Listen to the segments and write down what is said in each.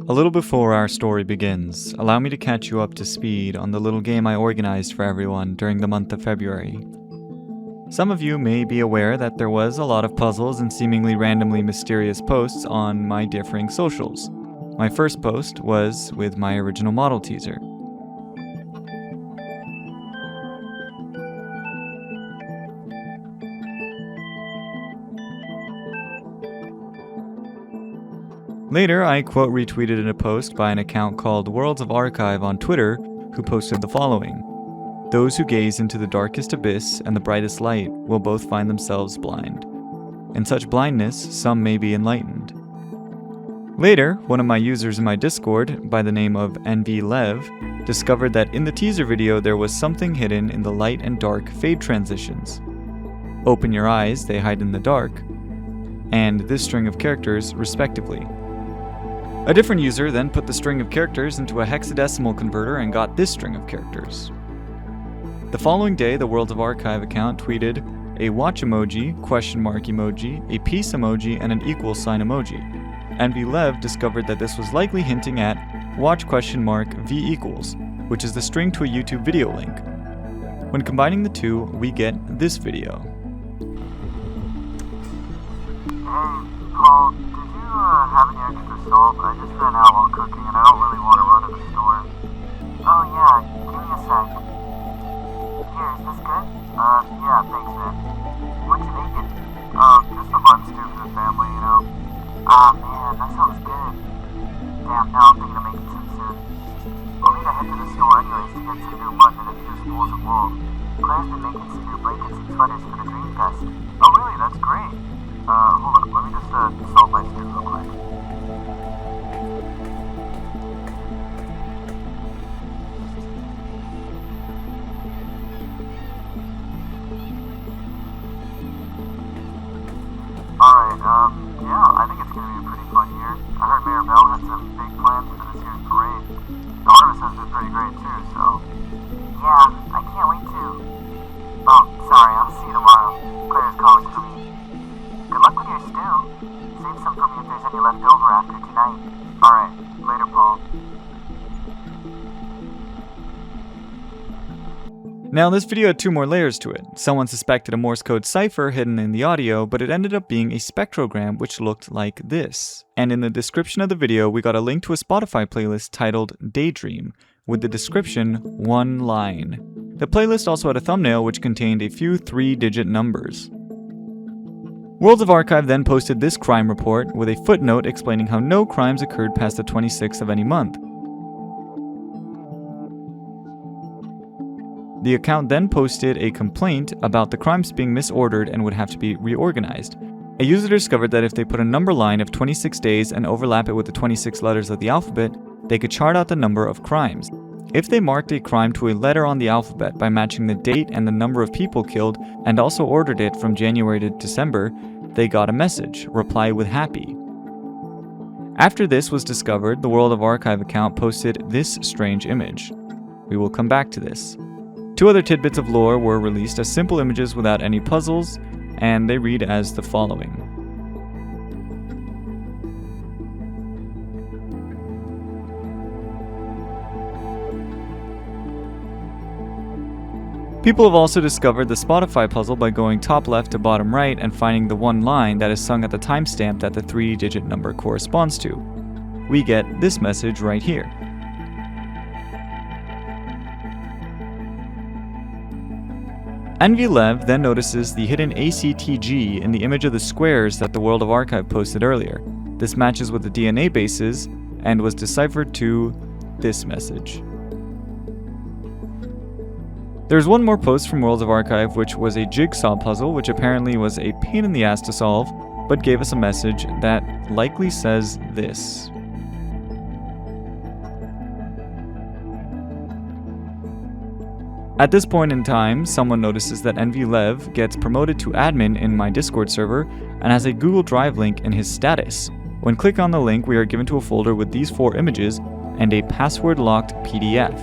A little before our story begins, allow me to catch you up to speed on the little game I organized for everyone during the month of February. Some of you may be aware that there was a lot of puzzles and seemingly randomly mysterious posts on my differing socials. My first post was with my original model teaser. Later, I quote retweeted in a post by an account called Worlds of Archive on Twitter, who posted the following: "Those who gaze into the darkest abyss and the brightest light will both find themselves blind. In such blindness, some may be enlightened." Later, one of my users in my Discord, by the name of NVLev, discovered that in the teaser video there was something hidden in the light and dark fade transitions. "Open your eyes, they hide in the dark," and this string of characters, respectively. A different user then put the string of characters into a hexadecimal converter and got this string of characters. The following day, the Worlds of Archive account tweeted a watch emoji, question mark emoji, a peace emoji, and an equal sign emoji. NVLev discovered that this was likely hinting at watch question mark V equals, which is the string to a YouTube video link. When combining the two, we get this video. Hey, Paul, did you have any extra salt? I just ran out while cooking and I don't really want to run to the store. Oh yeah, give me a sec. Here, is this good? Yeah, thanks man. What you making? Just a mutton stew for the family, you know. Ah man, that sounds good. Damn, now I'm thinking of making some soon. I'll need to head to the store anyways to get some new mutton and a few spools of wool. Claire's been making some new blankets and sweaters for the Dream Fest. Oh really? That's great. Hold up, let me just salt my stew real quick. Alright, yeah, I think it's gonna be a pretty fun year. I heard Mayor Bell had some big plans for this year's parade. The harvest has been pretty great too, so... Yeah, I can't wait to... Oh, sorry, I'll see you tomorrow. Claire's calling for me. Good luck with your stew. Save some for me if there's any left over after tonight. Alright, later, Paul. Now, this video had two more layers to it. Someone suspected a Morse code cipher hidden in the audio, but it ended up being a spectrogram which looked like this. And in the description of the video, we got a link to a Spotify playlist titled Daydream, with the description, one line. The playlist also had a thumbnail which contained a few 3-digit numbers. Worlds of Archive then posted this crime report with a footnote explaining how no crimes occurred past the 26th of any month. The account then posted a complaint about the crimes being misordered and would have to be reorganized. A user discovered that if they put a number line of 26 days and overlap it with the 26 letters of the alphabet, they could chart out the number of crimes. If they marked a crime to a letter on the alphabet by matching the date and the number of people killed and also ordered it from January to December, they got a message, reply with happy. After this was discovered, the World of Archive account posted this strange image. We will come back to this. 2 other tidbits of lore were released as simple images without any puzzles, and they read as the following. People have also discovered the Spotify puzzle by going top left to bottom right and finding the one line that is sung at the timestamp that the 3-digit number corresponds to. We get this message right here. NVLev then notices the hidden ACTG in the image of the squares that the World of Archive posted earlier. This matches with the DNA bases and was deciphered to this message. There's one more post from Worlds of Archive which was a jigsaw puzzle which apparently was a pain in the ass to solve, but gave us a message that likely says this. At this point in time, someone notices that NVLev gets promoted to admin in my Discord server and has a Google Drive link in his status. When click on the link, we are given to a folder with these 4 images and a password-locked PDF.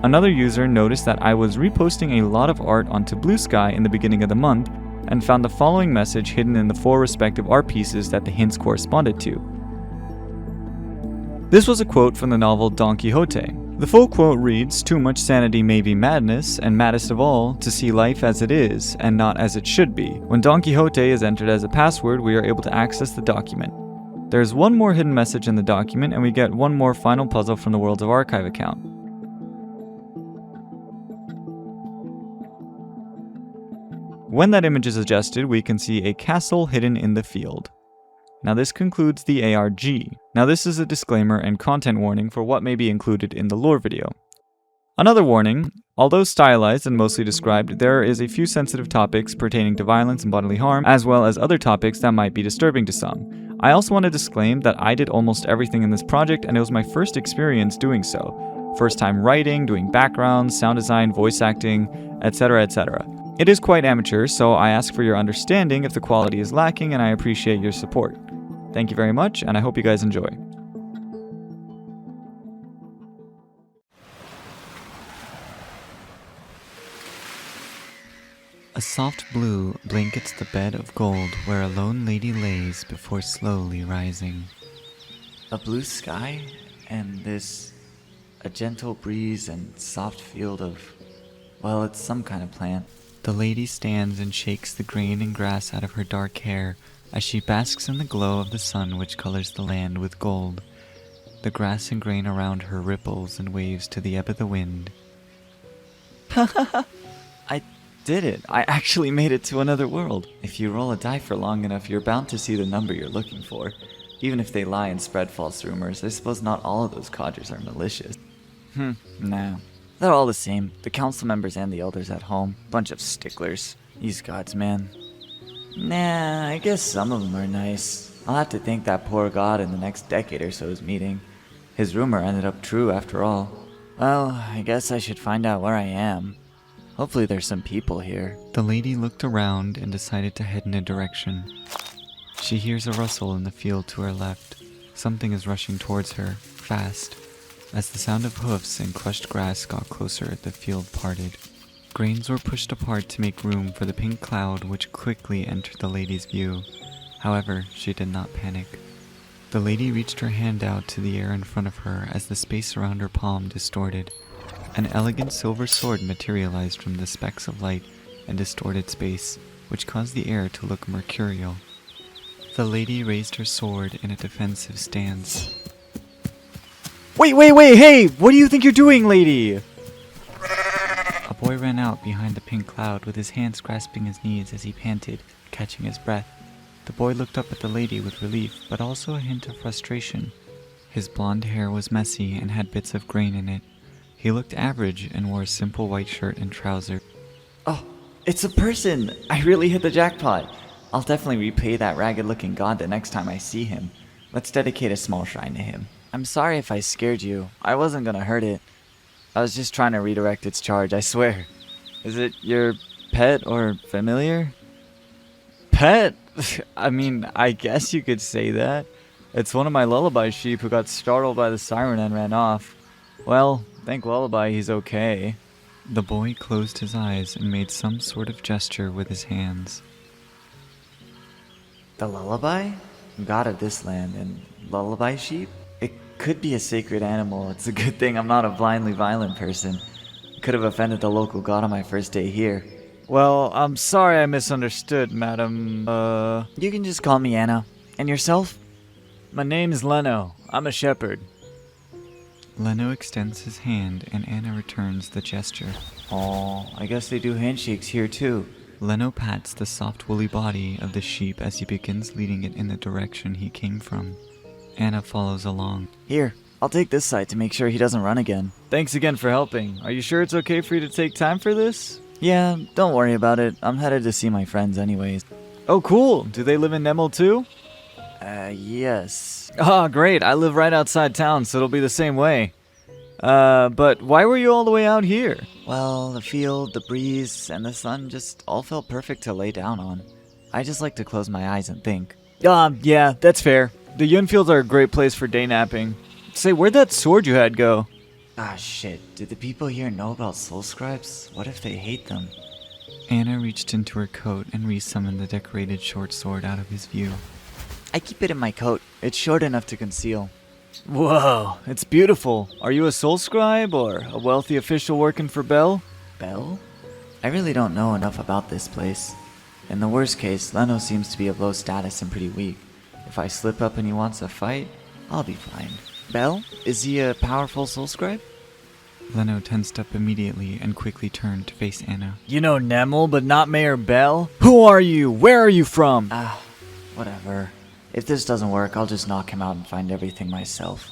Another user noticed that I was reposting a lot of art onto Blue Sky in the beginning of the month and found the following message hidden in the 4 respective art pieces that the hints corresponded to. This was a quote from the novel Don Quixote. The full quote reads, "Too much sanity may be madness, and maddest of all, to see life as it is, and not as it should be." When Don Quixote is entered as a password, we are able to access the document. There's one more hidden message in the document, and we get one more final puzzle from the Worlds of Archive account. When that image is adjusted, we can see a castle hidden in the field. Now this concludes the ARG. Now this is a disclaimer and content warning for what may be included in the lore video. Another warning, although stylized and mostly described, there is a few sensitive topics pertaining to violence and bodily harm, as well as other topics that might be disturbing to some. I also want to disclaim that I did almost everything in this project, and it was my first experience doing so. First time writing, doing backgrounds, sound design, voice acting, etc, etc. It is quite amateur, so I ask for your understanding if the quality is lacking, and I appreciate your support. Thank you very much, and I hope you guys enjoy. A soft blue blankets the bed of gold where a lone lady lays before slowly rising. A blue sky, and a gentle breeze and soft field of, well, it's some kind of plant. The lady stands and shakes the grain and grass out of her dark hair as she basks in the glow of the sun which colors the land with gold. The grass and grain around her ripples and waves to the ebb of the wind. I did it. I actually made it to another world. If you roll a die for long enough, you're bound to see the number you're looking for. Even if they lie and spread false rumors, I suppose not all of those codgers are malicious. No. They're all the same. The council members and the elders at home. Bunch of sticklers. These gods, man. Nah, I guess some of them are nice. I'll have to thank that poor god in the next decade or so's meeting. His rumor ended up true after all. Well, I guess I should find out where I am. Hopefully there's some people here. The lady looked around and decided to head in a direction. She hears a rustle in the field to her left. Something is rushing towards her, fast. As the sound of hoofs and crushed grass got closer, the field parted. Grains were pushed apart to make room for the pink cloud which quickly entered the lady's view. However, she did not panic. The lady reached her hand out to the air in front of her as the space around her palm distorted. An elegant silver sword materialized from the specks of light and distorted space, which caused the air to look mercurial. The lady raised her sword in a defensive stance. Wait, hey! What do you think you're doing, lady? A boy ran out behind the pink cloud with his hands grasping his knees as he panted, catching his breath. The boy looked up at the lady with relief, but also a hint of frustration. His blonde hair was messy and had bits of grain in it. He looked average and wore a simple white shirt and trousers. Oh, it's a person! I really hit the jackpot! I'll definitely repay that ragged-looking god the next time I see him. Let's dedicate a small shrine to him. I'm sorry if I scared you. I wasn't gonna hurt it. I was just trying to redirect its charge, I swear. Is it your pet or familiar? Pet? I mean, I guess you could say that. It's one of my lullaby sheep who got startled by the siren and ran off. Well, thank Lullaby he's okay. The boy closed his eyes and made some sort of gesture with his hands. The lullaby? God of this land and lullaby sheep? It could be a sacred animal. It's a good thing I'm not a blindly violent person. Could have offended the local god on my first day here. Well, I'm sorry I misunderstood, madam. You can just call me Anna. And yourself? My name's Leno. I'm a shepherd. Leno extends his hand and Anna returns the gesture. Oh, I guess they do handshakes here too. Leno pats the soft woolly body of the sheep as he begins leading it in the direction he came from. Anna follows along. Here, I'll take this side to make sure he doesn't run again. Thanks again for helping. Are you sure it's okay for you to take time for this? Yeah, don't worry about it. I'm headed to see my friends anyways. Oh, cool. Do they live in Nemel too? Yes. Ah, great. I live right outside town, so it'll be the same way. But why were you all the way out here? Well, the field, the breeze, and the sun just all felt perfect to lay down on. I just like to close my eyes and think. Yeah, that's fair. The Yun fields are a great place for day napping. Say, where'd that sword you had go? Ah, shit. Did the people here know about soul scribes? What if they hate them? Anna reached into her coat and resummoned the decorated short sword out of his view. I keep it in my coat. It's short enough to conceal. Whoa, it's beautiful. Are you a soul scribe or a wealthy official working for Bell? Bell? I really don't know enough about this place. In the worst case, Leno seems to be of low status and pretty weak. If I slip up and he wants a fight, I'll be fine. Bell? Is he a powerful soul scribe? Leno tensed up immediately and quickly turned to face Anna. You know Nemel, but not Mayor Bell? Who are you? Where are you from? Whatever. If this doesn't work, I'll just knock him out and find everything myself.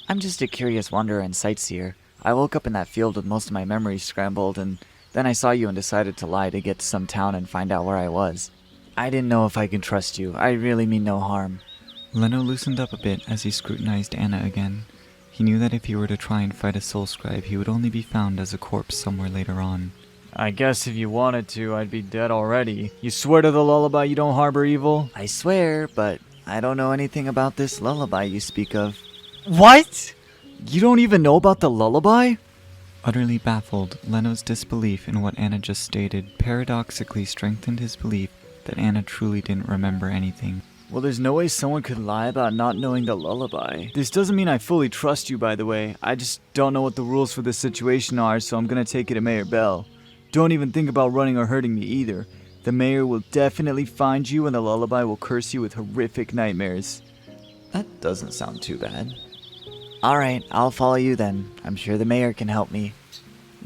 I'm just a curious wanderer and sightseer. I woke up in that field with most of my memories scrambled, and then I saw you and decided to lie to get to some town and find out where I was. I didn't know if I could trust you. I really mean no harm. Leno loosened up a bit as he scrutinized Anna again. He knew that if he were to try and fight a soul scribe, he would only be found as a corpse somewhere later on. I guess if you wanted to, I'd be dead already. You swear to the lullaby you don't harbor evil? I swear, but I don't know anything about this lullaby you speak of. What? You don't even know about the lullaby? Utterly baffled, Leno's disbelief in what Anna just stated paradoxically strengthened his belief that Anna truly didn't remember anything. Well, there's no way someone could lie about not knowing the lullaby. This doesn't mean I fully trust you, by the way. I just don't know what the rules for this situation are, so I'm gonna take it to Mayor Bell. Don't even think about running or hurting me either. The mayor will definitely find you and the lullaby will curse you with horrific nightmares. That doesn't sound too bad. Alright, I'll follow you then. I'm sure the mayor can help me.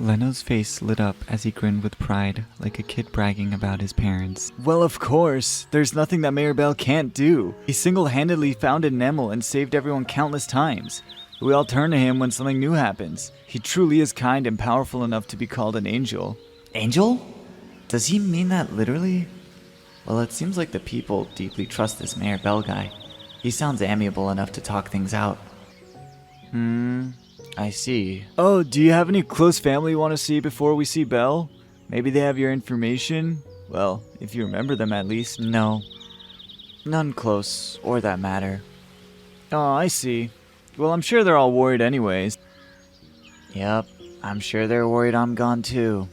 Leno's face lit up as he grinned with pride, like a kid bragging about his parents. Well, of course. There's nothing that Mayor Bell can't do. He single-handedly founded Nemel and saved everyone countless times. We all turn to him when something new happens. He truly is kind and powerful enough to be called an angel. Angel? Does he mean that literally? Well, it seems like the people deeply trust this Mayor Bell guy. He sounds amiable enough to talk things out. I see. Oh, do you have any close family you want to see before we see Bell? Maybe they have your information? Well, if you remember them at least. No. None close, or that matter. Oh, I see. Well, I'm sure they're all worried anyways. Yep, I'm sure they're worried I'm gone too.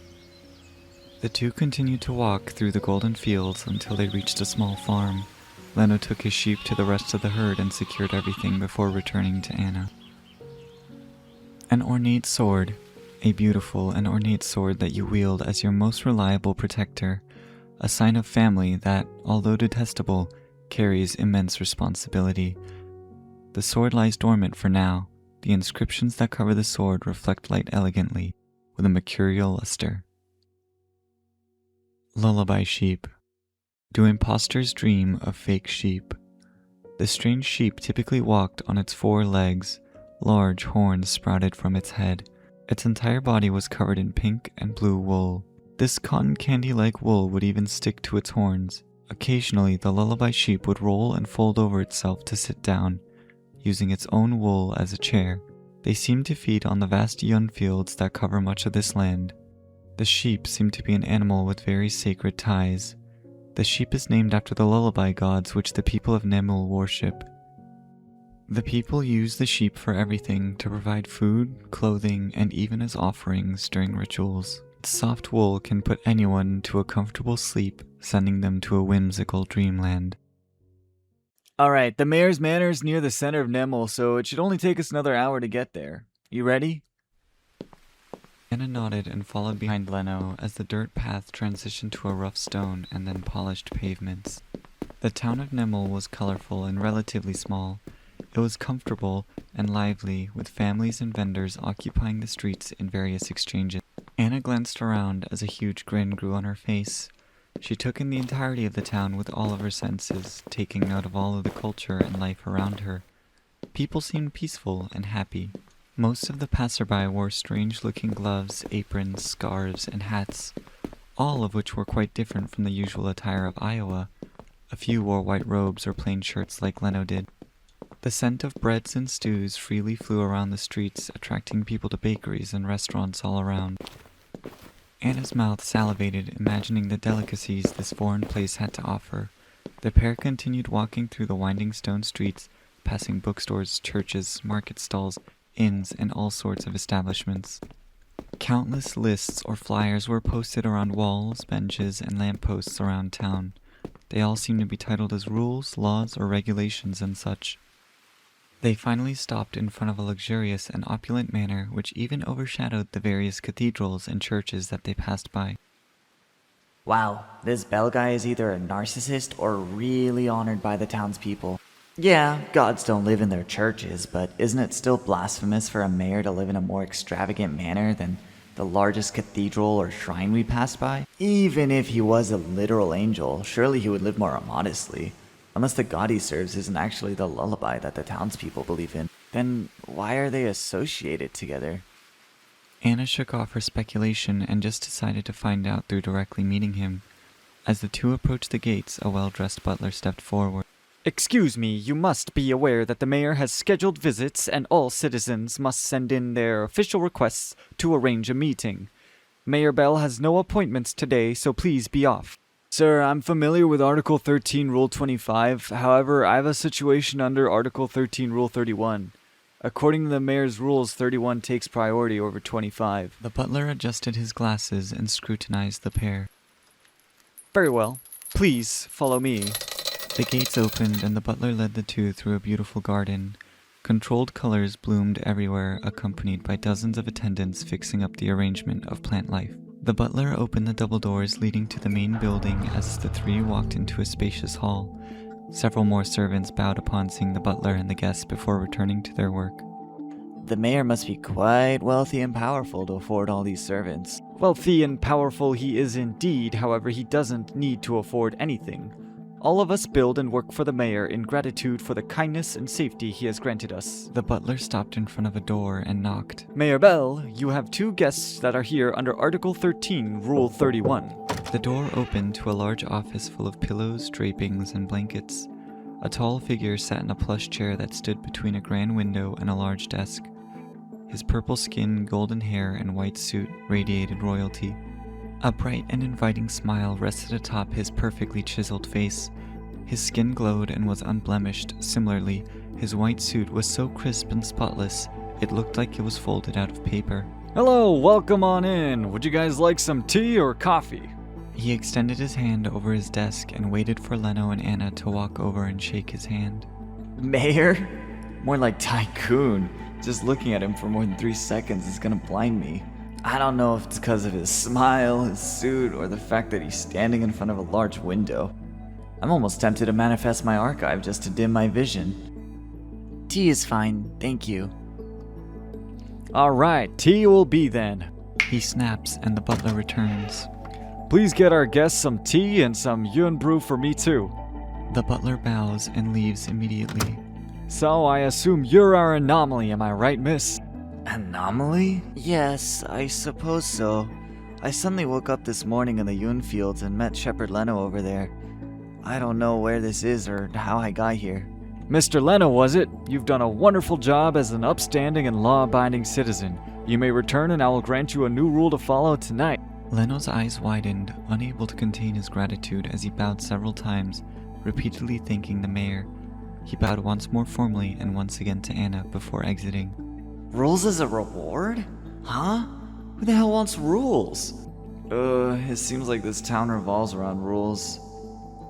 The two continued to walk through the golden fields until they reached a small farm. Leno took his sheep to the rest of the herd and secured everything before returning to Anna. An ornate sword. A beautiful and ornate sword that you wield as your most reliable protector. A sign of family that, although detestable, carries immense responsibility. The sword lies dormant for now. The inscriptions that cover the sword reflect light elegantly, with a mercurial luster. Lullaby sheep. Do imposters dream of fake sheep? The strange sheep typically walked on its 4 legs. Large horns sprouted from its head. Its entire body was covered in pink and blue wool. This cotton candy-like wool would even stick to its horns. Occasionally, the lullaby sheep would roll and fold over itself to sit down, using its own wool as a chair. They seemed to feed on the vast yun fields that cover much of this land. The sheep seemed to be an animal with very sacred ties. The sheep is named after the lullaby gods which the people of Nemul worship. The people use the sheep for everything, to provide food, clothing, and even as offerings during rituals. Its soft wool can put anyone to a comfortable sleep, sending them to a whimsical dreamland. Alright, the mayor's manor is near the center of Nemel, so it should only take us another hour to get there. You ready? Anna nodded and followed behind Leno as the dirt path transitioned to a rough stone and then polished pavements. The town of Nemel was colorful and relatively small. It was comfortable and lively, with families and vendors occupying the streets in various exchanges. Anna glanced around as a huge grin grew on her face. She took in the entirety of the town with all of her senses, taking note of all of the culture and life around her. People seemed peaceful and happy. Most of the passerby wore strange-looking gloves, aprons, scarves, and hats, all of which were quite different from the usual attire of Iowa. A few wore white robes or plain shirts like Leno did. The scent of breads and stews freely flew around the streets, attracting people to bakeries and restaurants all around. Anna's mouth salivated, imagining the delicacies this foreign place had to offer. The pair continued walking through the winding stone streets, passing bookstores, churches, market stalls, inns, and all sorts of establishments. Countless lists or flyers were posted around walls, benches, and lampposts around town. They all seemed to be titled as rules, laws, or regulations and such. They finally stopped in front of a luxurious and opulent manor which even overshadowed the various cathedrals and churches that they passed by. Wow, this Bell guy is either a narcissist or really honored by the townspeople. Yeah, gods don't live in their churches, but isn't it still blasphemous for a mayor to live in a more extravagant manner than the largest cathedral or shrine we passed by? Even if he was a literal angel, surely he would live more modestly. Unless the god he serves isn't actually the lullaby that the townspeople believe in, then why are they associated together? Anna shook off her speculation and just decided to find out through directly meeting him. As the two approached the gates, a well-dressed butler stepped forward. Excuse me, you must be aware that the mayor has scheduled visits and all citizens must send in their official requests to arrange a meeting. Mayor Bell has no appointments today, so please be off. Sir, I'm familiar with Article 13, Rule 25. However, I have a situation under Article 13, Rule 31. According to the mayor's rules, 31 takes priority over 25. The butler adjusted his glasses and scrutinized the pair. Very well. Please follow me. The gates opened and the butler led the two through a beautiful garden. Controlled colors bloomed everywhere, accompanied by dozens of attendants fixing up the arrangement of plant life. The butler opened the double doors leading to the main building as the three walked into a spacious hall. Several more servants bowed upon seeing the butler and the guests before returning to their work. The mayor must be quite wealthy and powerful to afford all these servants. Wealthy and powerful he is indeed, however he doesn't need to afford anything. All of us build and work for the mayor in gratitude for the kindness and safety he has granted us. The butler stopped in front of a door and knocked. Mayor Bell, you have two guests that are here under Article 13, Rule 31. The door opened to a large office full of pillows, drapings, and blankets. A tall figure sat in a plush chair that stood between a grand window and a large desk. His purple skin, golden hair, and white suit radiated royalty. A bright and inviting smile rested atop his perfectly chiseled face. His skin glowed and was unblemished. Similarly, his white suit was so crisp and spotless, it looked like it was folded out of paper. Hello, welcome on in. Would you guys like some tea or coffee? He extended his hand over his desk and waited for Leno and Anna to walk over and shake his hand. Mayor? More like tycoon. Just looking at him for more than 3 seconds is gonna blind me. I don't know if it's because of his smile, his suit, or the fact that he's standing in front of a large window. I'm almost tempted to manifest my archive just to dim my vision. Tea is fine, thank you. Alright, tea will be then. He snaps and the butler returns. Please get our guests some tea and some yun brew for me too. The butler bows and leaves immediately. So I assume you're our anomaly, am I right, miss? Anomaly? Yes, I suppose so. I suddenly woke up this morning in the Yun fields and met Shepherd Leno over there. I don't know where this is or how I got here. Mr. Leno, was it? You've done a wonderful job as an upstanding and law-abiding citizen. You may return and I will grant you a new rule to follow tonight. Leno's eyes widened, unable to contain his gratitude as he bowed several times, repeatedly thanking the mayor. He bowed once more formally and once again to Anna before exiting. Rules as a reward? Huh? Who the hell wants rules? It seems like this town revolves around rules.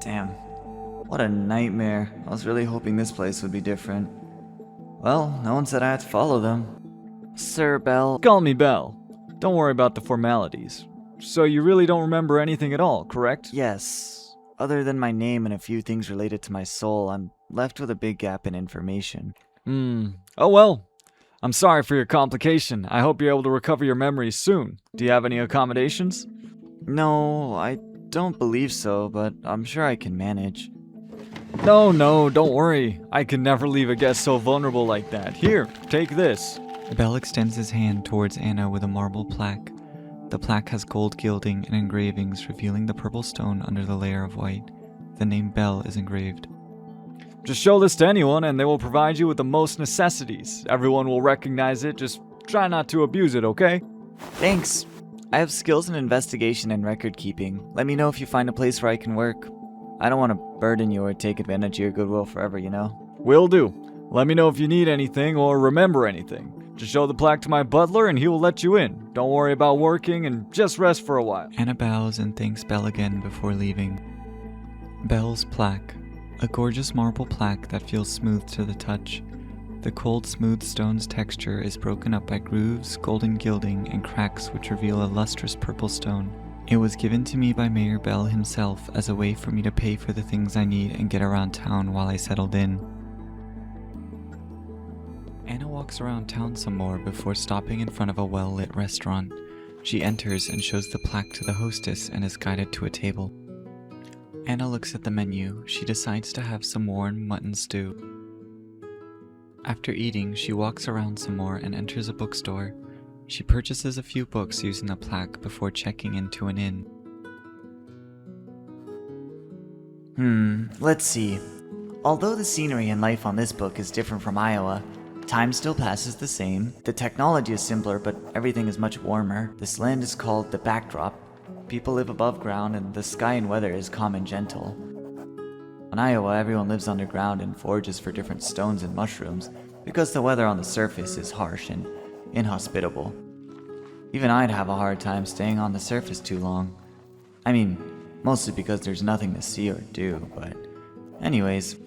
Damn. What a nightmare. I was really hoping this place would be different. Well, no one said I had to follow them. Sir Bell. Call me Bell. Don't worry about the formalities. So you really don't remember anything at all, correct? Yes. Other than my name and a few things related to my soul, I'm left with a big gap in information. Oh well. I'm sorry for your complication. I hope you're able to recover your memories soon. Do you have any accommodations? No, I don't believe so, but I'm sure I can manage. No, don't worry. I could never leave a guest so vulnerable like that. Here, take this. Bell extends his hand towards Anna with a marble plaque. The plaque has gold gilding and engravings revealing the purple stone under the layer of white. The name Bell is engraved. Just show this to anyone and they will provide you with the most necessities. Everyone will recognize it, just try not to abuse it, okay? Thanks. I have skills in investigation and record keeping. Let me know if you find a place where I can work. I don't want to burden you or take advantage of your goodwill forever, you know? Will do. Let me know if you need anything or remember anything. Just show the plaque to my butler and he will let you in. Don't worry about working and just rest for a while. Anna bows and thanks Bell again before leaving. Bell's plaque. A gorgeous marble plaque that feels smooth to the touch. The cold, smooth stone's texture is broken up by grooves, golden gilding, and cracks which reveal a lustrous purple stone. It was given to me by Mayor Bell himself as a way for me to pay for the things I need and get around town while I settled in. Anna walks around town some more before stopping in front of a well-lit restaurant. She enters and shows the plaque to the hostess and is guided to a table. Anna looks at the menu. She decides to have some warm mutton stew. After eating, she walks around some more and enters a bookstore. She purchases a few books using the plaque before checking into an inn. Let's see. Although the scenery and life on this book is different from Iowa, time still passes the same. The technology is simpler, but everything is much warmer. This land is called the Backdrop. People live above ground, and the sky and weather is calm and gentle. In Iowa, everyone lives underground and forages for different stones and mushrooms because the weather on the surface is harsh and inhospitable. Even I'd have a hard time staying on the surface too long. I mean, mostly because there's nothing to see or do, but anyways,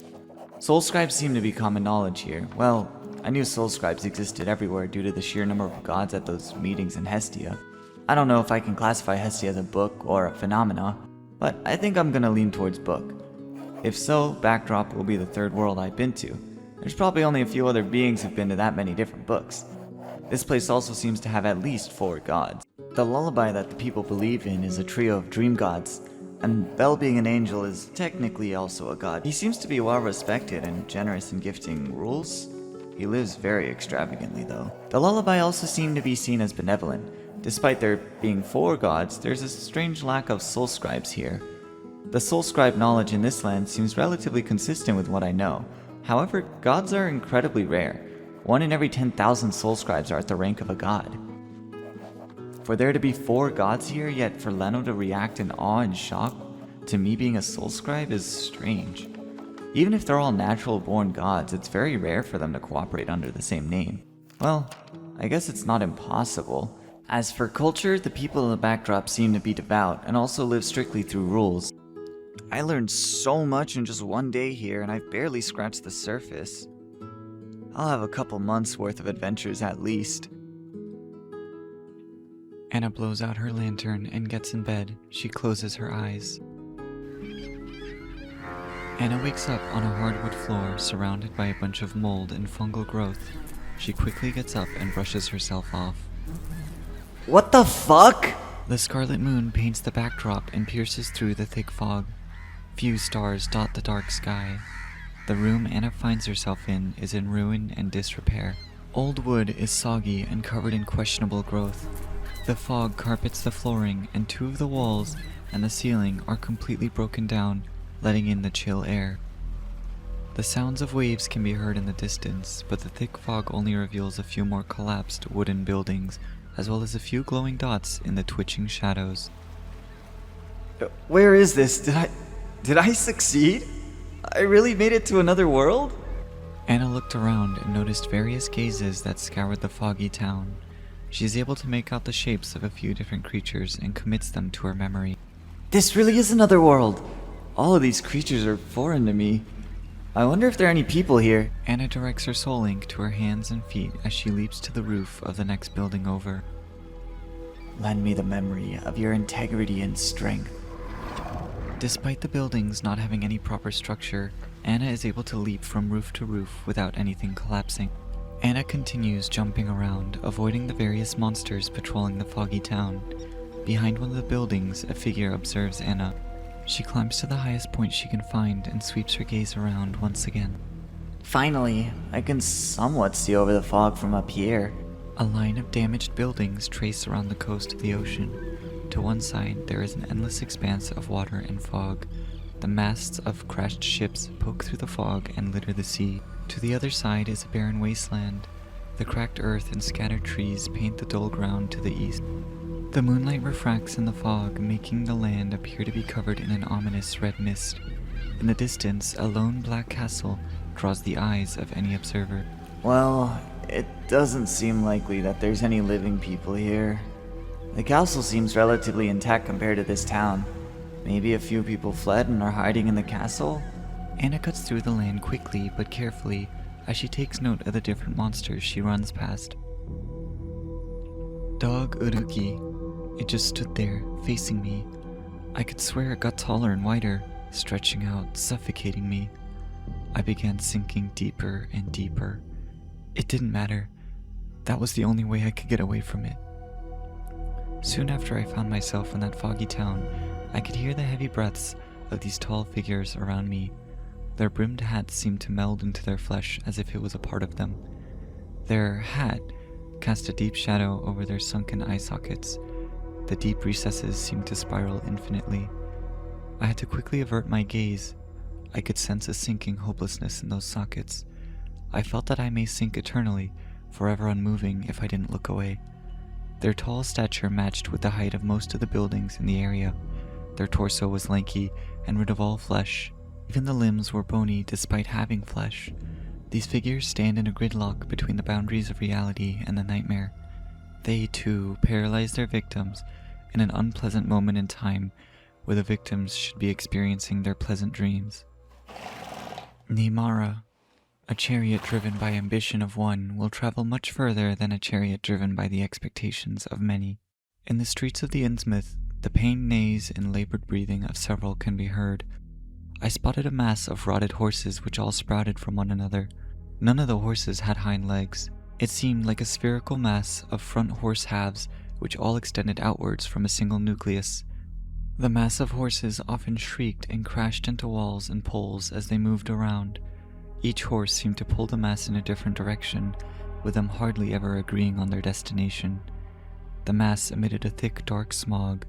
soul scribes seem to be common knowledge here. Well, I knew soul scribes existed everywhere due to the sheer number of gods at those meetings in Hestia. I don't know if I can classify Hestia as a book or a phenomena, but I think I'm gonna lean towards book. If so, Backdrop will be the third world I've been to. There's probably only a few other beings who've been to that many different books. This place also seems to have at least 4 gods. The lullaby that the people believe in is a trio of dream gods, and Bell being an angel is technically also a god. He seems to be well respected and generous in gifting rules. He lives very extravagantly though. The lullaby also seemed to be seen as benevolent. Despite there being 4 gods, there's a strange lack of soul scribes here. The soul scribe knowledge in this land seems relatively consistent with what I know. However, gods are incredibly rare. 1 in every 10,000 soul scribes are at the rank of a god. For there to be 4 gods here, yet for Leno to react in awe and shock to me being a soul scribe is strange. Even if they're all natural born gods, it's very rare for them to cooperate under the same name. Well, I guess it's not impossible. As for culture, the people in the Backdrop seem to be devout and also live strictly through rules. I learned so much in just one day here, and I've barely scratched the surface. I'll have a couple months worth of adventures at least. Anna blows out her lantern and gets in bed. She closes her eyes. Anna wakes up on a hardwood floor surrounded by a bunch of mold and fungal growth. She quickly gets up and brushes herself off. What the fuck? The scarlet moon paints the backdrop and pierces through the thick fog. Few stars dot the dark sky. The room Anna finds herself in is in ruin and disrepair. Old wood is soggy and covered in questionable growth. The fog carpets the flooring, and 2 of the walls and the ceiling are completely broken down, letting in the chill air. The sounds of waves can be heard in the distance, but the thick fog only reveals a few more collapsed wooden buildings, as well as a few glowing dots in the twitching shadows. Where is this? Did I succeed? I really made it to another world? Anna looked around and noticed various gazes that scoured the foggy town. She is able to make out the shapes of a few different creatures and commits them to her memory. This really is another world. All of these creatures are foreign to me. I wonder if there are any people here. Anna directs her soul link to her hands and feet as she leaps to the roof of the next building over. Lend me the memory of your integrity and strength. Despite the buildings not having any proper structure, Anna is able to leap from roof to roof without anything collapsing. Anna continues jumping around, avoiding the various monsters patrolling the foggy town. Behind one of the buildings, a figure observes Anna. She climbs to the highest point she can find and sweeps her gaze around once again. Finally, I can somewhat see over the fog from up here. A line of damaged buildings trace around the coast of the ocean. To one side, there is an endless expanse of water and fog. The masts of crashed ships poke through the fog and litter the sea. To the other side is a barren wasteland. The cracked earth and scattered trees paint the dull ground to the east. The moonlight refracts in the fog, making the land appear to be covered in an ominous red mist. In the distance, a lone black castle draws the eyes of any observer. Well, it doesn't seem likely that there's any living people here. The castle seems relatively intact compared to this town. Maybe a few people fled and are hiding in the castle? Anna cuts through the land quickly but carefully, as she takes note of the different monsters she runs past. Dog Uruki. It just stood there, facing me. I could swear it got taller and wider, stretching out, suffocating me. I began sinking deeper and deeper. It didn't matter. That was the only way I could get away from it. Soon after I found myself in that foggy town, I could hear the heavy breaths of these tall figures around me. Their brimmed hats seemed to meld into their flesh as if it was a part of them. Their hat cast a deep shadow over their sunken eye sockets. The deep recesses seemed to spiral infinitely. I had to quickly avert my gaze. I could sense a sinking hopelessness in those sockets. I felt that I may sink eternally, forever unmoving if I didn't look away. Their tall stature matched with the height of most of the buildings in the area. Their torso was lanky and rid of all flesh. Even the limbs were bony despite having flesh. These figures stand in a gridlock between the boundaries of reality and the nightmare. They, too, paralyze their victims in an unpleasant moment in time where the victims should be experiencing their pleasant dreams. Nimara. A chariot driven by ambition of one will travel much further than a chariot driven by the expectations of many. In the streets of the Innsmouth, the pained neighs and labored breathing of several can be heard. I spotted a mass of rotted horses which all sprouted from one another. None of the horses had hind legs. It seemed like a spherical mass of front horse halves which all extended outwards from a single nucleus. The mass of horses often shrieked and crashed into walls and poles as they moved around. Each horse seemed to pull the mass in a different direction, with them hardly ever agreeing on their destination. The mass emitted a thick, dark smog.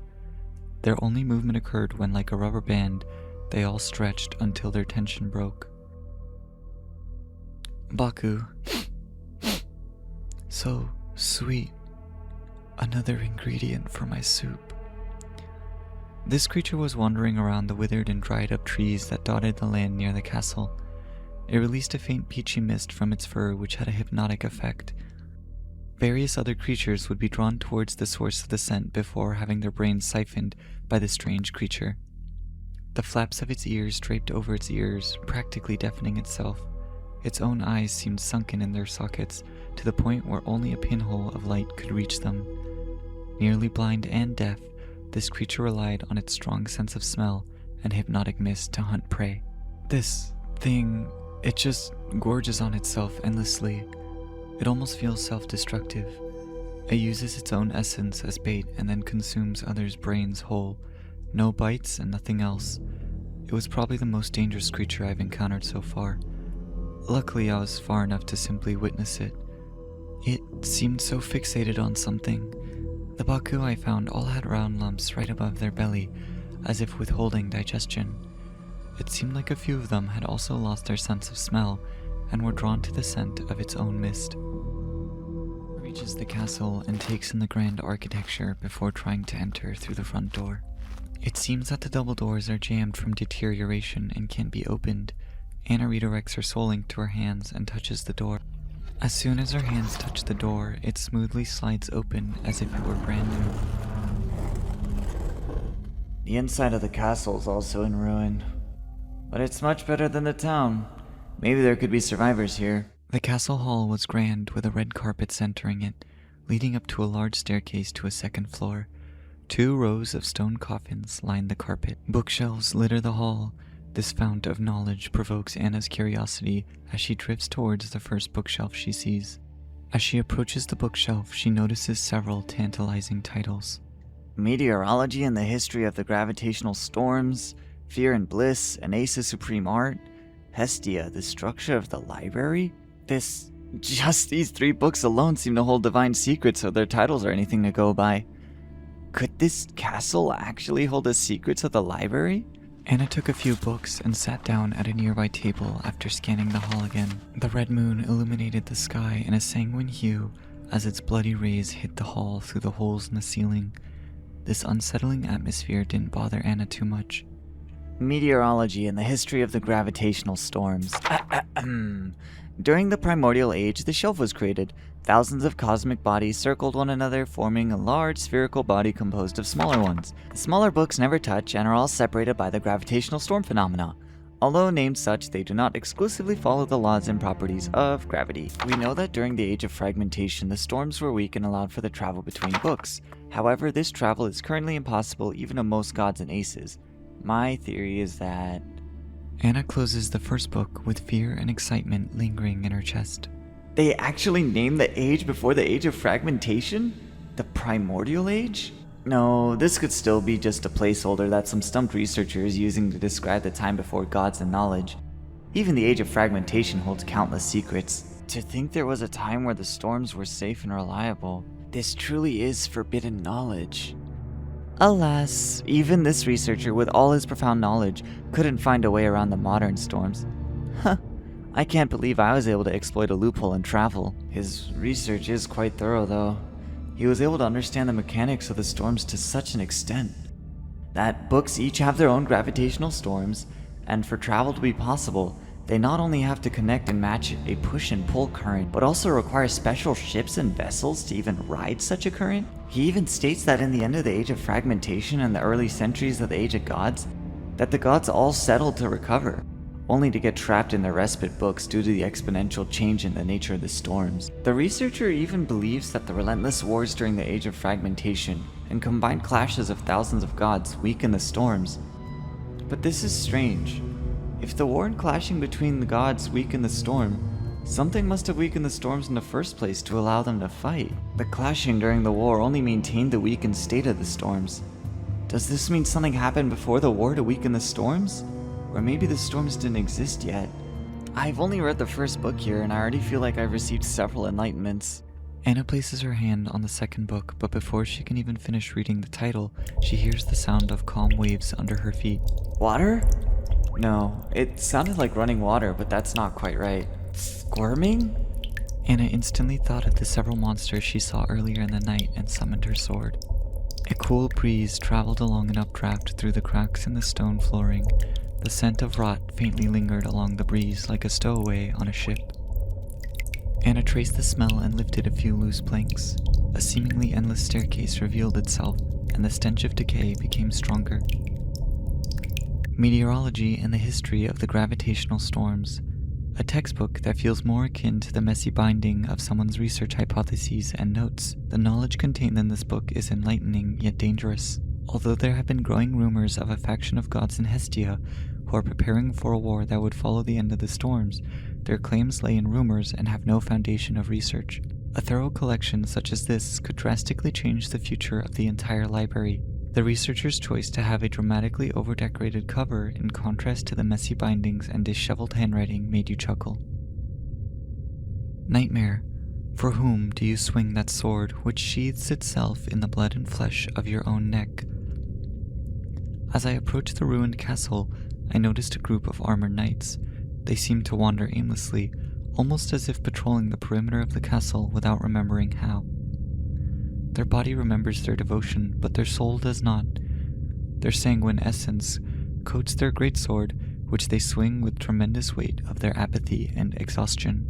Their only movement occurred when, like a rubber band, they all stretched until their tension broke. Baku. So sweet. Another ingredient for my soup. This creature was wandering around the withered and dried up trees that dotted the land near the castle. It released a faint peachy mist from its fur which had a hypnotic effect. Various other creatures would be drawn towards the source of the scent before having their brains siphoned by the strange creature. The flaps of its ears draped over its ears, practically deafening itself. Its own eyes seemed sunken in their sockets to the point where only a pinhole of light could reach them. Nearly blind and deaf, this creature relied on its strong sense of smell and hypnotic mist to hunt prey. This thing, it just gorges on itself endlessly. It almost feels self-destructive. It uses its own essence as bait and then consumes others' brains whole. No bites and nothing else. It was probably the most dangerous creature I've encountered so far. Luckily, I was far enough to simply witness it. It seemed so fixated on something. The Baku I found all had round lumps right above their belly, as if withholding digestion. It seemed like a few of them had also lost their sense of smell and were drawn to the scent of its own mist. It reaches the castle and takes in the grand architecture before trying to enter through the front door. It seems that the double doors are jammed from deterioration and can't be opened. Anna redirects her soul link to her hands and touches the door. As soon as her hands touch the door, it smoothly slides open as if it were brand new. The inside of the castle is also in ruin, but it's much better than the town. Maybe there could be survivors here. The castle hall was grand with a red carpet centering it, leading up to a large staircase to a second floor. 2 rows of stone coffins line the carpet. Bookshelves litter the hall. This fount of knowledge provokes Anna's curiosity as she drifts towards the first bookshelf she sees. As she approaches the bookshelf, she notices several tantalizing titles. Meteorology and the History of the Gravitational Storms, Fear and Bliss, An Ace of Supreme Art, Hestia, The Structure of the Library? Just these 3 books alone seem to hold divine secrets, so their titles are anything to go by. Could this castle actually hold the secrets of the library? Anna took a few books and sat down at a nearby table after scanning the hall again. The red moon illuminated the sky in a sanguine hue as its bloody rays hit the hall through the holes in the ceiling. This unsettling atmosphere didn't bother Anna too much. Meteorology and the History of the Gravitational Storms. During the primordial age, the shelf was created. Thousands of cosmic bodies circled one another, forming a large spherical body composed of smaller ones. The smaller books never touch and are all separated by the gravitational storm phenomena. Although named such, they do not exclusively follow the laws and properties of gravity. We know that during the age of fragmentation, the storms were weak and allowed for the travel between books. However, this travel is currently impossible even to most gods and aces. My theory is that... Anna closes the first book with fear and excitement lingering in her chest. They actually named the age before the age of fragmentation? The primordial age? No, this could still be just a placeholder that some stumped researcher is using to describe the time before gods and knowledge. Even the age of fragmentation holds countless secrets. To think there was a time where the storms were safe and reliable, this truly is forbidden knowledge. Alas, even this researcher with all his profound knowledge couldn't find a way around the modern storms. Huh, I can't believe I was able to exploit a loophole and travel. His research is quite thorough though. He was able to understand the mechanics of the storms to such an extent that books each have their own gravitational storms, and for travel to be possible, they not only have to connect and match a push and pull current, but also require special ships and vessels to even ride such a current. He even states that in the end of the Age of Fragmentation and the early centuries of the Age of Gods, that the gods all settled to recover, only to get trapped in their respite books due to the exponential change in the nature of the storms. The researcher even believes that the relentless wars during the Age of Fragmentation and combined clashes of thousands of gods weaken the storms. But this is strange. If the war and clashing between the gods weaken the storm, something must have weakened the storms in the first place to allow them to fight. The clashing during the war only maintained the weakened state of the storms. Does this mean something happened before the war to weaken the storms? Or maybe the storms didn't exist yet. I've only read the first book here and I already feel like I've received several enlightenments. Anna places her hand on the second book, but before she can even finish reading the title, she hears the sound of calm waves under her feet. Water? No, it sounded like running water, but that's not quite right. Squirming? Anna instantly thought of the several monsters she saw earlier in the night and summoned her sword. A cool breeze traveled along an updraft through the cracks in the stone flooring. The scent of rot faintly lingered along the breeze like a stowaway on a ship. Anna traced the smell and lifted a few loose planks. A seemingly endless staircase revealed itself, and the stench of decay became stronger. Meteorology and the History of the Gravitational Storms. A textbook that feels more akin to the messy binding of someone's research hypotheses and notes. The knowledge contained in this book is enlightening yet dangerous. Although there have been growing rumors of a faction of gods in Hestia who are preparing for a war that would follow the end of the storms, their claims lay in rumors and have no foundation of research. A thorough collection such as this could drastically change the future of the entire library. The researcher's choice to have a dramatically over-decorated cover in contrast to the messy bindings and disheveled handwriting made you chuckle. Nightmare, for whom do you swing that sword which sheathes itself in the blood and flesh of your own neck? As I approached the ruined castle, I noticed a group of armored knights. They seemed to wander aimlessly, almost as if patrolling the perimeter of the castle without remembering how. Their body remembers their devotion, but their soul does not. Their sanguine essence coats their greatsword, which they swing with tremendous weight of their apathy and exhaustion.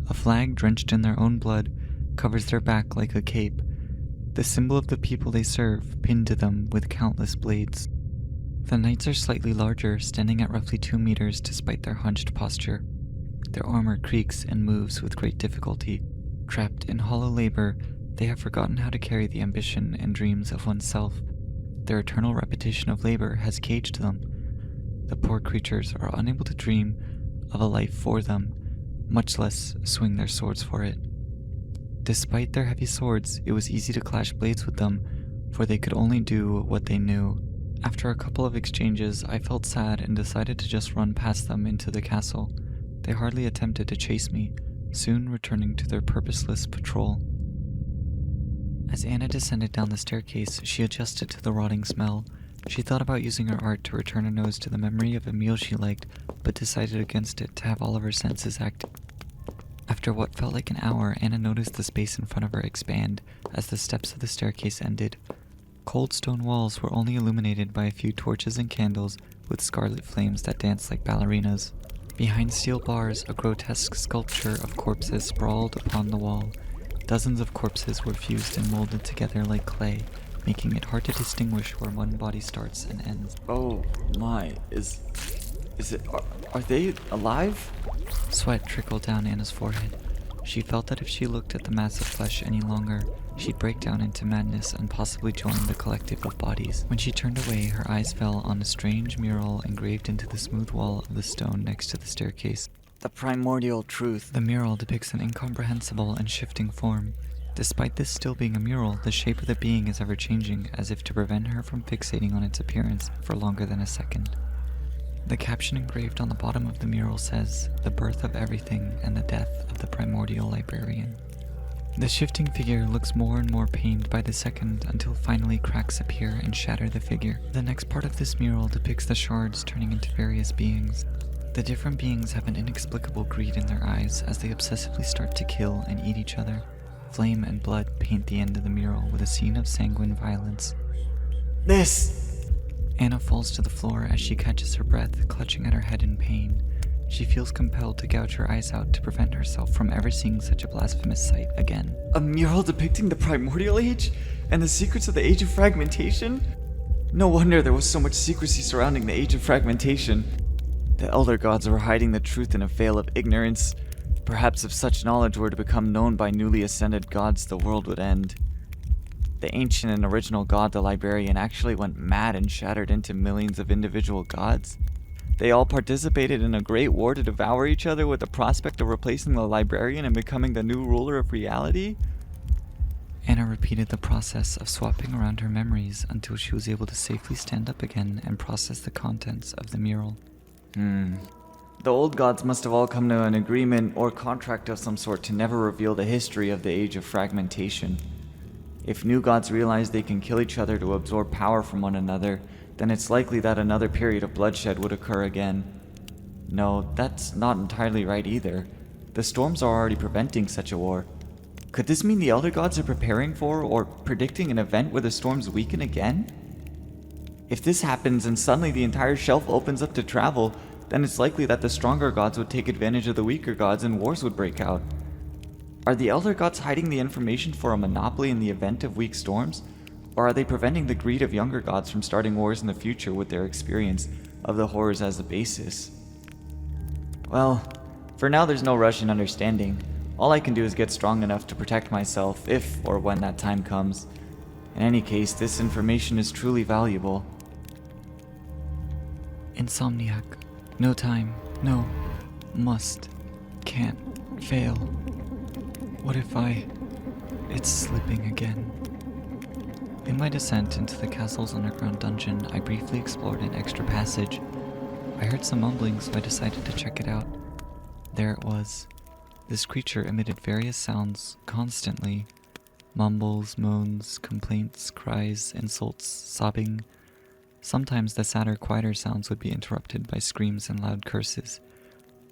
A flag drenched in their own blood covers their back like a cape, the symbol of the people they serve pinned to them with countless blades. The knights are slightly larger, standing at roughly 2 meters despite their hunched posture. Their armor creaks and moves with great difficulty. Trapped in hollow labor, they have forgotten how to carry the ambition and dreams of oneself. Their eternal repetition of labor has caged them. The poor creatures are unable to dream of a life for them, much less swing their swords for it. Despite their heavy swords, it was easy to clash blades with them, for they could only do what they knew. After a couple of exchanges, I felt sad and decided to just run past them into the castle. They hardly attempted to chase me, soon returning to their purposeless patrol. As Anna descended down the staircase, she adjusted to the rotting smell. She thought about using her art to return a nose to the memory of a meal she liked, but decided against it to have all of her senses active. After what felt like an hour, Anna noticed the space in front of her expand as the steps of the staircase ended. Cold stone walls were only illuminated by a few torches and candles with scarlet flames that danced like ballerinas. Behind steel bars, a grotesque sculpture of corpses sprawled upon the wall. Dozens of corpses were fused and molded together like clay, making it hard to distinguish where one body starts and ends. Oh my, is Are they alive? Sweat trickled down Anna's forehead. She felt that if she looked at the mass of flesh any longer, she'd break down into madness and possibly join the collective of bodies. When she turned away, her eyes fell on a strange mural engraved into the smooth wall of the stone next to the staircase. The primordial truth. The mural depicts an incomprehensible and shifting form. Despite this still being a mural, the shape of the being is ever-changing, as if to prevent her from fixating on its appearance for longer than a second. The caption engraved on the bottom of the mural says, "The birth of everything and the death of the primordial librarian." The shifting figure looks more and more pained by the second until finally cracks appear and shatter the figure. The next part of this mural depicts the shards turning into various beings. The different beings have an inexplicable greed in their eyes as they obsessively start to kill and eat each other. Flame and blood paint the end of the mural with a scene of sanguine violence. This! Anna falls to the floor as she catches her breath, clutching at her head in pain. She feels compelled to gouge her eyes out to prevent herself from ever seeing such a blasphemous sight again. A mural depicting the primordial age? And the secrets of the age of fragmentation? No wonder there was so much secrecy surrounding the age of fragmentation. The elder gods were hiding the truth in a veil of ignorance. Perhaps if such knowledge were to become known by newly ascended gods, the world would end. The ancient and original god, the librarian, actually went mad and shattered into millions of individual gods. They all participated in a great war to devour each other with the prospect of replacing the librarian and becoming the new ruler of reality? Anna repeated the process of swapping around her memories until she was able to safely stand up again and process the contents of the mural. The old gods must have all come to an agreement or contract of some sort to never reveal the history of the age of fragmentation. If new gods realize they can kill each other to absorb power from one another, then it's likely that another period of bloodshed would occur again. No, that's not entirely right either. The storms are already preventing such a war. Could this mean the elder gods are preparing for or predicting an event where the storms weaken again? If this happens and suddenly the entire shelf opens up to travel, then it's likely that the stronger gods would take advantage of the weaker gods and wars would break out. Are the elder gods hiding the information for a monopoly in the event of weak storms? Or are they preventing the greed of younger gods from starting wars in the future with their experience of the horrors as the basis? Well, for now there's no rush in understanding. All I can do is get strong enough to protect myself if or when that time comes. In any case, this information is truly valuable. Insomniac. No time. No. Must. Can't. Fail. What if It's slipping again. In my descent into the castle's underground dungeon, I briefly explored an extra passage. I heard some mumbling, so I decided to check it out. There it was. This creature emitted various sounds constantly. Mumbles, moans, complaints, cries, insults, sobbing. Sometimes the sadder, quieter sounds would be interrupted by screams and loud curses.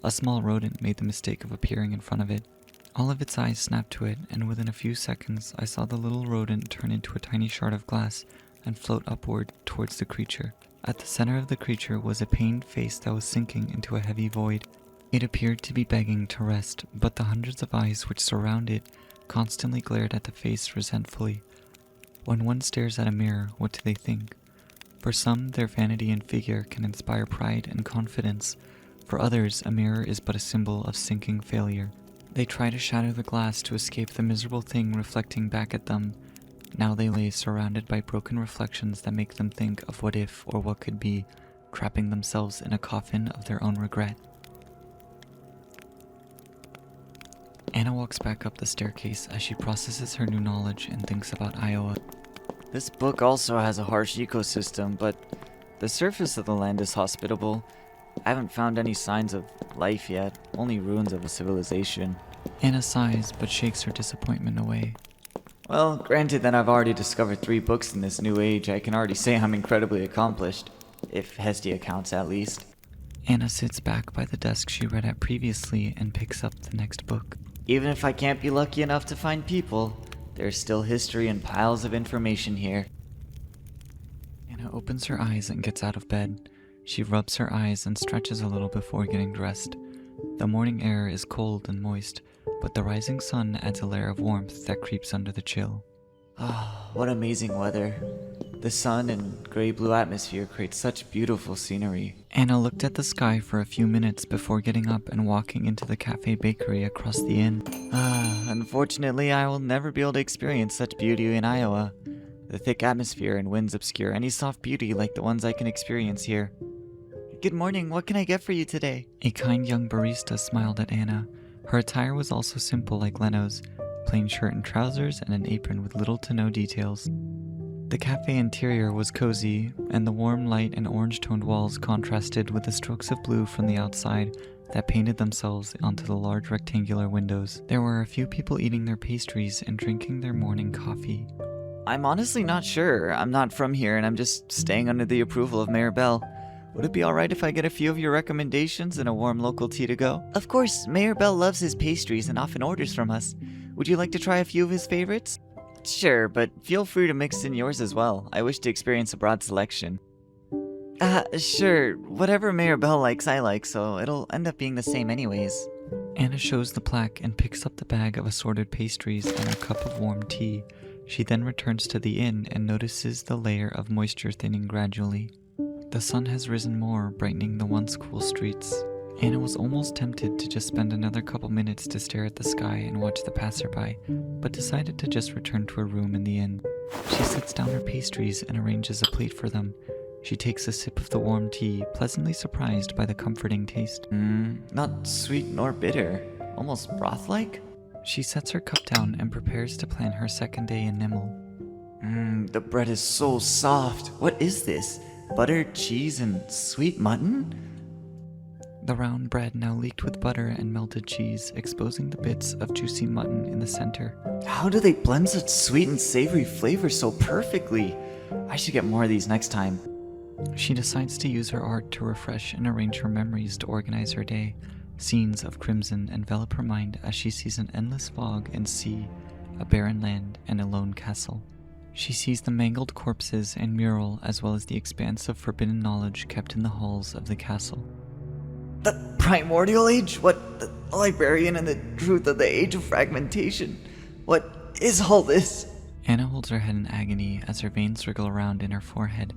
A small rodent made the mistake of appearing in front of it. All of its eyes snapped to it, and within a few seconds I saw the little rodent turn into a tiny shard of glass and float upward towards the creature. At the center of the creature was a pained face that was sinking into a heavy void. It appeared to be begging to rest, but the hundreds of eyes which surround it constantly glared at the face resentfully. When one stares at a mirror, what do they think? For some, their vanity and figure can inspire pride and confidence. For others, a mirror is but a symbol of sinking failure. They try to shatter the glass to escape the miserable thing reflecting back at them. Now they lay surrounded by broken reflections that make them think of what if or what could be, trapping themselves in a coffin of their own regret. Anna walks back up the staircase as she processes her new knowledge and thinks about Iowa. This book also has a harsh ecosystem, but the surface of the land is hospitable. I haven't found any signs of life yet, only ruins of a civilization. Anna sighs but shakes her disappointment away. Well, granted that I've already discovered 3 books in this new age, I can already say I'm incredibly accomplished. If Hestia counts, at least. Anna sits back by the desk she read at previously and picks up the next book. Even if I can't be lucky enough to find people, there's still history and piles of information here. Anna opens her eyes and gets out of bed. She rubs her eyes and stretches a little before getting dressed. The morning air is cold and moist, but the rising sun adds a layer of warmth that creeps under the chill. Ah, what amazing weather. The sun and gray-blue atmosphere create such beautiful scenery. Anna looked at the sky for a few minutes before getting up and walking into the cafe bakery across the inn. Unfortunately, I will never be able to experience such beauty in Iowa. The thick atmosphere and winds obscure any soft beauty like the ones I can experience here. Good morning, what can I get for you today? A kind young barista smiled at Anna. Her attire was also simple like Leno's, plain shirt and trousers and an apron with little to no details. The cafe interior was cozy, and the warm light and orange-toned walls contrasted with the strokes of blue from the outside that painted themselves onto the large rectangular windows. There were a few people eating their pastries and drinking their morning coffee. I'm honestly not sure. I'm not from here, and I'm just staying under the approval of Mayor Bell. Would it be alright if I get a few of your recommendations and a warm local tea to go? Of course, Mayor Bell loves his pastries and often orders from us. Would you like to try a few of his favorites? Sure, but feel free to mix in yours as well. I wish to experience a broad selection. Sure. Whatever Mayor Bell likes, I like, so it'll end up being the same anyways. Anna shows the plaque and picks up the bag of assorted pastries and a cup of warm tea. She then returns to the inn and notices the layer of moisture thinning gradually. The sun has risen more, brightening the once cool streets. Anna was almost tempted to just spend another couple minutes to stare at the sky and watch the passerby, but decided to just return to her room in the inn. She sets down her pastries and arranges a plate for them. She takes a sip of the warm tea, pleasantly surprised by the comforting taste. Not sweet nor bitter. Almost broth-like? She sets her cup down and prepares to plan her second day in Nimmel. The bread is so soft. What is this? Butter, cheese, and sweet mutton? The round bread now leaked with butter and melted cheese, exposing the bits of juicy mutton in the center. How do they blend such sweet and savory flavors so perfectly? I should get more of these next time. She decides to use her art to refresh and arrange her memories to organize her day. Scenes of crimson envelop her mind as she sees an endless fog and sea, a barren land, and a lone castle. She sees the mangled corpses and mural as well as the expanse of forbidden knowledge kept in the halls of the castle. The primordial age? What? The librarian and the truth of the age of fragmentation? What is all this? Anna holds her head in agony as her veins wriggle around in her forehead.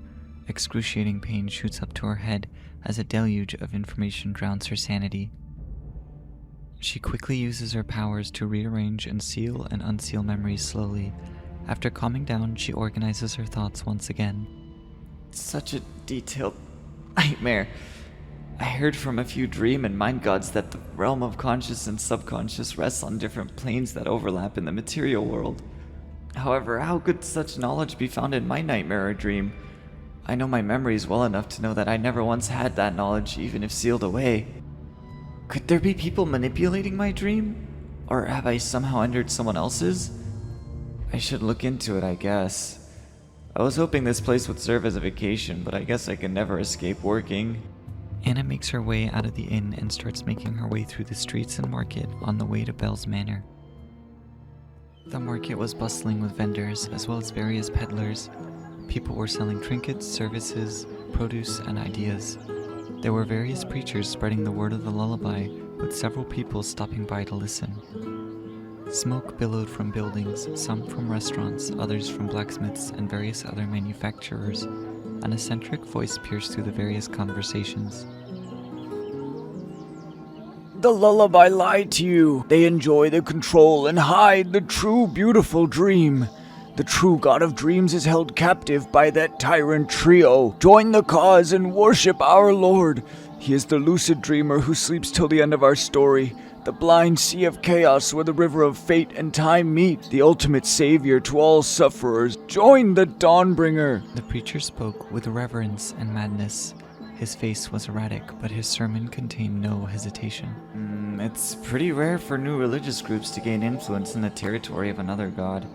Excruciating pain shoots up to her head as a deluge of information drowns her sanity. She quickly uses her powers to rearrange and seal and unseal memories slowly. After calming down, she organizes her thoughts once again. Such a detailed nightmare. I heard from a few dream and mind gods that the realm of conscious and subconscious rests on different planes that overlap in the material world. However, how could such knowledge be found in my nightmare or dream? I know my memories well enough to know that I never once had that knowledge, even if sealed away. Could there be people manipulating my dream? Or have I somehow entered someone else's? I should look into it, I guess. I was hoping this place would serve as a vacation, but I guess I can never escape working. Anna makes her way out of the inn and starts making her way through the streets and market on the way to Bell's Manor. The market was bustling with vendors as well as various peddlers. People were selling trinkets, services, produce, and ideas. There were various preachers spreading the word of the lullaby, with several people stopping by to listen. Smoke billowed from buildings, some from restaurants, others from blacksmiths and various other manufacturers. An eccentric voice pierced through the various conversations. The lullaby lied to you. They enjoy the control and hide the true beautiful dream. The true god of dreams is held captive by that tyrant trio. Join the cause and worship our Lord. He is the lucid dreamer who sleeps till the end of our story. The blind sea of chaos where the river of fate and time meet. The ultimate savior to all sufferers. Join the Dawnbringer. The preacher spoke with reverence and madness. His face was erratic, but his sermon contained no hesitation. It's pretty rare for new religious groups to gain influence in the territory of another god,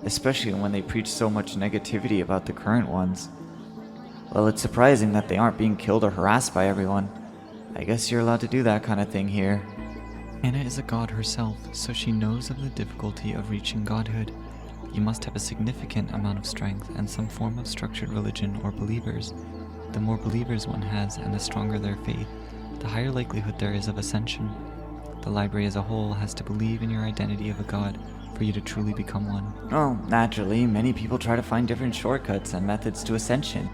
especially when they preach so much negativity about the current ones. Well, it's surprising that they aren't being killed or harassed by everyone. I guess you're allowed to do that kind of thing here. Anna is a god herself, so she knows of the difficulty of reaching godhood. You must have a significant amount of strength and some form of structured religion or believers. The more believers one has and the stronger their faith, the higher likelihood there is of ascension. The library as a whole has to believe in your identity of a god for you to truly become one. Well, naturally, many people try to find different shortcuts and methods to ascension.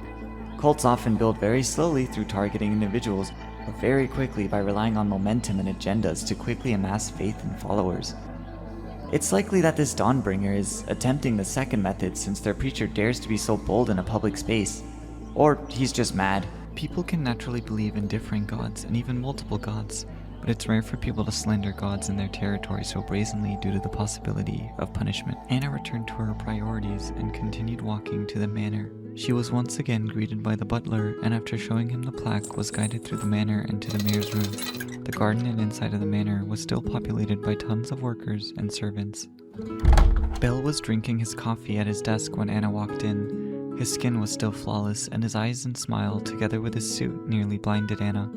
Cults often build very slowly through targeting individuals, but very quickly by relying on momentum and agendas to quickly amass faith and followers. It's likely that this Dawnbringer is attempting the second method since their preacher dares to be so bold in a public space. Or he's just mad. People can naturally believe in differing gods and even multiple gods, but it's rare for people to slander gods in their territory so brazenly due to the possibility of punishment. Anna returned to her priorities and continued walking to the manor. She was once again greeted by the butler, and after showing him the plaque, was guided through the manor and to the mayor's room. The garden and inside of the manor was still populated by tons of workers and servants. Bell was drinking his coffee at his desk when Anna walked in. His skin was still flawless, and his eyes and smile, together with his suit, nearly blinded Anna.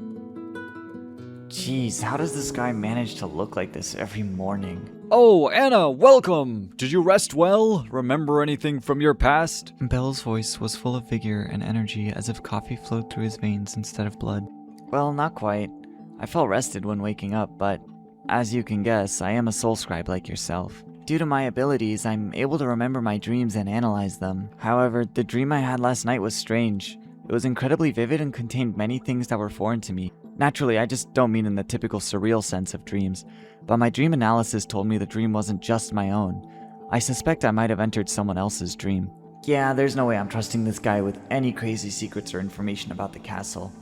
Jeez, how does this guy manage to look like this every morning? Oh, Anna, welcome! Did you rest well? Remember anything from your past? Bell's voice was full of vigor and energy, as if coffee flowed through his veins instead of blood. Well, not quite. I felt rested when waking up, but as you can guess, I am a soul scribe like yourself. Due to my abilities, I'm able to remember my dreams and analyze them. However, the dream I had last night was strange. It was incredibly vivid and contained many things that were foreign to me. Naturally, I just don't mean in the typical surreal sense of dreams, but my dream analysis told me the dream wasn't just my own. I suspect I might have entered someone else's dream. Yeah, there's no way I'm trusting this guy with any crazy secrets or information about the castle.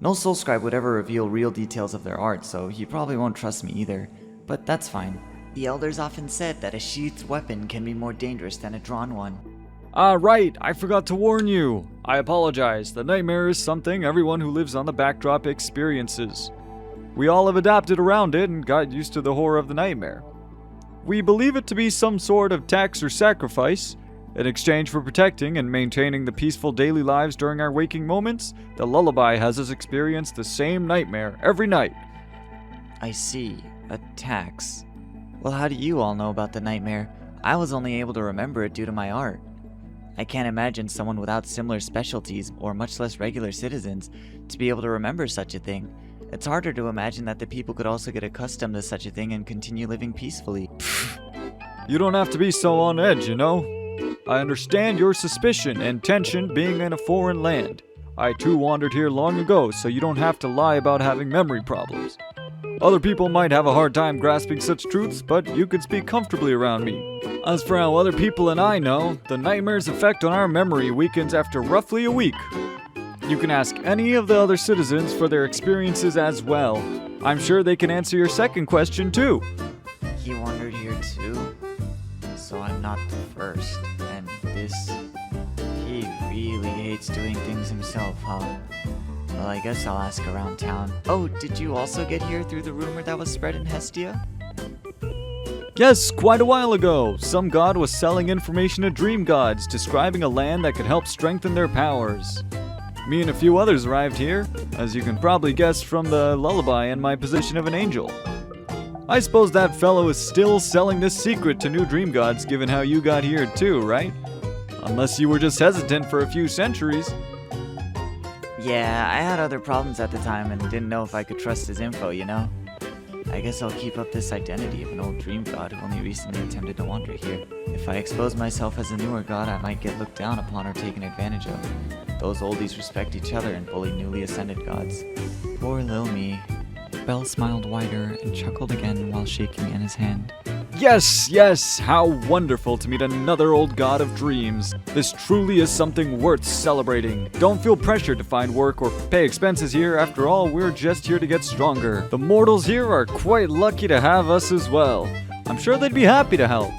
No soul scribe would ever reveal real details of their art, so he probably won't trust me either. But that's fine. The elders often said that a sheathed weapon can be more dangerous than a drawn one. Right, I forgot to warn you. I apologize. The nightmare is something everyone who lives on the backdrop experiences. We all have adapted around it and got used to the horror of the nightmare. We believe it to be some sort of tax or sacrifice. In exchange for protecting and maintaining the peaceful daily lives during our waking moments, the lullaby has us experience the same nightmare every night. I see. A tax. Well, how do you all know about the nightmare? I was only able to remember it due to my art. I can't imagine someone without similar specialties, or much less regular citizens, to be able to remember such a thing. It's harder to imagine that the people could also get accustomed to such a thing and continue living peacefully. You don't have to be so on edge, you know? I understand your suspicion and tension being in a foreign land. I too wandered here long ago, so you don't have to lie about having memory problems. Other people might have a hard time grasping such truths, but you can speak comfortably around me. As for how other people and I know, the nightmare's effect on our memory weakens after roughly a week. You can ask any of the other citizens for their experiences as well. I'm sure they can answer your second question too. He wandered here too? So I'm not the first. And this... He really hates doing things himself, huh? Well, I guess I'll ask around town. Oh, did you also get here through the rumor that was spread in Hestia? Yes, quite a while ago, some god was selling information to dream gods, describing a land that could help strengthen their powers. Me and a few others arrived here, as you can probably guess from the lullaby and my position of an angel. I suppose that fellow is still selling this secret to new dream gods given how you got here too, right? Unless you were just hesitant for a few centuries. Yeah, I had other problems at the time and didn't know if I could trust his info, you know? I guess I'll keep up this identity of an old dream god who only recently attempted to wander here. If I expose myself as a newer god, I might get looked down upon or taken advantage of. Those oldies respect each other and bully newly ascended gods. Poor lil me. Bell smiled wider and chuckled again while shaking Anna's hand. Yes, how wonderful to meet another old god of dreams. This truly is something worth celebrating. Don't feel pressured to find work or pay expenses here. After all, we're just here to get stronger. The mortals here are quite lucky to have us as well. I'm sure they'd be happy to help.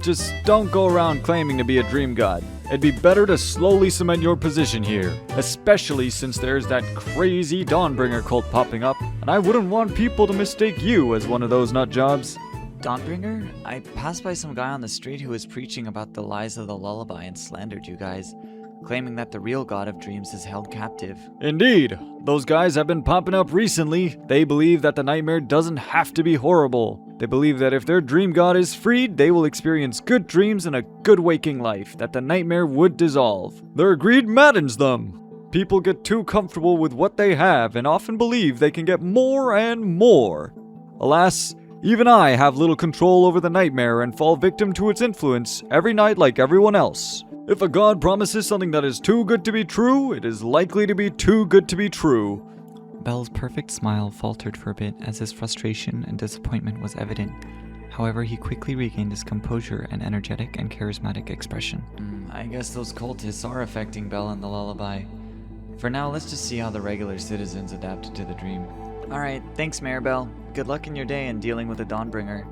Just don't go around claiming to be a dream god. It'd be better to slowly cement your position here, especially since there's that crazy Dawnbringer cult popping up, and I wouldn't want people to mistake you as one of those nut jobs. Dawnbringer? I passed by some guy on the street who was preaching about the lies of the lullaby and slandered you guys, claiming that the real god of dreams is held captive. Indeed, those guys have been popping up recently. They believe that the nightmare doesn't have to be horrible. They believe that if their dream god is freed, they will experience good dreams and a good waking life, that the nightmare would dissolve. Their greed maddens them. People get too comfortable with what they have and often believe they can get more and more. Alas, even I have little control over the nightmare and fall victim to its influence every night like everyone else. If a god promises something that is too good to be true, it is likely to be too good to be true. Bell's perfect smile faltered for a bit as his frustration and disappointment was evident. However, he quickly regained his composure and energetic and charismatic expression. I guess those cultists are affecting Bell and the lullaby. For now, let's just see how the regular citizens adapted to the dream. Alright, thanks, Mayor Bell. Good luck in your day in dealing with the Dawnbringer.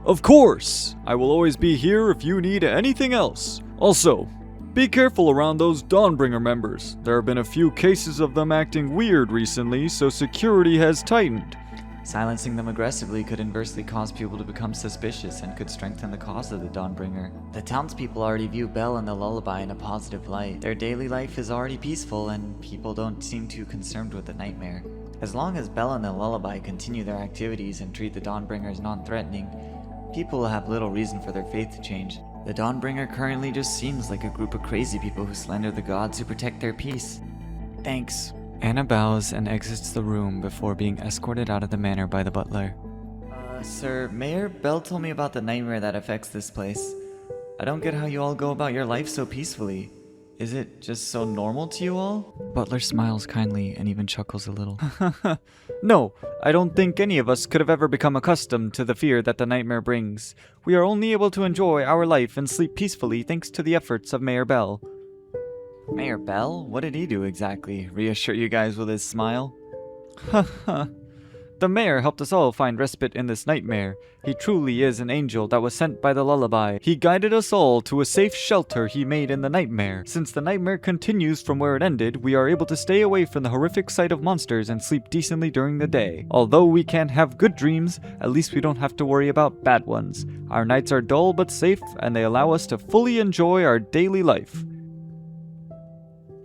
Of course! I will always be here if you need anything else. Also, be careful around those Dawnbringer members. There have been a few cases of them acting weird recently, so security has tightened. Silencing them aggressively could inversely cause people to become suspicious and could strengthen the cause of the Dawnbringer. The townspeople already view Bell and the lullaby in a positive light. Their daily life is already peaceful and people don't seem too concerned with the nightmare. As long as Bell and the lullaby continue their activities and treat the Dawnbringer as non-threatening, people will have little reason for their faith to change. The Dawnbringer currently just seems like a group of crazy people who slander the gods who protect their peace. Thanks. Anna bows and exits the room before being escorted out of the manor by the butler. Sir, Mayor Bell told me about the nightmare that affects this place. I don't get how you all go about your life so peacefully. Is it just so normal to you all? Butler smiles kindly and even chuckles a little. No, I don't think any of us could have ever become accustomed to the fear that the nightmare brings. We are only able to enjoy our life and sleep peacefully thanks to the efforts of Mayor Bell. Mayor Bell? What did he do exactly? Reassure you guys with his smile? The mayor helped us all find respite in this nightmare. He truly is an angel that was sent by the lullaby. He guided us all to a safe shelter he made in the nightmare. Since the nightmare continues from where it ended, we are able to stay away from the horrific sight of monsters and sleep decently during the day. Although we can't have good dreams, at least we don't have to worry about bad ones. Our nights are dull but safe, and they allow us to fully enjoy our daily life.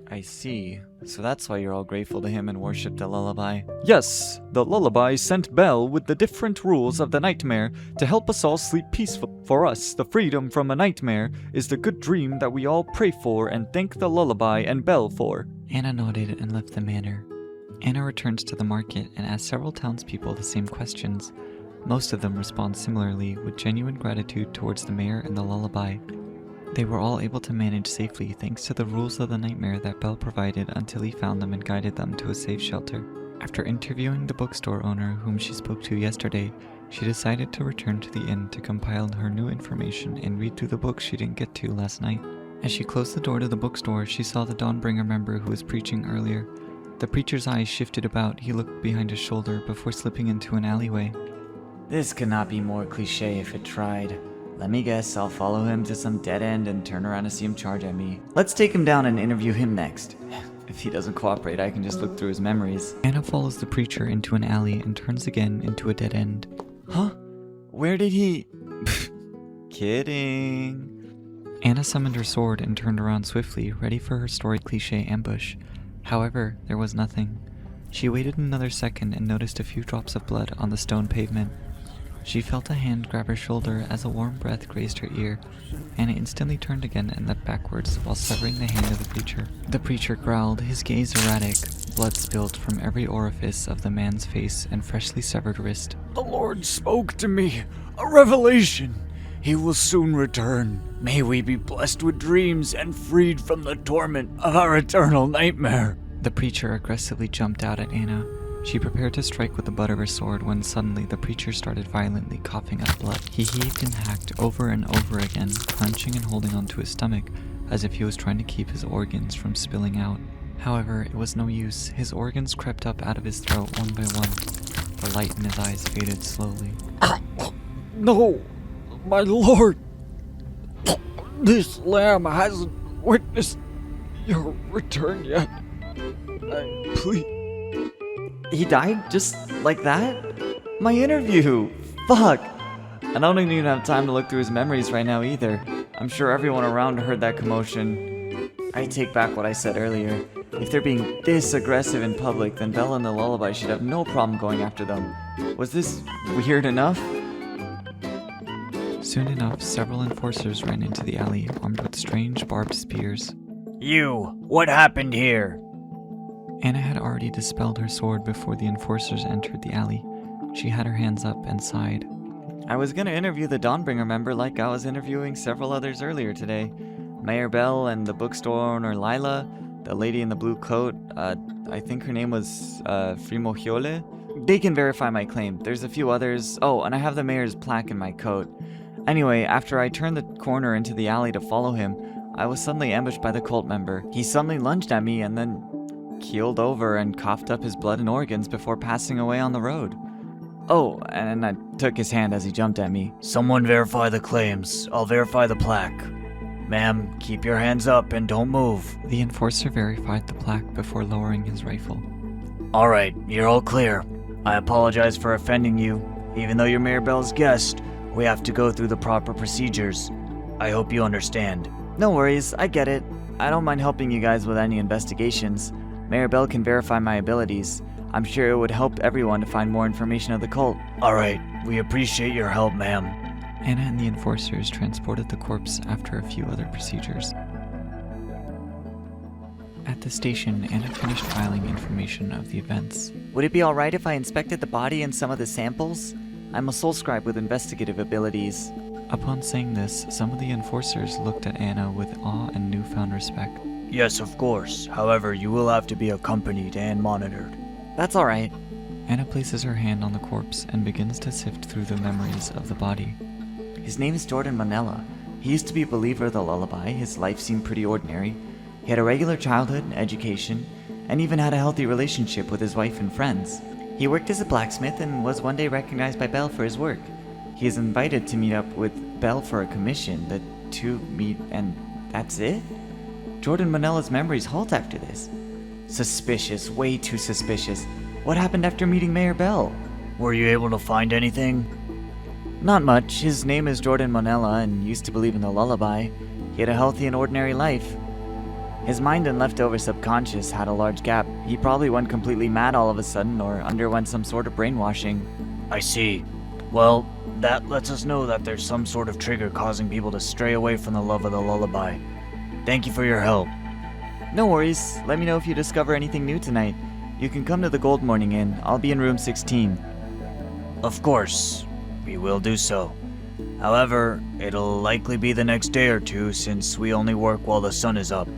I see. So that's why you're all grateful to him and worship the lullaby. Yes, the lullaby sent Bell with the different rules of the nightmare to help us all sleep peacefully. For us, the freedom from a nightmare is the good dream that we all pray for and thank the lullaby and Bell for. Anna nodded and left the manor. Anna returns to the market and asks several townspeople the same questions. Most of them respond similarly with genuine gratitude towards the mayor and the lullaby. They were all able to manage safely thanks to the rules of the nightmare that Bell provided until he found them and guided them to a safe shelter. After interviewing the bookstore owner whom she spoke to yesterday, she decided to return to the inn to compile her new information and read through the books she didn't get to last night. As she closed the door to the bookstore, she saw the Dawnbringer member who was preaching earlier. The preacher's eyes shifted about. He looked behind his shoulder before slipping into an alleyway. This could not be more cliche if it tried. Let me guess, I'll follow him to some dead end and turn around to see him charge at me. Let's take him down and interview him next. If he doesn't cooperate, I can just look through his memories. Anna follows the preacher into an alley and turns again into a dead end. Huh? Where did he... Kidding. Anna summoned her sword and turned around swiftly, ready for her story cliche ambush. However, there was nothing. She waited another second and noticed a few drops of blood on the stone pavement. She felt a hand grab her shoulder as a warm breath grazed her ear. Anna instantly turned again and leapt backwards while severing the hand of the preacher. The preacher growled, his gaze erratic. Blood spilled from every orifice of the man's face and freshly severed wrist. The Lord spoke to me. A revelation. He will soon return. May we be blessed with dreams and freed from the torment of our eternal nightmare. The preacher aggressively jumped out at Anna. She prepared to strike with the butt of her sword when suddenly the preacher started violently coughing up blood. He heaved and hacked over and over again, clenching and holding onto his stomach as if he was trying to keep his organs from spilling out. However, it was no use. His organs crept up out of his throat one by one. The light in his eyes faded slowly. No, my lord. This lamb hasn't witnessed your return yet. Please. He died just like that? My interview! Fuck! I don't even have time to look through his memories right now either. I'm sure everyone around heard that commotion. I take back what I said earlier. If they're being this aggressive in public, then Bella and the lullaby should have no problem going after them. Was this weird enough? Soon enough, several enforcers ran into the alley, armed with strange barbed spears. You, what happened here? Anna had already dispelled her sword before the enforcers entered the alley. She had her hands up and sighed. I was gonna interview the Dawnbringer member like I was interviewing several others earlier today. Mayor Bell and the bookstore owner Lila, the lady in the blue coat, I think her name was Frimohiole. They can verify my claim. There's a few others. Oh, and I have the mayor's plaque in my coat. Anyway, after I turned the corner into the alley to follow him, I was suddenly ambushed by the cult member. He suddenly lunged at me and then keeled over and coughed up his blood and organs before passing away on the road. Oh, and I took his hand as he jumped at me. Someone verify the claims. I'll verify the plaque. Ma'am, keep your hands up and don't move. The enforcer verified the plaque before lowering his rifle. Alright, you're all clear. I apologize for offending you. Even though you're Mayor Bell's guest, we have to go through the proper procedures. I hope you understand. No worries, I get it. I don't mind helping you guys with any investigations. Mayor Bell can verify my abilities. I'm sure it would help everyone to find more information of the cult. Alright, we appreciate your help, ma'am. Anna and the enforcers transported the corpse after a few other procedures. At the station, Anna finished filing information of the events. Would it be alright if I inspected the body and some of the samples? I'm a soul scribe with investigative abilities. Upon saying this, some of the enforcers looked at Anna with awe and newfound respect. Yes, of course. However, you will have to be accompanied and monitored. That's alright. Anna places her hand on the corpse and begins to sift through the memories of the body. His name is Jordan Manella. He used to be a believer of the lullaby. His life seemed pretty ordinary. He had a regular childhood and education, and even had a healthy relationship with his wife and friends. He worked as a blacksmith and was one day recognized by Bell for his work. He is invited to meet up with Bell for a commission. The two meet, and that's it? Jordan Manella's memories halt after this. Suspicious, way too suspicious. What happened after meeting Mayor Bell? Were you able to find anything? Not much. His name is Jordan Manella and used to believe in the lullaby. He had a healthy and ordinary life. His mind and leftover subconscious had a large gap. He probably went completely mad all of a sudden or underwent some sort of brainwashing. I see. Well, that lets us know that there's some sort of trigger causing people to stray away from the love of the lullaby. Thank you for your help. No worries. Let me know if you discover anything new tonight. You can come to the Gold Morning Inn. I'll be in room 16. Of course, we will do so. However, it'll likely be the next day or two since we only work while the sun is up.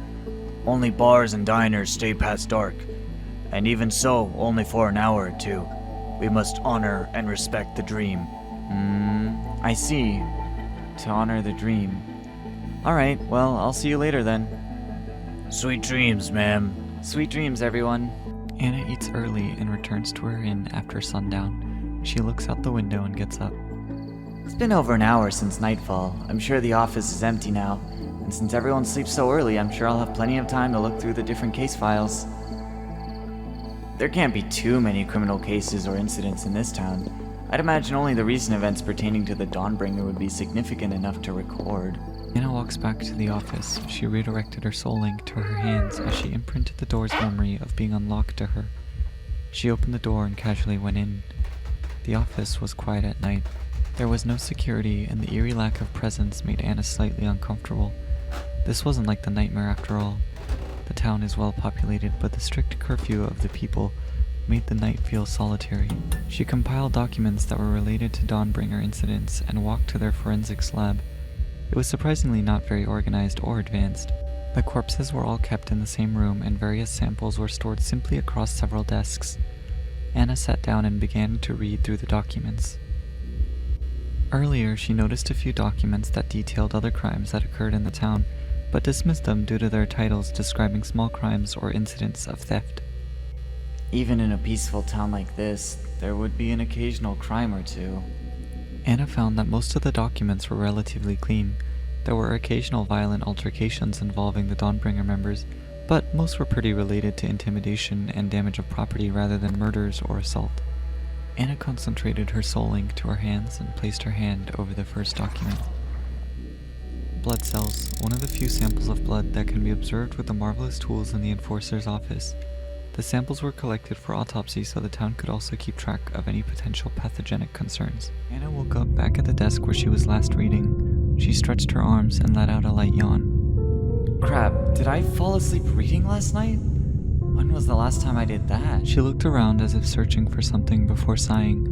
Only bars and diners stay past dark, and even so, only for an hour or two. We must honor and respect the dream. I see. To honor the dream. Alright, well, I'll see you later then. Sweet dreams, ma'am. Sweet dreams, everyone. Anna eats early and returns to her inn after sundown. She looks out the window and gets up. It's been over an hour since nightfall. I'm sure the office is empty now. And since everyone sleeps so early, I'm sure I'll have plenty of time to look through the different case files. There can't be too many criminal cases or incidents in this town. I'd imagine only the recent events pertaining to the Dawnbringer would be significant enough to record. Anna walks back to the office. She redirected her soul link to her hands as she imprinted the door's memory of being unlocked to her. She opened the door and casually went in. The office was quiet at night. There was no security, and the eerie lack of presence made Anna slightly uncomfortable. This wasn't like the nightmare after all. The town is well populated, but the strict curfew of the people made the night feel solitary. She compiled documents that were related to Dawnbringer incidents and walked to their forensics lab. It was surprisingly not very organized or advanced. The corpses were all kept in the same room, and various samples were stored simply across several desks. Anna sat down and began to read through the documents. Earlier, she noticed a few documents that detailed other crimes that occurred in the town, but dismissed them due to their titles describing small crimes or incidents of theft. Even in a peaceful town like this, there would be an occasional crime or two. Anna found that most of the documents were relatively clean. There were occasional violent altercations involving the Dawnbringer members, but most were pretty related to intimidation and damage of property rather than murders or assault. Anna concentrated her soul link to her hands and placed her hand over the first document. Blood cells, one of the few samples of blood that can be observed with the marvelous tools in the enforcer's office. The samples were collected for autopsy so the town could also keep track of any potential pathogenic concerns. Anna woke up back at the desk where she was last reading. She stretched her arms and let out a light yawn. Crap, did I fall asleep reading last night? When was the last time I did that? She looked around as if searching for something before sighing.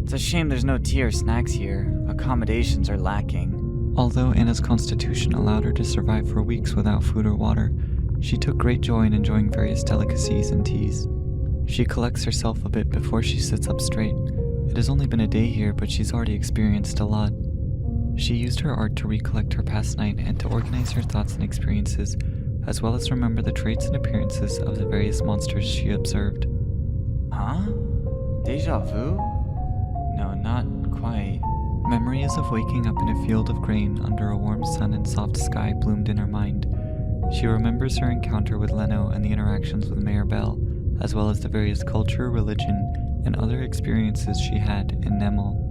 It's a shame there's no tea or snacks here. Accommodations are lacking. Although Anna's constitution allowed her to survive for weeks without food or water, she took great joy in enjoying various delicacies and teas. She collects herself a bit before she sits up straight. It has only been a day here, but she's already experienced a lot. She used her art to recollect her past night and to organize her thoughts and experiences, as well as remember the traits and appearances of the various monsters she observed. Huh? Deja vu? No, not quite. Memories of waking up in a field of grain under a warm sun and soft sky bloomed in her mind. She remembers her encounter with Leno and the interactions with Mayor Bell, as well as the various culture, religion, and other experiences she had in Nemel.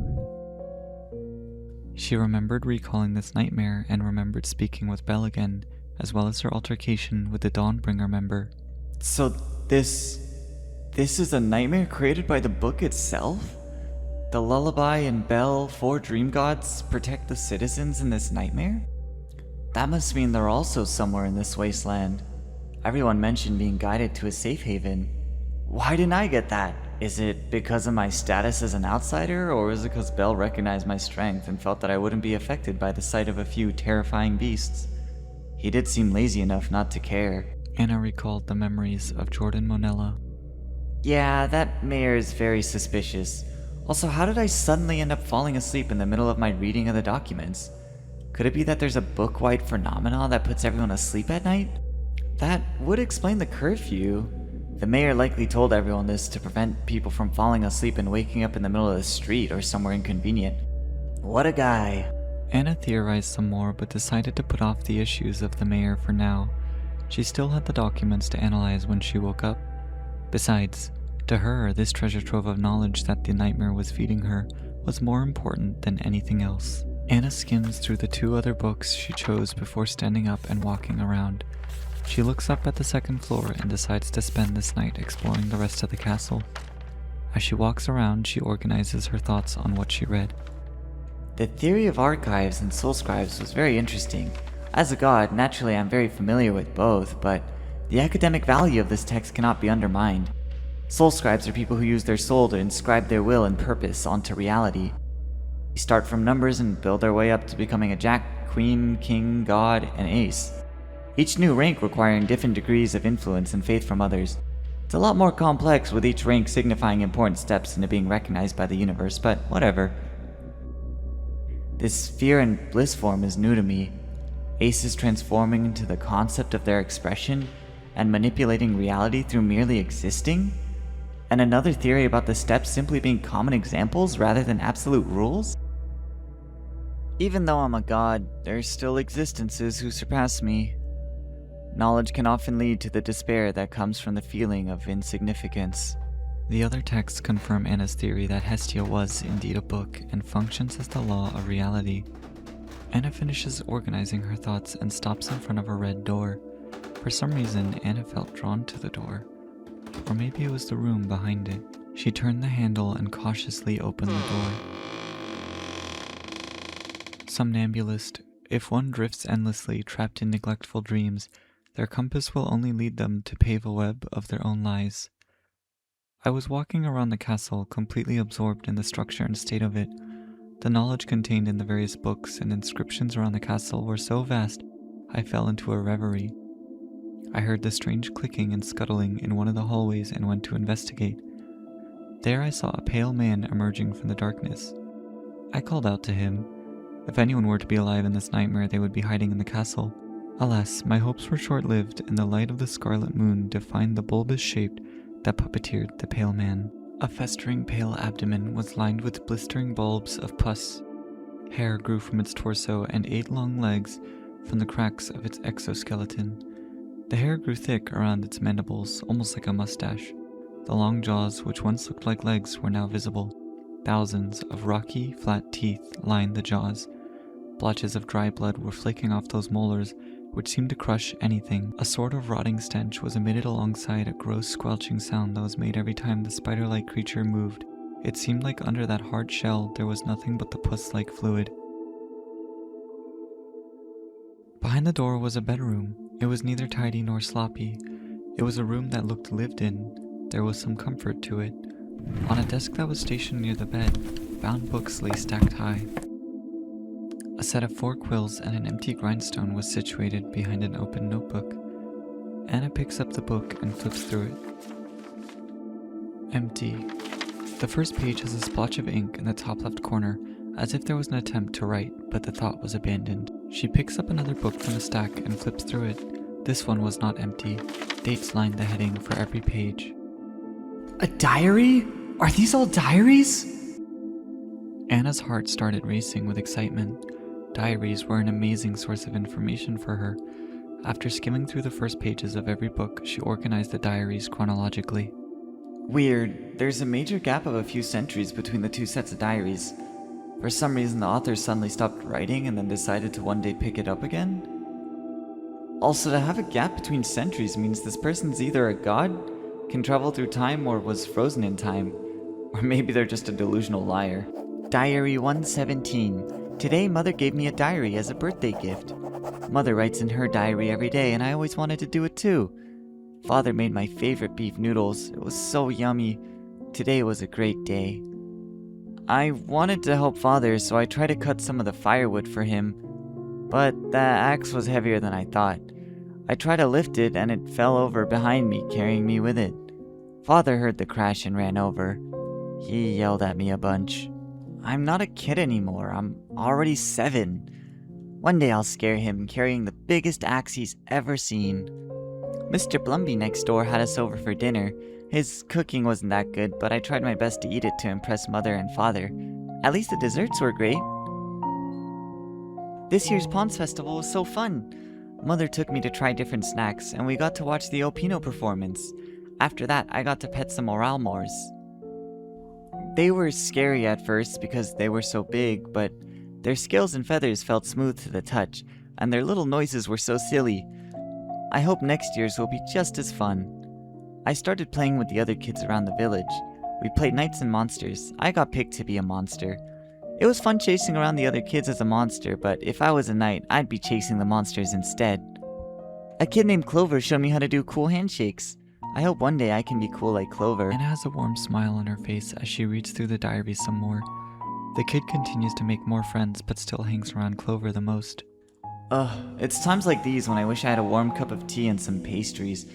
She remembered recalling this nightmare and remembered speaking with Bell again, as well as her altercation with the Dawnbringer member. So this is a nightmare created by the book itself? The lullaby and Bell, 4 dream gods, protect the citizens in this nightmare? That must mean they're also somewhere in this wasteland. Everyone mentioned being guided to a safe haven. Why didn't I get that? Is it because of my status as an outsider, or is it because Bell recognized my strength and felt that I wouldn't be affected by the sight of a few terrifying beasts? He did seem lazy enough not to care. Anna recalled the memories of Jordan Monella. Yeah, that mayor is very suspicious. Also, how did I suddenly end up falling asleep in the middle of my reading of the documents? Could it be that there's a book-wide phenomenon that puts everyone asleep at night? That would explain the curfew. The mayor likely told everyone this to prevent people from falling asleep and waking up in the middle of the street or somewhere inconvenient. What a guy. Anna theorized some more but decided to put off the issues of the mayor for now. She still had the documents to analyze when she woke up. Besides, to her, this treasure trove of knowledge that the nightmare was feeding her was more important than anything else. Anna skims through the 2 other books she chose before standing up and walking around. She looks up at the 2nd floor and decides to spend this night exploring the rest of the castle. As she walks around, she organizes her thoughts on what she read. The theory of archives and soul scribes was very interesting. As a god, naturally I'm very familiar with both, but the academic value of this text cannot be undermined. Soul scribes are people who use their soul to inscribe their will and purpose onto reality. They start from numbers and build their way up to becoming a jack, queen, king, god, and ace. Each new rank requiring different degrees of influence and faith from others. It's a lot more complex, with each rank signifying important steps into being recognized by the universe, but whatever. This fear and bliss form is new to me. Aces transforming into the concept of their expression and manipulating reality through merely existing? And another theory about the steps simply being common examples rather than absolute rules? Even though I'm a god, there are still existences who surpass me. Knowledge can often lead to the despair that comes from the feeling of insignificance. The other texts confirm Anna's theory that Hestia was indeed a book and functions as the law of reality. Anna finishes organizing her thoughts and stops in front of a red door. For some reason, Anna felt drawn to the door. Or maybe it was the room behind it. She turned the handle and cautiously opened the door. Somnambulist, if one drifts endlessly, trapped in neglectful dreams, their compass will only lead them to pave a web of their own lies. I was walking around the castle, completely absorbed in the structure and state of it. The knowledge contained in the various books and inscriptions around the castle were so vast, I fell into a reverie. I heard the strange clicking and scuttling in one of the hallways and went to investigate. There I saw a pale man emerging from the darkness. I called out to him. If anyone were to be alive in this nightmare, they would be hiding in the castle. Alas, my hopes were short-lived, and the light of the scarlet moon defined the bulbous shape that puppeteered the pale man. A festering pale abdomen was lined with blistering bulbs of pus. Hair grew from its torso and 8 long legs from the cracks of its exoskeleton. The hair grew thick around its mandibles, almost like a mustache. The long jaws, which once looked like legs, were now visible. Thousands of rocky, flat teeth lined the jaws. Blotches of dry blood were flaking off those molars, which seemed to crush anything. A sort of rotting stench was emitted alongside a gross squelching sound that was made every time the spider-like creature moved. It seemed like under that hard shell there was nothing but the pus-like fluid. Behind the door was a bedroom. It was neither tidy nor sloppy. It was a room that looked lived in. There was some comfort to it. On a desk that was stationed near the bed, bound books lay stacked high. A set of 4 quills and an empty grindstone was situated behind an open notebook. Anna picks up the book and flips through it. Empty. The first page has a splotch of ink in the top left corner, as if there was an attempt to write, but the thought was abandoned. She picks up another book from a stack and flips through it. This one was not empty. Dates lined the heading for every page. A diary? Are these all diaries? Anna's heart started racing with excitement. Diaries were an amazing source of information for her. After skimming through the first pages of every book, she organized the diaries chronologically. Weird. There's a major gap of a few centuries between the 2 sets of diaries. For some reason, the author suddenly stopped writing and then decided to one day pick it up again? Also, to have a gap between centuries means this person's either a god, can travel through time, or was frozen in time. Or maybe they're just a delusional liar. Diary 117. Today, Mother gave me a diary as a birthday gift. Mother writes in her diary every day, and I always wanted to do it too. Father made my favorite beef noodles. It was so yummy. Today was a great day. I wanted to help Father, so I tried to cut some of the firewood for him. But the axe was heavier than I thought. I tried to lift it, and it fell over behind me, carrying me with it. Father heard the crash and ran over. He yelled at me a bunch. I'm not a kid anymore. I'm already 7. One day I'll scare him carrying the biggest axe he's ever seen. Mr. Blumby next door had us over for dinner. His cooking wasn't that good, but I tried my best to eat it to impress Mother and Father. At least the desserts were great. This year's Ponds Festival was so fun. Mother took me to try different snacks, and we got to watch the Opino performance. After that, I got to pet some Oralmores. They were scary at first because they were so big, but their scales and feathers felt smooth to the touch, and their little noises were so silly. I hope next year's will be just as fun. I started playing with the other kids around the village. We played Knights and Monsters. I got picked to be a monster. It was fun chasing around the other kids as a monster, but if I was a knight, I'd be chasing the monsters instead. A kid named Clover showed me how to do cool handshakes. I hope one day I can be cool like Clover. Anna has a warm smile on her face as she reads through the diary some more. The kid continues to make more friends, but still hangs around Clover the most. It's times like these when I wish I had a warm cup of tea and some pastries.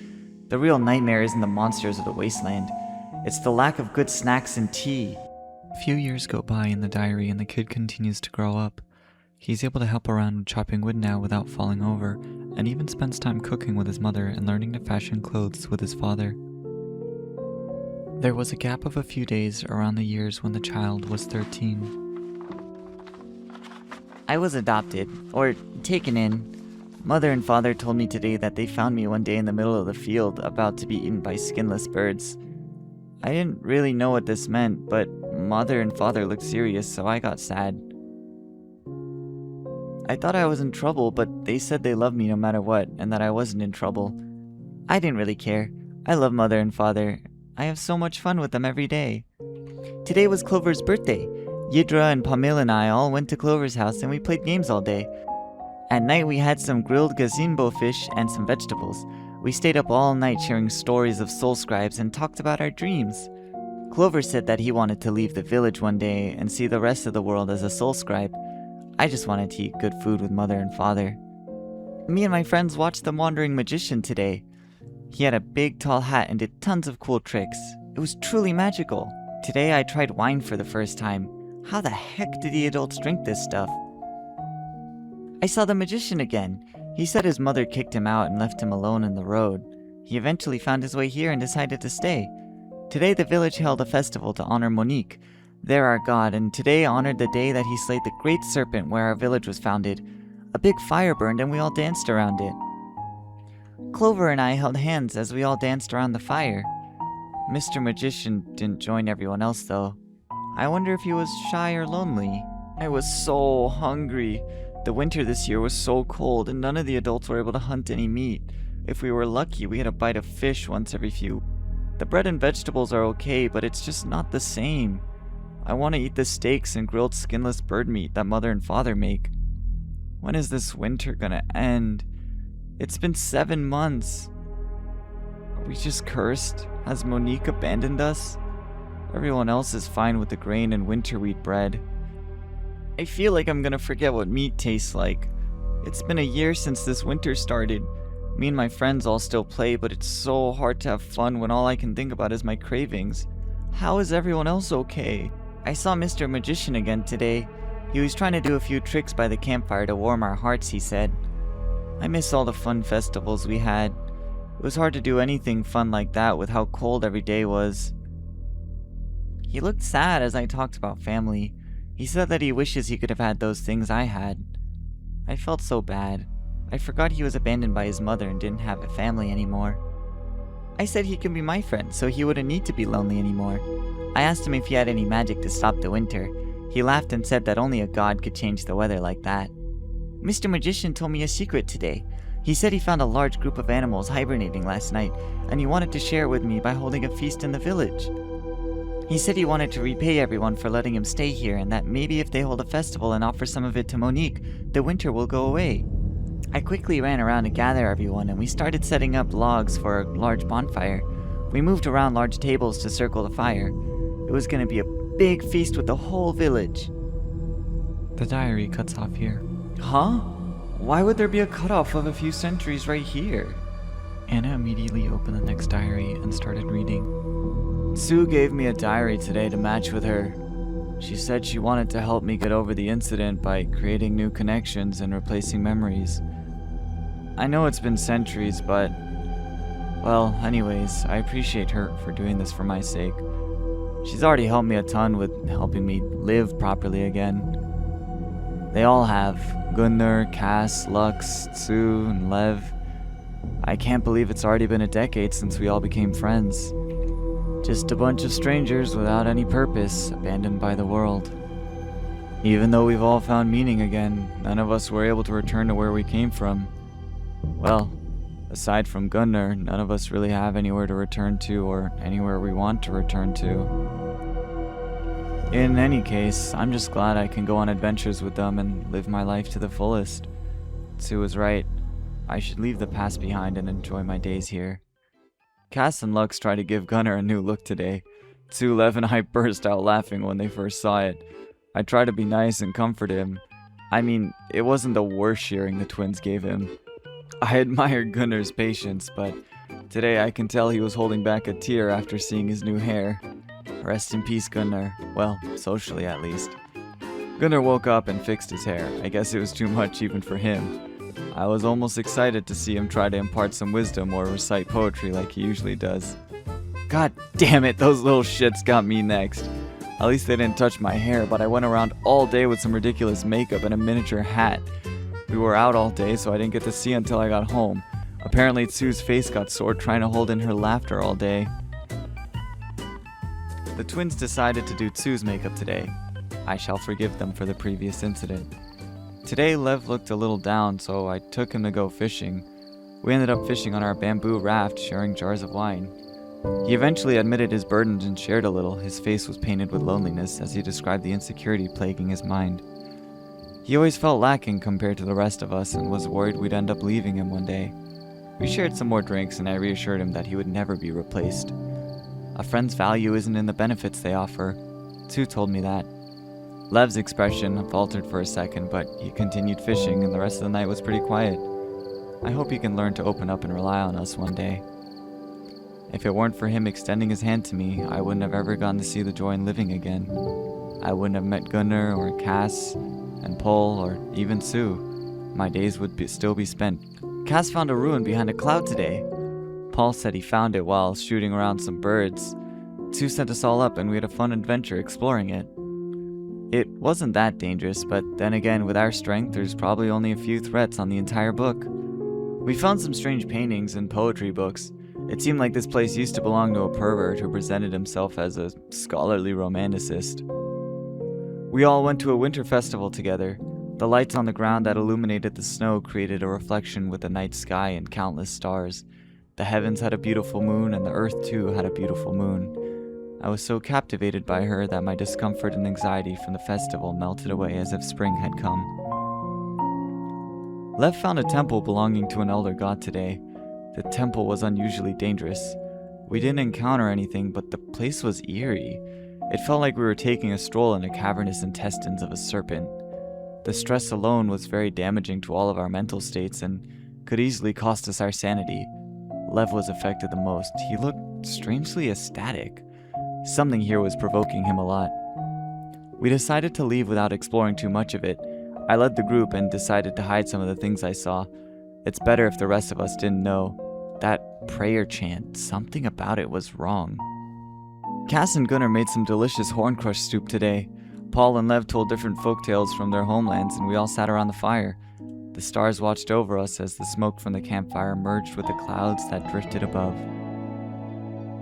The real nightmare isn't the monsters of the wasteland. It's the lack of good snacks and tea. A few years go by in the diary and the kid continues to grow up. He's able to help around with chopping wood now without falling over, and even spends time cooking with his mother and learning to fashion clothes with his father. There was a gap of a few days around the years when the child was 13. I was adopted, or taken in. Mother and Father told me today that they found me one day in the middle of the field, about to be eaten by skinless birds. I didn't really know what this meant, but Mother and Father looked serious, so I got sad. I thought I was in trouble, but they said they loved me no matter what, and that I wasn't in trouble. I didn't really care. I love Mother and Father. I have so much fun with them every day. Today was Clover's birthday. Yidra and Pamela and I all went to Clover's house and we played games all day. At night we had some grilled gazimbo fish and some vegetables. We stayed up all night sharing stories of soul scribes and talked about our dreams. Clover said that he wanted to leave the village one day and see the rest of the world as a soul scribe. I just wanted to eat good food with Mother and Father. Me and my friends watched The Wandering Magician today. He had a big tall hat and did tons of cool tricks. It was truly magical. Today I tried wine for the first time. How the heck did the adults drink this stuff? I saw the magician again. He said his mother kicked him out and left him alone in the road. He eventually found his way here and decided to stay. Today the village held a festival to honor Monique. They're our god, and today honored the day that he slayed the great serpent where our village was founded. A big fire burned and we all danced around it. Clover and I held hands as we all danced around the fire. Mr. Magician didn't join everyone else though. I wonder if he was shy or lonely. I was so hungry. The winter this year was so cold and none of the adults were able to hunt any meat. If we were lucky, we had a bite of fish once every few. The bread and vegetables are okay, but it's just not the same. I want to eat the steaks and grilled skinless bird meat that Mother and Father make. When is this winter gonna end? It's been 7 months. Are we just cursed? Has Monique abandoned us? Everyone else is fine with the grain and winter wheat bread. I feel like I'm gonna forget what meat tastes like. It's been a year since this winter started. Me and my friends all still play, but it's so hard to have fun when all I can think about is my cravings. How is everyone else okay? I saw Mr. Magician again today. He was trying to do a few tricks by the campfire to warm our hearts, he said. I miss all the fun festivals we had. It was hard to do anything fun like that with how cold every day was. He looked sad as I talked about family. He said that he wishes he could have had those things I had. I felt so bad. I forgot he was abandoned by his mother and didn't have a family anymore. I said he could be my friend, so he wouldn't need to be lonely anymore. I asked him if he had any magic to stop the winter. He laughed and said that only a god could change the weather like that. Mr. Magician told me a secret today. He said he found a large group of animals hibernating last night, and he wanted to share it with me by holding a feast in the village. He said he wanted to repay everyone for letting him stay here, and that maybe if they hold a festival and offer some of it to Monique, the winter will go away. I quickly ran around to gather everyone, and we started setting up logs for a large bonfire. We moved around large tables to circle the fire. It was going to be a big feast with the whole village. The diary cuts off here. Huh? Why would there be a cutoff of a few centuries right here? Anna immediately opened the next diary and started reading. Sue gave me a diary today to match with her. She said she wanted to help me get over the incident by creating new connections and replacing memories. I know it's been centuries, but... well, anyways, I appreciate her for doing this for my sake. She's already helped me a ton with helping me live properly again. They all have. Gunnar, Cass, Lux, Sue, and Lev. I can't believe it's already been a decade since we all became friends. Just a bunch of strangers without any purpose, abandoned by the world. Even though we've all found meaning again, none of us were able to return to where we came from. Well, aside from Gunnar, none of us really have anywhere to return to or anywhere we want to return to. In any case, I'm just glad I can go on adventures with them and live my life to the fullest. Sue was right. I should leave the past behind and enjoy my days here. Cass and Lux tried to give Gunnar a new look today. Sue, Lev, and I burst out laughing when they first saw it. I tried to be nice and comfort him. I mean, it wasn't the worst shearing the twins gave him. I admired Gunnar's patience, but today I can tell he was holding back a tear after seeing his new hair. Rest in peace, Gunnar. Well, socially at least. Gunnar woke up and fixed his hair. I guess it was too much even for him. I was almost excited to see him try to impart some wisdom or recite poetry like he usually does. God damn it, those little shits got me next. At least they didn't touch my hair, but I went around all day with some ridiculous makeup and a miniature hat. We were out all day, so I didn't get to see until I got home. Apparently Sue's face got sore trying to hold in her laughter all day. The twins decided to do Sue's makeup today. I shall forgive them for the previous incident. Today Lev looked a little down, so I took him to go fishing. We ended up fishing on our bamboo raft, sharing jars of wine. He eventually admitted his burdens and shared a little. His face was painted with loneliness as he described the insecurity plaguing his mind. He always felt lacking compared to the rest of us and was worried we'd end up leaving him one day. We shared some more drinks and I reassured him that he would never be replaced. A friend's value isn't in the benefits they offer. Sue told me that. Lev's expression faltered for a second, but he continued fishing and the rest of the night was pretty quiet. I hope he can learn to open up and rely on us one day. If it weren't for him extending his hand to me, I wouldn't have ever gotten to see the joy in living again. I wouldn't have met Gunnar or Cass and Paul or even Sue. My days would still be spent. Cass found a ruin behind a cloud today. Paul said he found it while shooting around some birds. Sue sent us all up and we had a fun adventure exploring it. It wasn't that dangerous, but then again, with our strength, there's probably only a few threats on the entire book. We found some strange paintings and poetry books. It seemed like this place used to belong to a pervert who presented himself as a scholarly romanticist. We all went to a winter festival together. The lights on the ground that illuminated the snow created a reflection with the night sky and countless stars. The heavens had a beautiful moon, and the earth too had a beautiful moon. I was so captivated by her that my discomfort and anxiety from the festival melted away as if spring had come. Lev found a temple belonging to an elder god today. The temple was unusually dangerous. We didn't encounter anything, but the place was eerie. It felt like we were taking a stroll in the cavernous intestines of a serpent. The stress alone was very damaging to all of our mental states and could easily cost us our sanity. Lev was affected the most. He looked strangely ecstatic. Something here was provoking him a lot. We decided to leave without exploring too much of it. I led the group and decided to hide some of the things I saw. It's better if the rest of us didn't know. That prayer chant, something about it was wrong. Cass and Gunnar made some delicious horn crush soup today. Paul and Lev told different folktales from their homelands, and we all sat around the fire. The stars watched over us as the smoke from the campfire merged with the clouds that drifted above.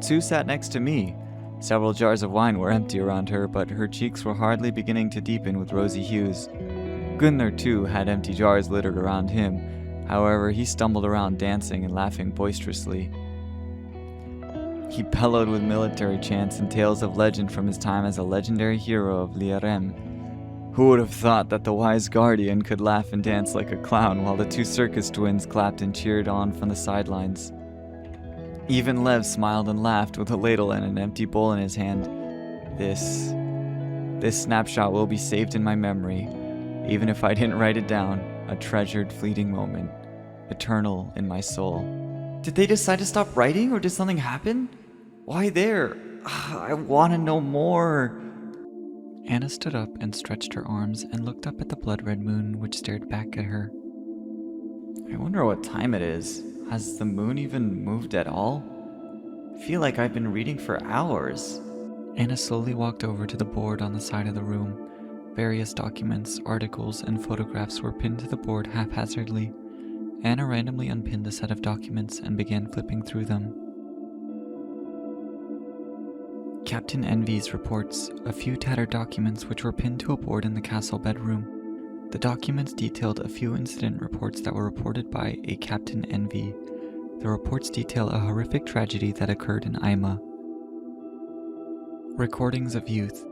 Sue sat next to me. Several jars of wine were empty around her, but her cheeks were hardly beginning to deepen with rosy hues. Gunnar, too, had empty jars littered around him. However, he stumbled around dancing and laughing boisterously. He bellowed with military chants and tales of legend from his time as a legendary hero of Liarem. Who would have thought that the wise guardian could laugh and dance like a clown while the two circus twins clapped and cheered on from the sidelines? Even Lev smiled and laughed with a ladle and an empty bowl in his hand. This snapshot will be saved in my memory, even if I didn't write it down, a treasured fleeting moment, eternal in my soul. Did they decide to stop writing, or did something happen? Why there? I want to know more. Anna stood up and stretched her arms and looked up at the blood-red moon, which stared back at her. I wonder what time it is. Has the moon even moved at all? I feel like I've been reading for hours. Anna slowly walked over to the board on the side of the room. Various documents, articles, and photographs were pinned to the board haphazardly. Anna randomly unpinned a set of documents and began flipping through them. Captain Envy's reports, a few tattered documents which were pinned to a board in the castle bedroom. The documents detailed a few incident reports that were reported by a Captain Envy. The reports detail a horrific tragedy that occurred in Ima. Recordings of youth.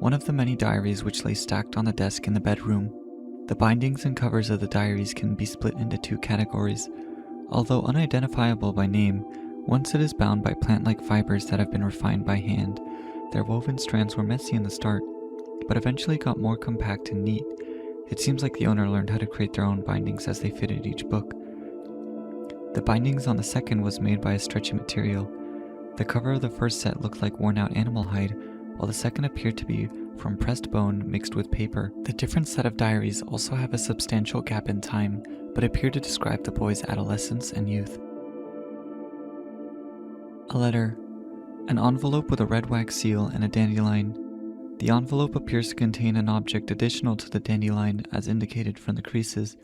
One of the many diaries which lay stacked on the desk in the bedroom. The bindings and covers of the diaries can be split into two categories. Although unidentifiable by name, once it is bound by plant-like fibers that have been refined by hand. Their woven strands were messy in the start, but eventually got more compact and neat. It seems like the owner learned how to create their own bindings as they fitted each book. The bindings on the second was made by a stretchy material. The cover of the first set looked like worn-out animal hide, while the second appeared to be from pressed bone mixed with paper. The different set of diaries also have a substantial gap in time, but appear to describe the boy's adolescence and youth. A letter. An envelope with a red wax seal and a dandelion. The envelope appears to contain an object additional to the dandelion as indicated from the creases.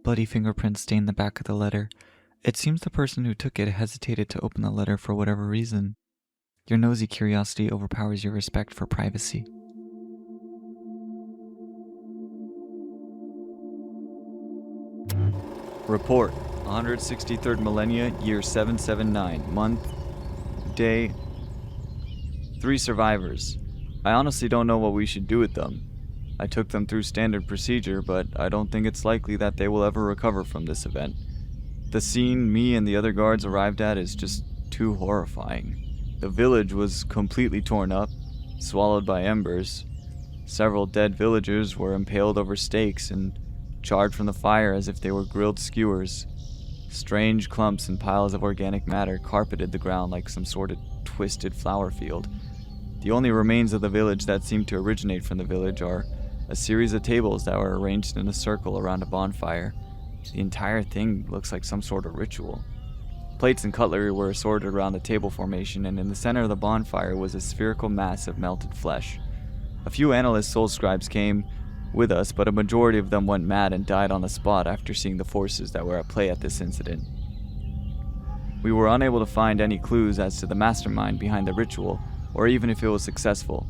Bloody fingerprints stain the back of the letter. It seems the person who took it hesitated to open the letter for whatever reason. Your nosy curiosity overpowers your respect for privacy. Report. 163rd millennia, year 779, month, day. 3 survivors. I honestly don't know what we should do with them. I took them through standard procedure, but I don't think it's likely that they will ever recover from this event. The scene me and the other guards arrived at is just too horrifying. The village was completely torn up, swallowed by embers. Several dead villagers were impaled over stakes and charred from the fire as if they were grilled skewers. Strange clumps and piles of organic matter carpeted the ground like some sort of twisted flower field. The only remains of the village that seem to originate from the village are a series of tables that were arranged in a circle around a bonfire. The entire thing looks like some sort of ritual. Plates and cutlery were assorted around the table formation, and in the center of the bonfire was a spherical mass of melted flesh. A few analyst soul scribes came with us, but a majority of them went mad and died on the spot after seeing the forces that were at play at this incident. We were unable to find any clues as to the mastermind behind the ritual, or even if it was successful.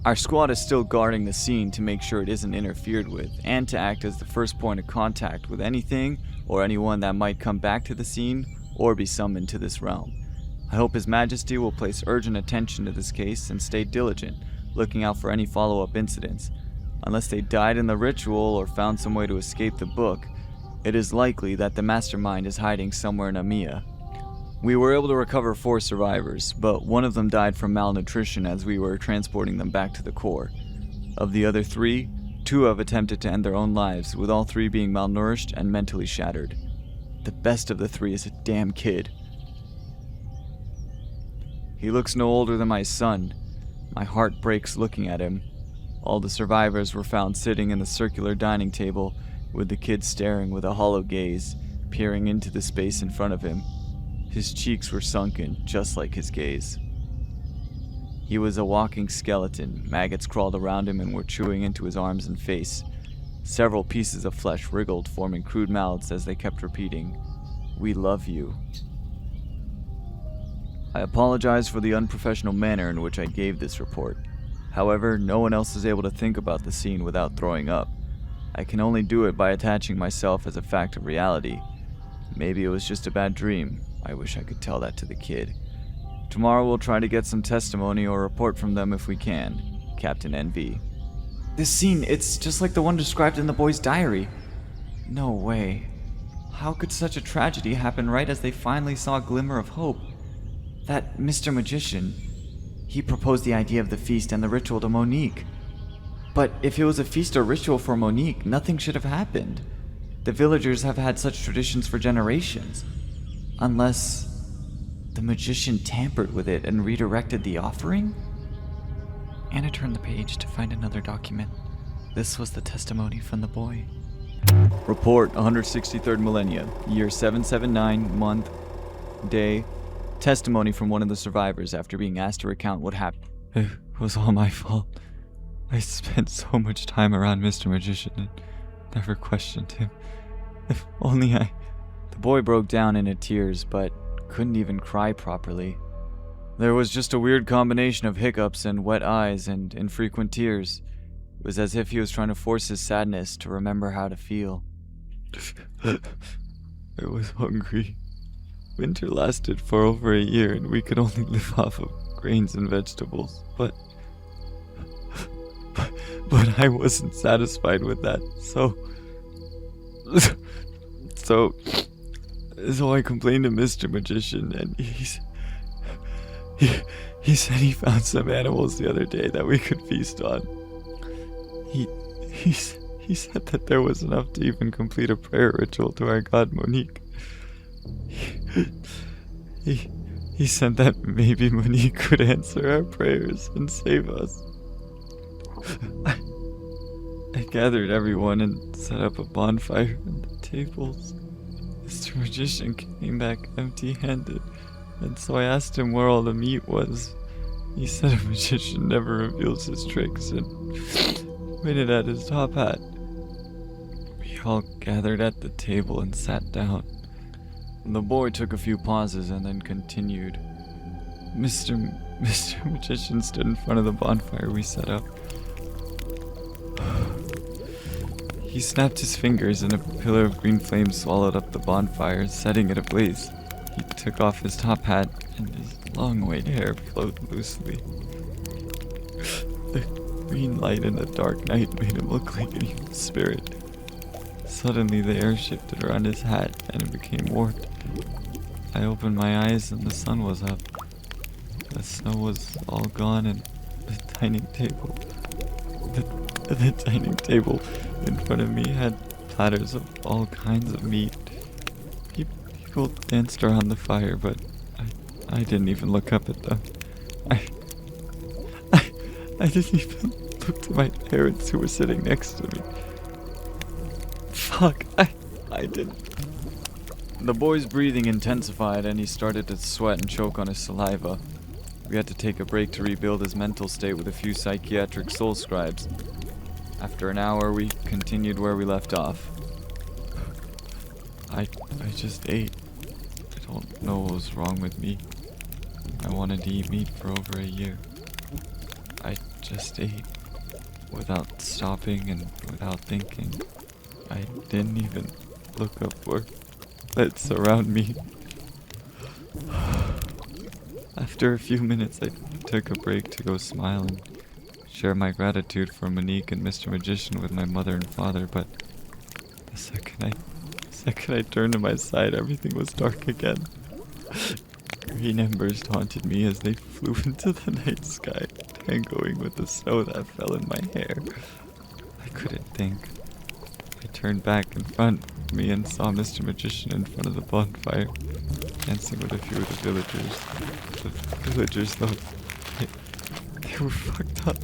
Our squad is still guarding the scene to make sure it isn't interfered with, and to act as the first point of contact with anything or anyone that might come back to the scene or be summoned to this realm. I hope His Majesty will place urgent attention to this case and stay diligent, looking out for any follow-up incidents. Unless they died in the ritual or found some way to escape the book, it is likely that the mastermind is hiding somewhere in Amiya. We were able to recover 4 survivors, but one of them died from malnutrition as we were transporting them back to the core. Of the other 3, 2 have attempted to end their own lives, with all 3 being malnourished and mentally shattered. The best of the 3 is a damn kid. He looks no older than my son. My heart breaks looking at him. All the survivors were found sitting in the circular dining table, with the kid staring with a hollow gaze, peering into the space in front of him. His cheeks were sunken, just like his gaze. He was a walking skeleton. Maggots crawled around him and were chewing into his arms and face. Several pieces of flesh wriggled, forming crude mouths as they kept repeating, "We love you." I apologize for the unprofessional manner in which I gave this report. However, no one else is able to think about the scene without throwing up. I can only do it by attaching myself as a fact of reality. Maybe it was just a bad dream. I wish I could tell that to the kid. Tomorrow we'll try to get some testimony or report from them if we can. Captain NV. This scene, it's just like the one described in the boy's diary. No way. How could such a tragedy happen right as they finally saw a glimmer of hope? That Mr. Magician, he proposed the idea of the feast and the ritual to Monique. But if it was a feast or ritual for Monique, nothing should have happened. The villagers have had such traditions for generations. Unless the magician tampered with it and redirected the offering? Anna turned the page to find another document. This was the testimony from the boy. Report 163rd Millennia, year 779, month, day. Testimony from one of the survivors after being asked to recount what happened. It was all my fault. I spent so much time around Mr. Magician and never questioned him. If only I... The boy broke down into tears, but couldn't even cry properly. There was just a weird combination of hiccups and wet eyes and infrequent tears. It was as if he was trying to force his sadness to remember how to feel. I was hungry. Winter lasted for over a year and we could only live off of grains and vegetables, but I wasn't satisfied with that, so I complained to Mr. Magician, and he said he found some animals the other day that we could feast on. He said that there was enough to even complete a prayer ritual to our god Monique. He said that maybe Monique could answer our prayers and save us. I gathered everyone and set up a bonfire and the tables. Mr. Magician came back empty-handed, and so I asked him where all the meat was. He said a magician never reveals his tricks and pointed at his top hat. We all gathered at the table and sat down. The boy took a few pauses and then continued. Mr. Magician stood in front of the bonfire we set up. He snapped his fingers and a pillar of green flame swallowed up the bonfire, setting it ablaze. He took off his top hat and his long white hair flowed loosely. The green light in the dark night made him look like an evil spirit. Suddenly the air shifted around his hat and it became warped. I opened my eyes and the sun was up. The snow was all gone and the dining table in front of me had platters of all kinds of meat. People danced around the fire, but I didn't even look up at them. I didn't even look to my parents who were sitting next to me. Fuck, I didn't. The boy's breathing intensified and he started to sweat and choke on his saliva. We had to take a break to rebuild his mental state with a few psychiatric soul scribes. After an hour, we continued where we left off. I just ate. I don't know what was wrong with me. I wanted to eat meat for over a year. I just ate. Without stopping and without thinking. I didn't even look up or let surround me. After a few minutes, I took a break to go smile and share my gratitude for Monique and Mr. Magician with my mother and father, but the second I turned to my side, everything was dark again. Green embers taunted me as they flew into the night sky, tangoing with the snow that fell in my hair. I couldn't think. I turned back in front of me and saw Mr. Magician in front of the bonfire, dancing with a few of the villagers. The villagers, though, they were fucked up.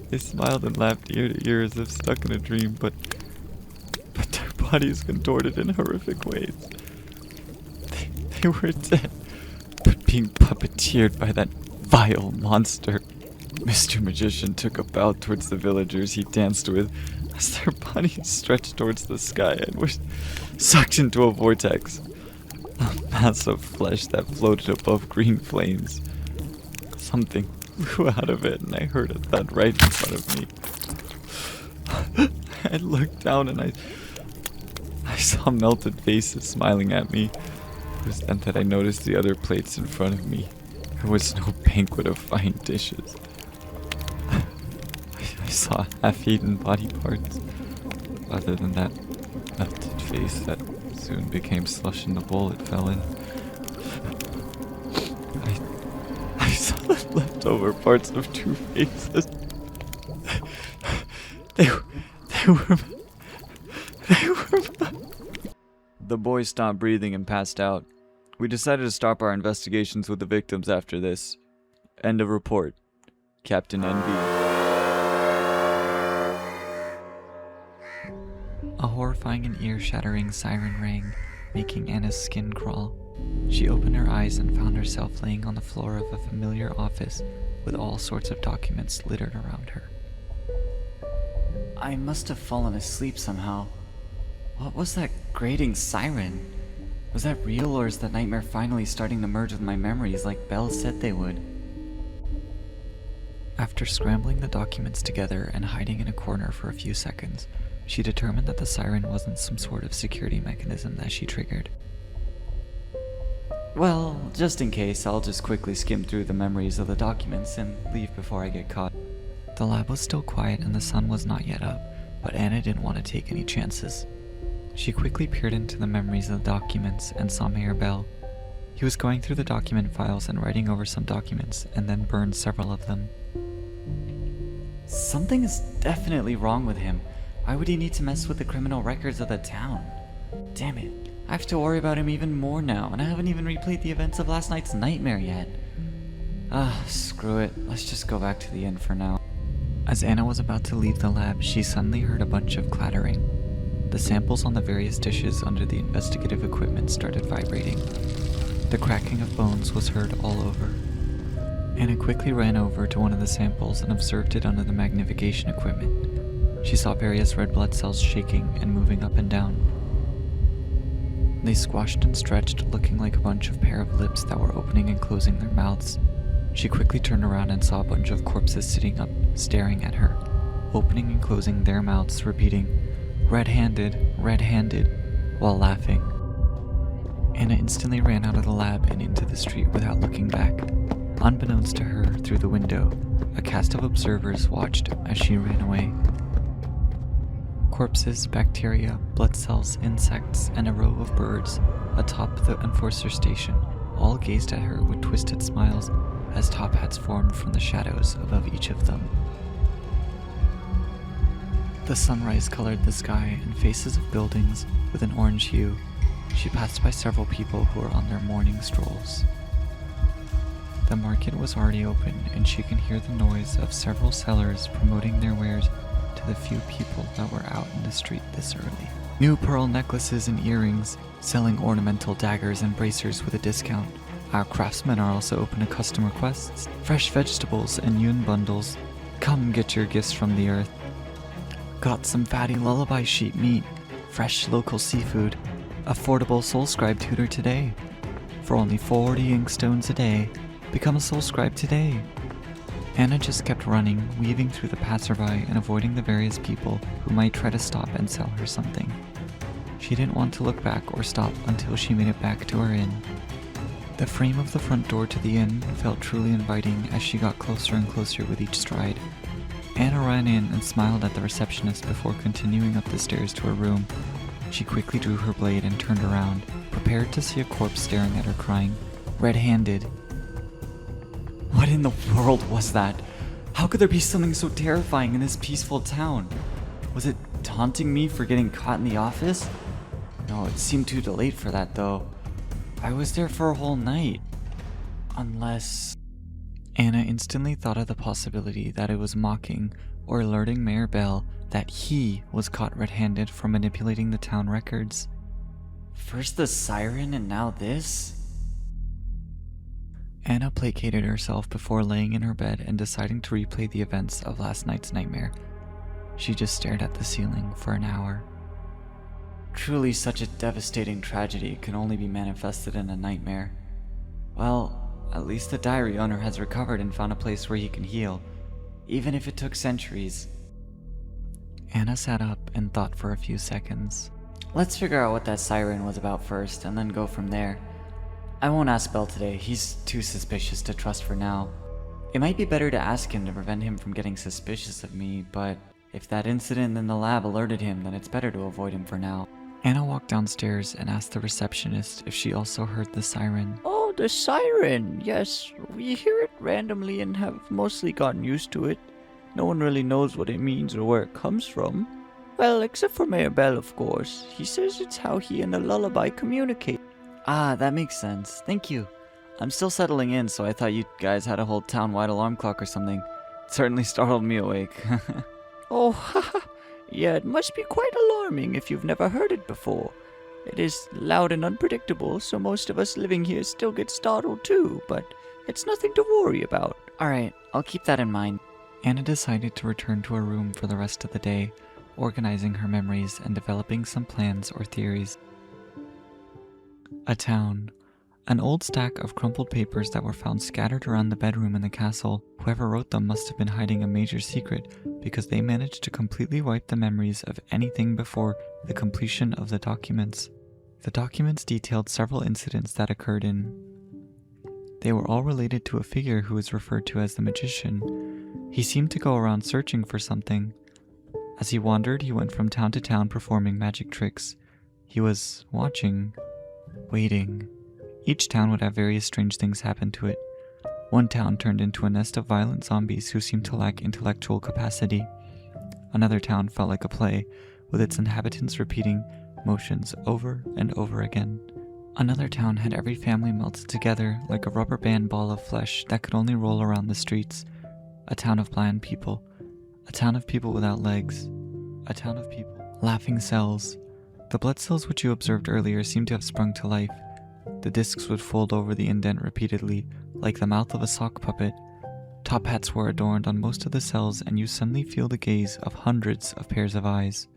They smiled and laughed ear to ear as if stuck in a dream, but their bodies contorted in horrific ways. They were dead, but being puppeteered by that vile monster. Mr. Magician took a bow towards the villagers he danced with as their bodies stretched towards the sky and were sucked into a vortex. A mass of flesh that floated above green flames. Something flew out of it and I heard a thud right in front of me. I looked down and I saw melted faces smiling at me. It was then that I noticed the other plates in front of me. There was no banquet of fine dishes. I saw half-eaten body parts, other than that melted face that soon became slush in the bowl it fell in. I saw the leftover parts of two faces. They were The boy stopped breathing and passed out. We decided to stop our investigations with the victims after this. End of report. Captain NV. A horrifying and ear-shattering siren rang, making Anna's skin crawl. She opened her eyes and found herself laying on the floor of a familiar office with all sorts of documents littered around her. I must have fallen asleep somehow. What was that grating siren? Was that real, or is that nightmare finally starting to merge with my memories like Belle said they would? After scrambling the documents together and hiding in a corner for a few seconds, she determined that the siren wasn't some sort of security mechanism that she triggered. Well, just in case, I'll just quickly skim through the memories of the documents and leave before I get caught. The lab was still quiet and the sun was not yet up, but Anna didn't want to take any chances. She quickly peered into the memories of the documents and saw Mayor Bell. He was going through the document files and writing over some documents, and then burned several of them. Something is definitely wrong with him. Why would he need to mess with the criminal records of the town? Damn it, I have to worry about him even more now, and I haven't even replayed the events of last night's nightmare yet. Screw it. Let's just go back to the inn for now. As Anna was about to leave the lab, she suddenly heard a bunch of clattering. The samples on the various dishes under the investigative equipment started vibrating. The cracking of bones was heard all over. Anna quickly ran over to one of the samples and observed it under the magnification equipment. She saw various red blood cells shaking and moving up and down. They squashed and stretched, looking like a bunch of pair of lips that were opening and closing their mouths. She quickly turned around and saw a bunch of corpses sitting up, staring at her, opening and closing their mouths, repeating, "Red-handed, red-handed," while laughing. Anna instantly ran out of the lab and into the street without looking back. Unbeknownst to her, through the window, a cast of observers watched as she ran away. Corpses, bacteria, blood cells, insects, and a row of birds atop the enforcer station all gazed at her with twisted smiles as top hats formed from the shadows above each of them. The sunrise colored the sky and faces of buildings with an orange hue. She passed by several people who were on their morning strolls. The market was already open, and she could hear the noise of several sellers promoting their wares to the few people that were out in the street this early. New pearl necklaces and earrings, selling ornamental daggers and bracers with a discount. Our craftsmen are also open to custom requests. Fresh vegetables and yun bundles. Come get your gifts from the earth. Got some fatty lullaby sheep meat, fresh local seafood, affordable soul scribe tutor today. For only 40 inkstones a day, become a soul scribe today. Anna just kept running, weaving through the passerby and avoiding the various people who might try to stop and sell her something. She didn't want to look back or stop until she made it back to her inn. The frame of the front door to the inn felt truly inviting as she got closer and closer with each stride. Anna ran in and smiled at the receptionist before continuing up the stairs to her room. She quickly drew her blade and turned around, prepared to see a corpse staring at her crying, red-handed. What in the world was that? How could there be something so terrifying in this peaceful town? Was it taunting me for getting caught in the office? No, it seemed too late for that though. I was there for a whole night. Unless... Anna instantly thought of the possibility that it was mocking or alerting Mayor Bell that he was caught red-handed for manipulating the town records. First the siren and now this? Anna placated herself before laying in her bed and deciding to replay the events of last night's nightmare. She just stared at the ceiling for an hour. Truly such a devastating tragedy can only be manifested in a nightmare. Well, at least the diary owner has recovered and found a place where he can heal, even if it took centuries. Anna sat up and thought for a few seconds. Let's figure out what that siren was about first and then go from there. I won't ask Bell today, he's too suspicious to trust for now. It might be better to ask him to prevent him from getting suspicious of me, but if that incident in the lab alerted him, then it's better to avoid him for now. Anna walked downstairs and asked the receptionist if she also heard the siren. Oh, the siren! Yes, we hear it randomly and have mostly gotten used to it. No one really knows what it means or where it comes from. Well, except for Mayor Bell, of course. He says it's how he and the lullaby communicate. Ah, that makes sense. Thank you. I'm still settling in, so I thought you guys had a whole town-wide alarm clock or something. It certainly startled me awake. Oh, haha. Yeah, it must be quite alarming if you've never heard it before. It is loud and unpredictable, so most of us living here still get startled too, but it's nothing to worry about. Alright, I'll keep that in mind. Anna decided to return to her room for the rest of the day, organizing her memories and developing some plans or theories. A town. An old stack of crumpled papers that were found scattered around the bedroom in the castle. Whoever wrote them must have been hiding a major secret, because they managed to completely wipe the memories of anything before the completion of the documents. The documents detailed several incidents that occurred in. They were all related to a figure who was referred to as the magician. He seemed to go around searching for something. As he wandered, he went from town to town performing magic tricks. He was watching, waiting. Each town would have various strange things happen to it. One town turned into a nest of violent zombies who seemed to lack intellectual capacity. Another town felt like a play, with its inhabitants repeating motions over and over again. Another town had every family melted together like a rubber band ball of flesh that could only roll around the streets. A town of blind people. A town of people without legs. A town of people. Laughing cells. The blood cells which you observed earlier seemed to have sprung to life. The discs would fold over the indent repeatedly, like the mouth of a sock puppet. Top hats were adorned on most of the cells, and you suddenly feel the gaze of hundreds of pairs of eyes.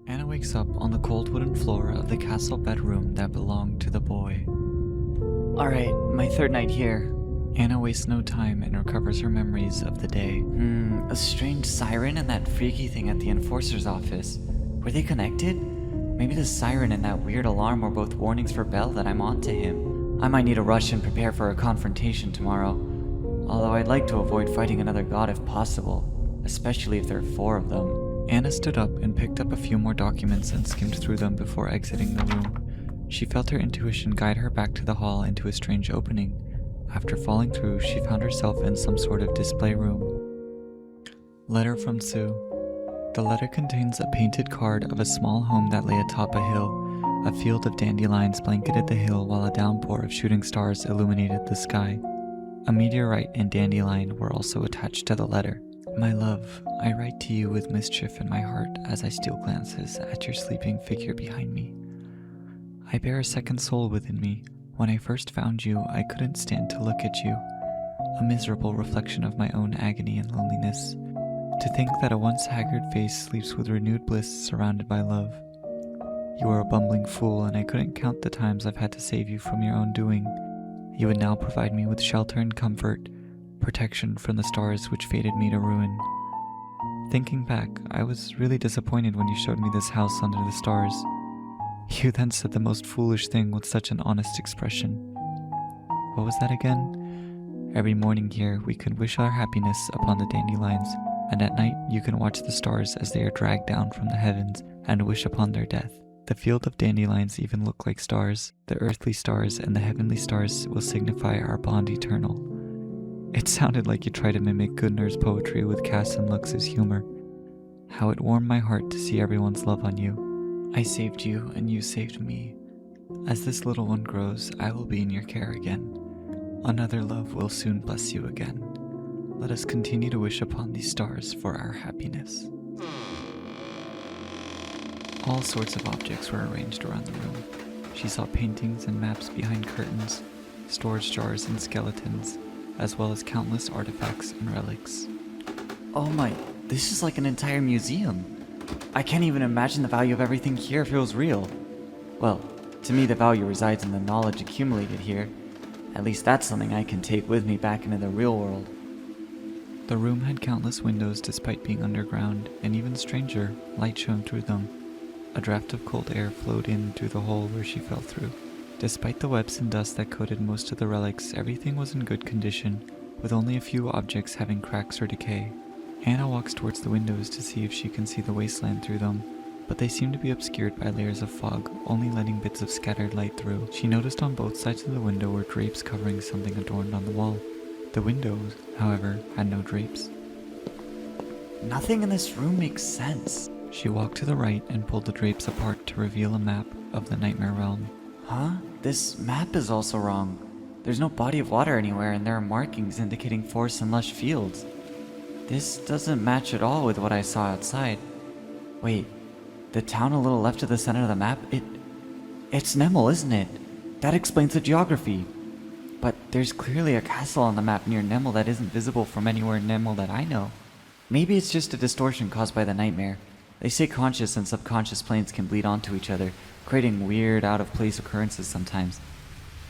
Anna wakes up on the cold wooden floor of the castle bedroom that belonged to the boy. Alright, my third night here. Anna wastes no time and recovers her memories of the day. A strange siren and that freaky thing at the enforcer's office. Were they connected? Maybe the siren and that weird alarm were both warnings for Bell that I'm on to him. I might need to rush and prepare for a confrontation tomorrow. Although I'd like to avoid fighting another god if possible, especially if there are 4 of them. Anna stood up and picked up a few more documents and skimmed through them before exiting the room. She felt her intuition guide her back to the hall into a strange opening. After falling through, she found herself in some sort of display room. Letter from Sue. The letter contains a painted card of a small home that lay atop a hill. A field of dandelions blanketed the hill while a downpour of shooting stars illuminated the sky. A meteorite and dandelion were also attached to the letter. My love, I write to you with mischief in my heart as I steal glances at your sleeping figure behind me. I bear a second soul within me. When I first found you, I couldn't stand to look at you, a miserable reflection of my own agony and loneliness. To think that a once haggard face sleeps with renewed bliss surrounded by love. You are a bumbling fool, and I couldn't count the times I've had to save you from your own doing. You would now provide me with shelter and comfort, protection from the stars which fated me to ruin. Thinking back, I was really disappointed when you showed me this house under the stars. You then said the most foolish thing with such an honest expression. What was that again? Every morning here, we can wish our happiness upon the dandelions, and at night you can watch the stars as they are dragged down from the heavens and wish upon their death. The field of dandelions even look like stars. The earthly stars and the heavenly stars will signify our bond eternal. It sounded like you tried to mimic Gudnar's poetry with Cass and Lux's humor. How it warmed my heart to see everyone's love on you. I saved you and you saved me. As this little one grows, I will be in your care again. Another love will soon bless you again. Let us continue to wish upon these stars for our happiness. All sorts of objects were arranged around the room. She saw paintings and maps behind curtains, storage jars and skeletons, as well as countless artifacts and relics. Oh my, this is like an entire museum. I can't even imagine the value of everything here if it was real. Well, to me the value resides in the knowledge accumulated here. At least that's something I can take with me back into the real world. The room had countless windows despite being underground, and even stranger, light shone through them. A draft of cold air flowed in through the hole where she fell through. Despite the webs and dust that coated most of the relics, everything was in good condition, with only a few objects having cracks or decay. Anna walks towards the windows to see if she can see the wasteland through them, but they seem to be obscured by layers of fog, only letting bits of scattered light through. She noticed on both sides of the window were drapes covering something adorned on the wall. The windows, however, had no drapes. Nothing in this room makes sense. She walked to the right and pulled the drapes apart to reveal a map of the Nightmare Realm. Huh? This map is also wrong. There's no body of water anywhere, and there are markings indicating forests and lush fields. This doesn't match at all with what I saw outside. Wait, the town a little left to the center of the map? It's Nemel, isn't it? That explains the geography. But there's clearly a castle on the map near Nemel that isn't visible from anywhere in Nemel that I know. Maybe it's just a distortion caused by the nightmare. They say conscious and subconscious planes can bleed onto each other, creating weird, out-of-place occurrences sometimes.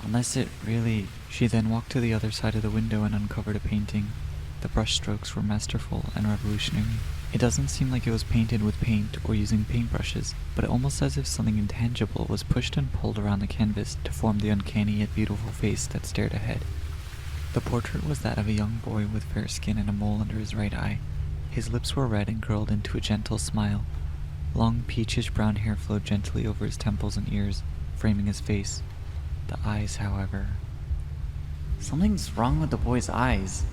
Unless it really... She then walked to the other side of the window and uncovered a painting. The brush strokes were masterful and revolutionary. It doesn't seem like it was painted with paint or using paintbrushes, but almost as if something intangible was pushed and pulled around the canvas to form the uncanny yet beautiful face that stared ahead. The portrait was that of a young boy with fair skin and a mole under his right eye. His lips were red and curled into a gentle smile. Long peachish brown hair flowed gently over his temples and ears, framing his face. The eyes, however... Something's wrong with the boy's eyes.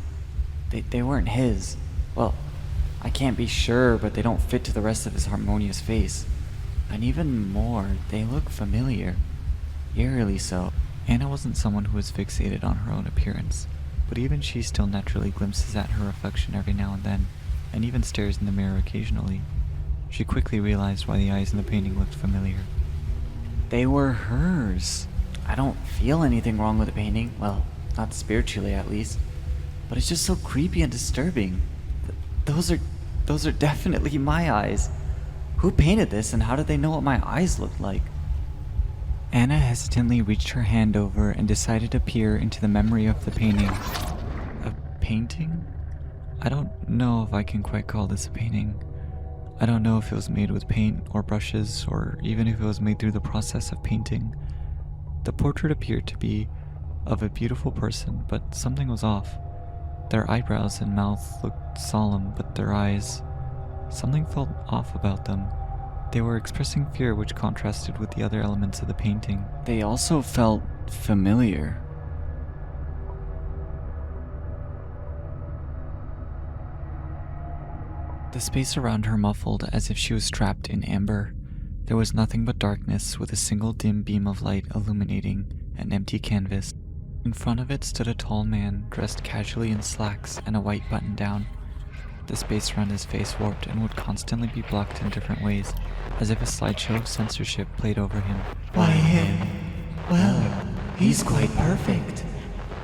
They weren't his. Well, I can't be sure, but they don't fit to the rest of his harmonious face. And even more, they look familiar. Eerily so. Anna wasn't someone who was fixated on her own appearance, but even she still naturally glimpses at her reflection every now and then, and even stares in the mirror occasionally. She quickly realized why the eyes in the painting looked familiar. They were hers. I don't feel anything wrong with the painting. Well, not spiritually at least. But it's just so creepy and disturbing. Those are definitely my eyes. Who painted this and how did they know what my eyes looked like? Anna hesitantly reached her hand over and decided to peer into the memory of the painting. A painting? I don't know if I can quite call this a painting. I don't know if it was made with paint or brushes, or even if it was made through the process of painting. The portrait appeared to be of a beautiful person, but something was off. Their eyebrows and mouth looked solemn, but their eyes... Something felt off about them. They were expressing fear, which contrasted with the other elements of the painting. They also felt familiar. The space around her muffled as if she was trapped in amber. There was nothing but darkness, with a single dim beam of light illuminating an empty canvas. In front of it stood a tall man, dressed casually in slacks and a white button-down. The space around his face warped and would constantly be blocked in different ways, as if a slideshow of censorship played over him. Why him? Well, he's quite perfect.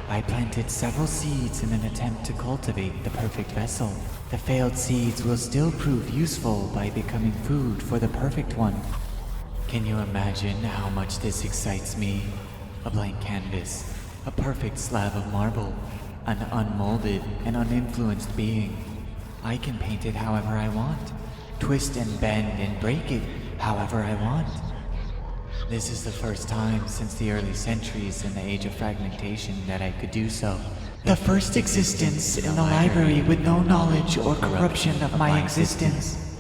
I planted several seeds in an attempt to cultivate the perfect vessel. The failed seeds will still prove useful by becoming food for the perfect one. Can you imagine how much this excites me? A blank canvas, a perfect slab of marble, an unmolded and uninfluenced being. I can paint it however I want, twist and bend and break it however I want. This is the first time since the early centuries in the age of fragmentation that I could do so. The first existence in the library with no knowledge or corruption of my existence.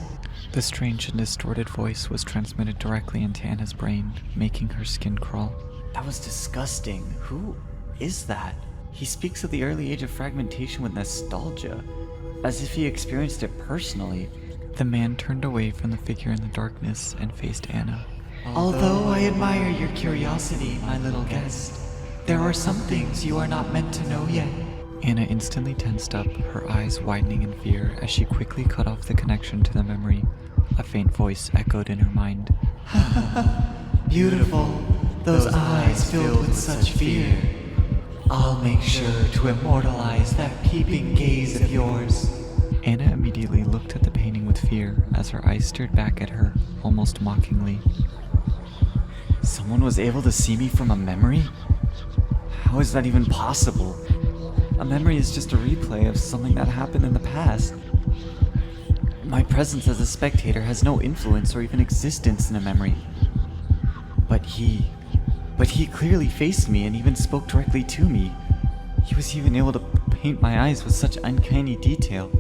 The strange and distorted voice was transmitted directly into Anna's brain, making her skin crawl. That was disgusting. Who is that? He speaks of the early age of fragmentation with nostalgia, as if he experienced it personally. The man turned away from the figure in the darkness and faced Anna. Although I admire your curiosity, my little guest, there are some things you are not meant to know yet. Anna instantly tensed up, her eyes widening in fear as she quickly cut off the connection to the memory. A faint voice echoed in her mind. Beautiful, those eyes filled with such fear. I'll make sure to immortalize that peeping gaze of yours. Anna immediately looked at the painting with fear as her eyes stared back at her, almost mockingly. Someone was able to see me from a memory? How is that even possible? A memory is just a replay of something that happened in the past. My presence as a spectator has no influence or even existence in a memory. But he clearly faced me and even spoke directly to me. He was even able to paint my eyes with such uncanny detail.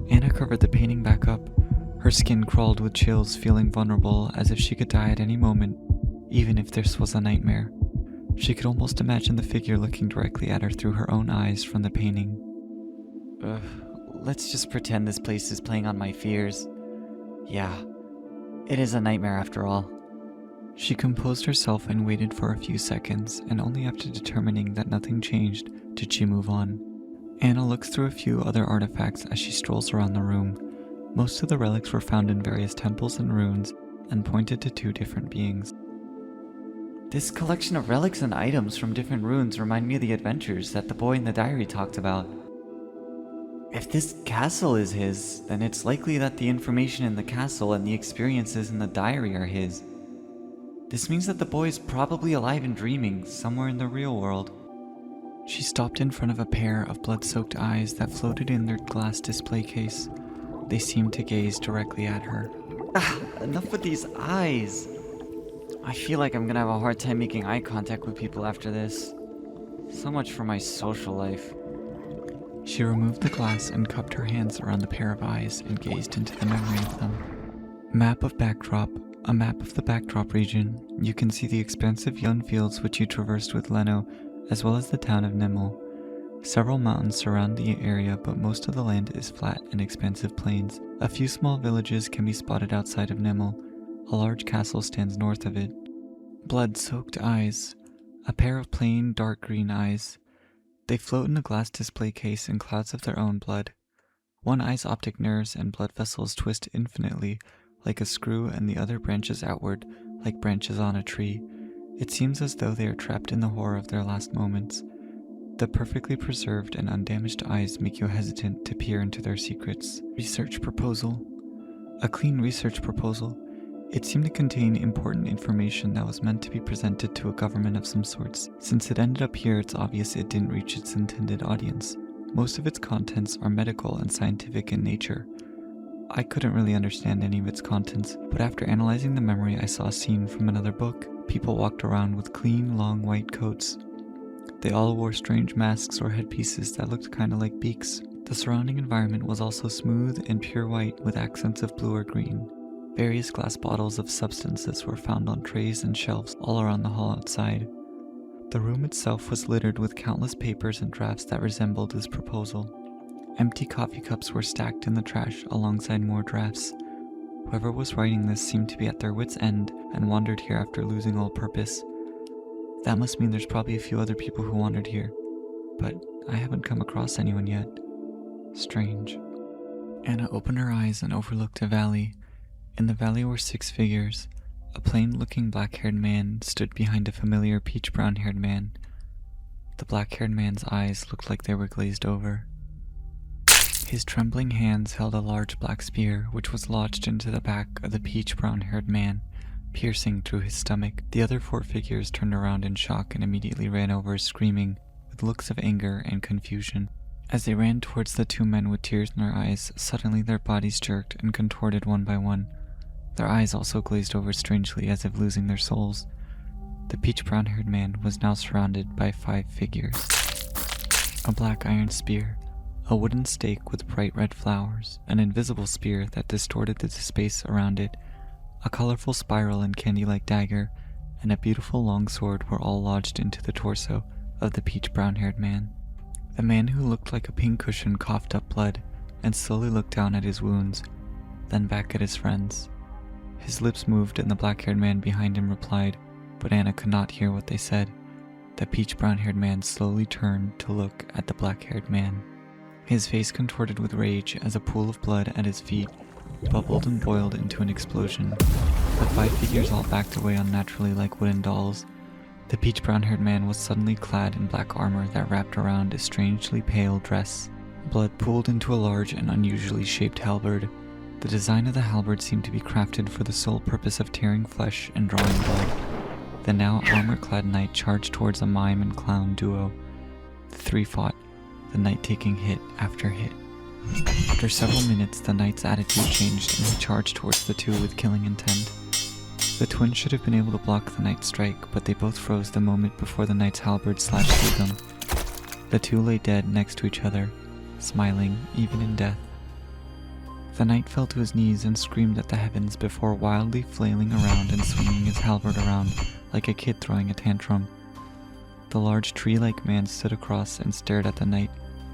Anna covered the painting back up. Her skin crawled with chills, feeling vulnerable, as if she could die at any moment, even if this was a nightmare. She could almost imagine the figure looking directly at her through her own eyes from the painting. Let's just pretend this place is playing on my fears. Yeah, it is a nightmare after all. She composed herself and waited for a few seconds, and only after determining that nothing changed did she move on. Anna looks through a few other artifacts as she strolls around the room. Most of the relics were found in various temples and ruins, and pointed to two different beings. This collection of relics and items from different ruins remind me of the adventures that the boy in the diary talked about. If this castle is his, then it's likely that the information in the castle and the experiences in the diary are his. This means that the boy is probably alive and dreaming somewhere in the real world. She stopped in front of a pair of blood-soaked eyes that floated in their glass display case. They seemed to gaze directly at her. Enough with these eyes! I feel like I'm gonna have a hard time making eye contact with people after this. So much for my social life. She removed the glass and cupped her hands around the pair of eyes and gazed into the memory of them. Map of backdrop. A map of the backdrop region. You can see the expansive young fields which you traversed with Leno, as well as the town of Nimel. Several mountains surround the area, but most of the land is flat and expansive plains. A few small villages can be spotted outside of Nimel. A large castle stands north of it. Blood-soaked eyes. A pair of plain, dark green eyes. They float in a glass display case in clouds of their own blood. One eye's optic nerves and blood vessels twist infinitely, like a screw, and the other branches outward, like branches on a tree. It seems as though they are trapped in the horror of their last moments. The perfectly preserved and undamaged eyes make you hesitant to peer into their secrets. Research proposal. A clean research proposal. It seemed to contain important information that was meant to be presented to a government of some sorts. Since it ended up here, it's obvious it didn't reach its intended audience. Most of its contents are medical and scientific in nature. I couldn't really understand any of its contents, but after analyzing the memory I saw a scene from another book. People walked around with clean, long white coats. They all wore strange masks or headpieces that looked kinda like beaks. The surrounding environment was also smooth and pure white with accents of blue or green. Various glass bottles of substances were found on trays and shelves all around the hall outside. The room itself was littered with countless papers and drafts that resembled this proposal. Empty coffee cups were stacked in the trash alongside more drafts. Whoever was writing this seemed to be at their wits' end and wandered here after losing all purpose. That must mean there's probably a few other people who wandered here, but I haven't come across anyone yet. Strange. Anna opened her eyes and overlooked a valley. In the valley were 6 figures. A plain-looking black-haired man stood behind a familiar peach-brown-haired man. The black-haired man's eyes looked like they were glazed over. His trembling hands held a large black spear, which was lodged into the back of the peach-brown-haired man, piercing through his stomach. The other 4 figures turned around in shock and immediately ran over, screaming, with looks of anger and confusion. As they ran towards the 2 men with tears in their eyes, suddenly their bodies jerked and contorted one by one. Their eyes also glazed over strangely, as if losing their souls. The peach-brown-haired man was now surrounded by 5 figures. A black iron spear, A wooden stake with bright red flowers, an invisible spear that distorted the space around it, a colorful spiral and candy-like dagger, and a beautiful longsword were all lodged into the torso of the peach brown-haired man. The man who looked like a pincushion coughed up blood and slowly looked down at his wounds, then back at his friends. His lips moved and the black-haired man behind him replied, but Anna could not hear what they said. The peach brown-haired man slowly turned to look at the black-haired man. His face contorted with rage as a pool of blood at his feet bubbled and boiled into an explosion. The 5 figures all backed away unnaturally like wooden dolls. The peach brown-haired man was suddenly clad in black armor that wrapped around a strangely pale dress. Blood pooled into a large and unusually shaped halberd. The design of the halberd seemed to be crafted for the sole purpose of tearing flesh and drawing blood. The now armor-clad knight charged towards a mime and clown duo. The 3 fought, the knight taking hit after hit. After several minutes, the knight's attitude changed and he charged towards the 2 with killing intent. The twins should have been able to block the knight's strike, but they both froze the moment before the knight's halberd slashed through them. The 2 lay dead next to each other, smiling even in death. The knight fell to his knees and screamed at the heavens before wildly flailing around and swinging his halberd around like a kid throwing a tantrum. The large tree-like man stood across and stared at the knight,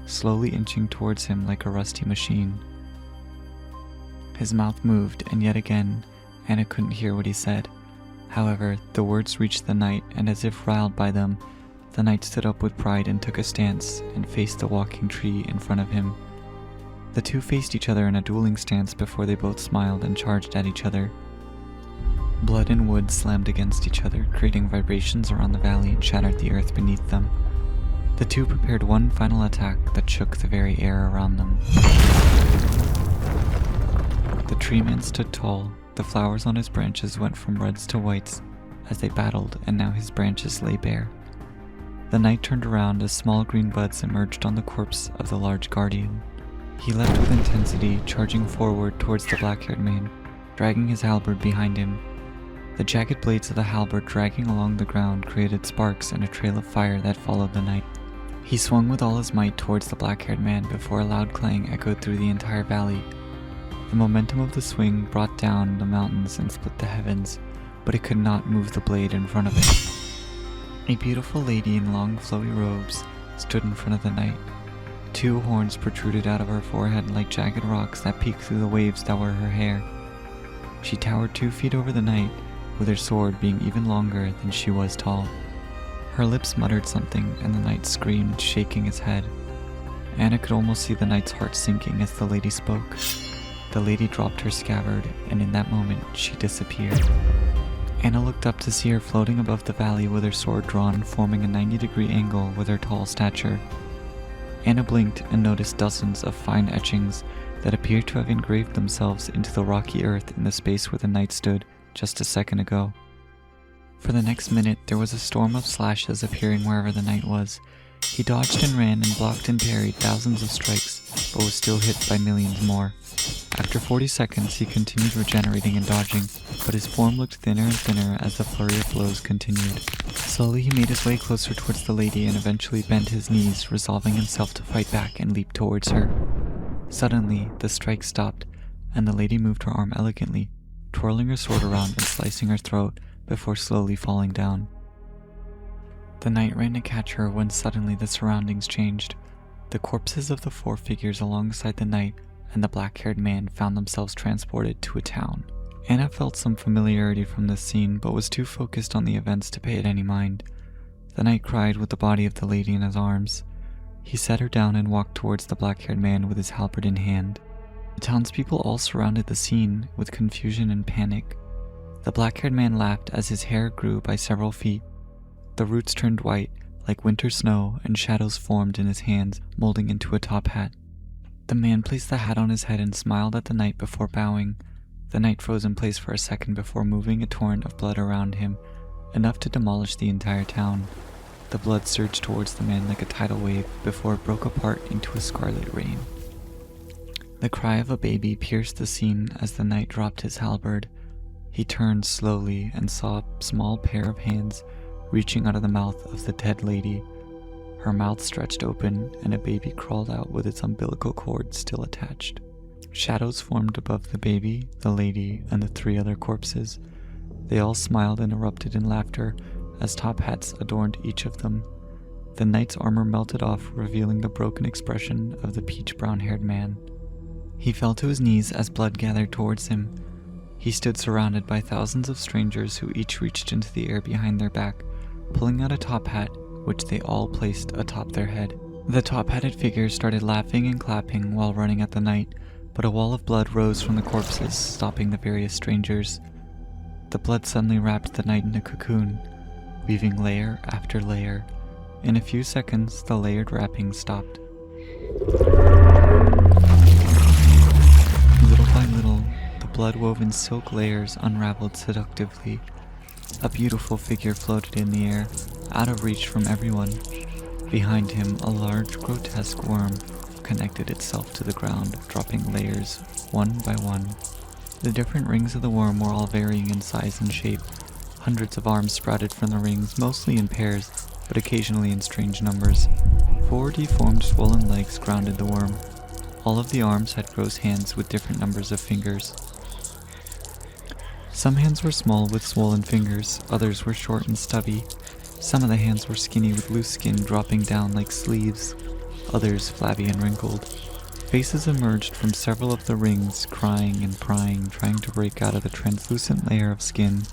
slowly inching towards him like a rusty machine. His mouth moved, and yet again, Anna couldn't hear what he said. However, the words reached the knight, and as if riled by them, the knight stood up with pride and took a stance and faced the walking tree in front of him. The 2 faced each other in a dueling stance before they both smiled and charged at each other. Blood and wood slammed against each other, creating vibrations around the valley and shattered the earth beneath them. The 2 prepared one final attack that shook the very air around them. The tree man stood tall. The flowers on his branches went from reds to whites as they battled, and now his branches lay bare. The knight turned around as small green buds emerged on the corpse of the large guardian. He leapt with intensity, charging forward towards the black-haired man, dragging his halberd behind him. The jagged blades of the halberd dragging along the ground created sparks and a trail of fire that followed the knight. He swung with all his might towards the black-haired man before a loud clang echoed through the entire valley. The momentum of the swing brought down the mountains and split the heavens, but it could not move the blade in front of it. A beautiful lady in long flowy robes stood in front of the knight. 2 horns protruded out of her forehead like jagged rocks that peeked through the waves that were her hair. She towered 2 feet over the knight, with her sword being even longer than she was tall. Her lips muttered something, and the knight screamed, shaking his head. Anna could almost see the knight's heart sinking as the lady spoke. The lady dropped her scabbard, and in that moment, she disappeared. Anna looked up to see her floating above the valley with her sword drawn, forming a 90-degree angle with her tall stature. Anna blinked and noticed dozens of fine etchings that appeared to have engraved themselves into the rocky earth in the space where the knight stood just a second ago. For the next minute, there was a storm of slashes appearing wherever the knight was. He dodged and ran and blocked and parried thousands of strikes, but was still hit by millions more. After 40 seconds, he continued regenerating and dodging, but his form looked thinner and thinner as the flurry of blows continued. Slowly, he made his way closer towards the lady and eventually bent his knees, resolving himself to fight back and leap towards her. Suddenly, the strike stopped, and the lady moved her arm elegantly, twirling her sword around and slicing her throat before slowly falling down. The knight ran to catch her when suddenly the surroundings changed. The corpses of the 4 figures alongside the knight and the black-haired man found themselves transported to a town. Anna felt some familiarity from this scene, but was too focused on the events to pay it any mind. The knight cried with the body of the lady in his arms. He set her down and walked towards the black-haired man with his halberd in hand. The townspeople all surrounded the scene with confusion and panic. The black-haired man laughed as his hair grew by several feet. The roots turned white like winter snow, and shadows formed in his hands, molding into a top hat. The man placed the hat on his head and smiled at the knight before bowing. The knight froze in place for a second before moving a torrent of blood around him, enough to demolish the entire town. The blood surged towards the man like a tidal wave before it broke apart into a scarlet rain. The cry of a baby pierced the scene as the knight dropped his halberd. He turned slowly and saw a small pair of hands reaching out of the mouth of the dead lady. Her mouth stretched open, and a baby crawled out with its umbilical cord still attached. Shadows formed above the baby, the lady, and the 3 other corpses. They all smiled and erupted in laughter as top hats adorned each of them. The knight's armor melted off, revealing the broken expression of the peach-brown-haired man. He fell to his knees as blood gathered towards him. He stood surrounded by thousands of strangers who each reached into the air behind their back, pulling out a top hat, which they all placed atop their head. The top-hatted figure started laughing and clapping while running at the knight, but a wall of blood rose from the corpses, stopping the various strangers. The blood suddenly wrapped the knight in a cocoon, weaving layer after layer. In a few seconds, the layered wrapping stopped. Little by little, the blood-woven silk layers unraveled seductively. A beautiful figure floated in the air, out of reach from everyone. Behind him, a large, grotesque worm connected itself to the ground, dropping layers one by one. The different rings of the worm were all varying in size and shape. Hundreds of arms sprouted from the rings, mostly in pairs, but occasionally in strange numbers. 4 deformed, swollen legs grounded the worm. All of the arms had gross hands with different numbers of fingers. Some hands were small with swollen fingers, others were short and stubby. Some of the hands were skinny with loose skin dropping down like sleeves, others flabby and wrinkled. Faces emerged from several of the rings, crying and prying, trying to break out of the translucent layer of skin.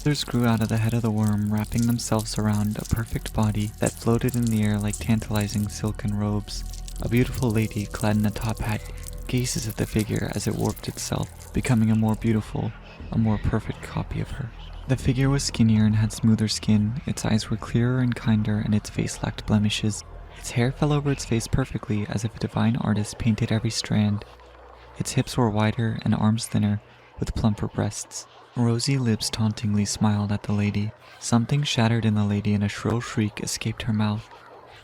Others grew out of the head of the worm, wrapping themselves around a perfect body that floated in the air like tantalizing silken robes. A beautiful lady, clad in a top hat, gazes at the figure as it warped itself, becoming a more beautiful, a more perfect copy of her. The figure was skinnier and had smoother skin, its eyes were clearer and kinder, and its face lacked blemishes. Its hair fell over its face perfectly, as if a divine artist painted every strand. Its hips were wider and arms thinner, with plumper breasts. Rosy lips tauntingly smiled at the lady. Something shattered in the lady, and a shrill shriek escaped her mouth.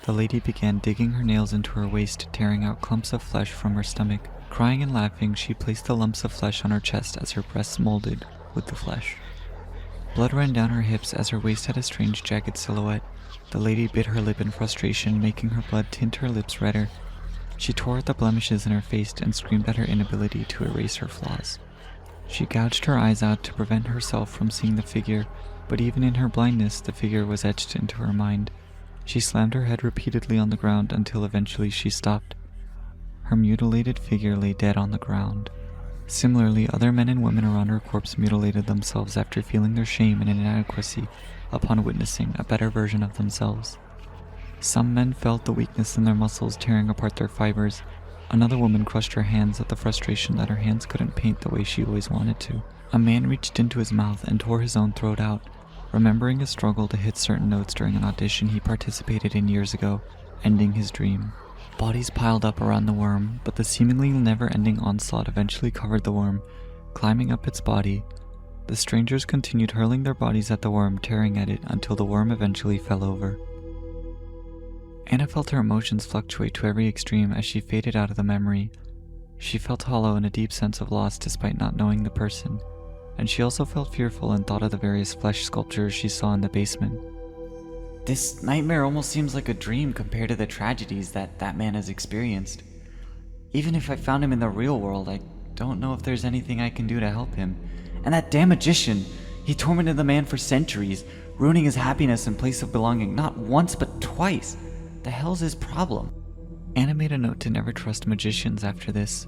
The lady began digging her nails into her waist, tearing out clumps of flesh from her stomach. Crying and laughing, she placed the lumps of flesh on her chest as her breasts molded with the flesh. Blood ran down her hips as her waist had a strange jagged silhouette. The lady bit her lip in frustration, making her blood tint her lips redder. She tore at the blemishes in her face and screamed at her inability to erase her flaws. She gouged her eyes out to prevent herself from seeing the figure, but even in her blindness, the figure was etched into her mind. She slammed her head repeatedly on the ground until eventually she stopped. Her mutilated figure lay dead on the ground. Similarly, other men and women around her corpse mutilated themselves after feeling their shame and inadequacy upon witnessing a better version of themselves. Some men felt the weakness in their muscles tearing apart their fibers. Another woman crushed her hands at the frustration that her hands couldn't paint the way she always wanted to. A man reached into his mouth and tore his own throat out, remembering his struggle to hit certain notes during an audition he participated in years ago, ending his dream. Bodies piled up around the worm, but the seemingly never-ending onslaught eventually covered the worm, climbing up its body. The strangers continued hurling their bodies at the worm, tearing at it until the worm eventually fell over. Anna felt her emotions fluctuate to every extreme as she faded out of the memory. She felt hollow and a deep sense of loss despite not knowing the person, and she also felt fearful and thought of the various flesh sculptures she saw in the basement. This nightmare almost seems like a dream compared to the tragedies that man has experienced. Even if I found him in the real world, I don't know if there's anything I can do to help him. And that damn magician, he tormented the man for centuries, ruining his happiness and place of belonging not once but twice. The hell's his problem? Anna made a note to never trust magicians after this.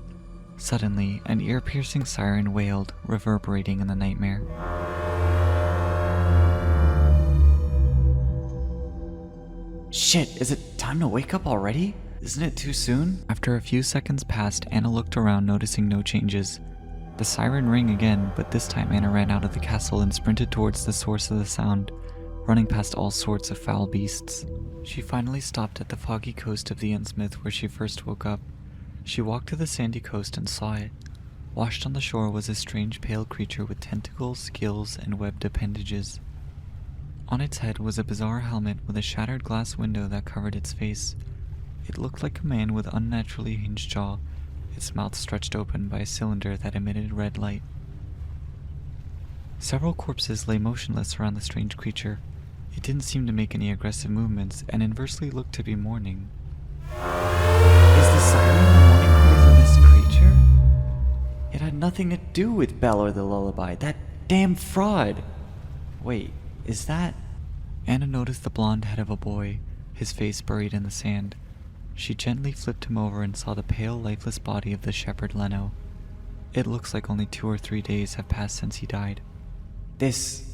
Suddenly, an ear-piercing siren wailed, reverberating in the nightmare. Shit, is it time to wake up already? Isn't it too soon? After a few seconds passed, Anna looked around, noticing no changes. The siren rang again, but this time Anna ran out of the castle and sprinted towards the source of the sound, running past all sorts of foul beasts. She finally stopped at the foggy coast of the Innsmouth where she first woke up. She walked to the sandy coast and saw it. Washed on the shore was a strange pale creature with tentacles, gills, and webbed appendages. On its head was a bizarre helmet with a shattered glass window that covered its face. It looked like a man with unnaturally hinged jaw, its mouth stretched open by a cylinder that emitted red light. Several corpses lay motionless around the strange creature. It didn't seem to make any aggressive movements and inversely looked to be mourning. Is the siren the mourning cries of this creature? It had nothing to do with Belle or the lullaby. That damn fraud. Wait, is that... Anna noticed the blonde head of a boy, his face buried in the sand. She gently flipped him over and saw the pale, lifeless body of the shepherd Leno. It looks like only 2 or 3 days have passed since he died. This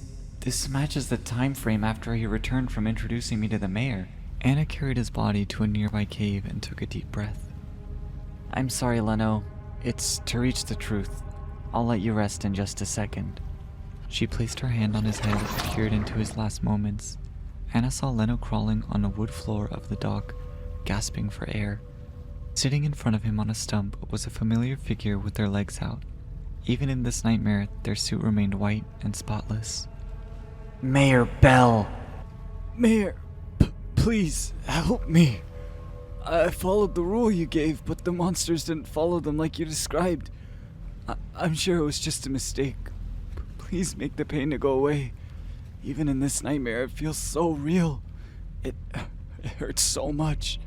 matches the time frame after he returned from introducing me to the mayor. Anna carried his body to a nearby cave and took a deep breath. I'm sorry, Leno. It's to reach the truth. I'll let you rest in just a second. She placed her hand on his head and peered into his last moments. Anna saw Leno crawling on the wood floor of the dock, gasping for air. Sitting in front of him on a stump was a familiar figure with their legs out. Even in this nightmare, their suit remained white and spotless. Mayor Bell! Mayor, please, help me. I followed the rule you gave, but the monsters didn't follow them like you described. I'm sure it was just a mistake. Please make the pain to go away. Even in this nightmare, it feels so real. It hurts so much.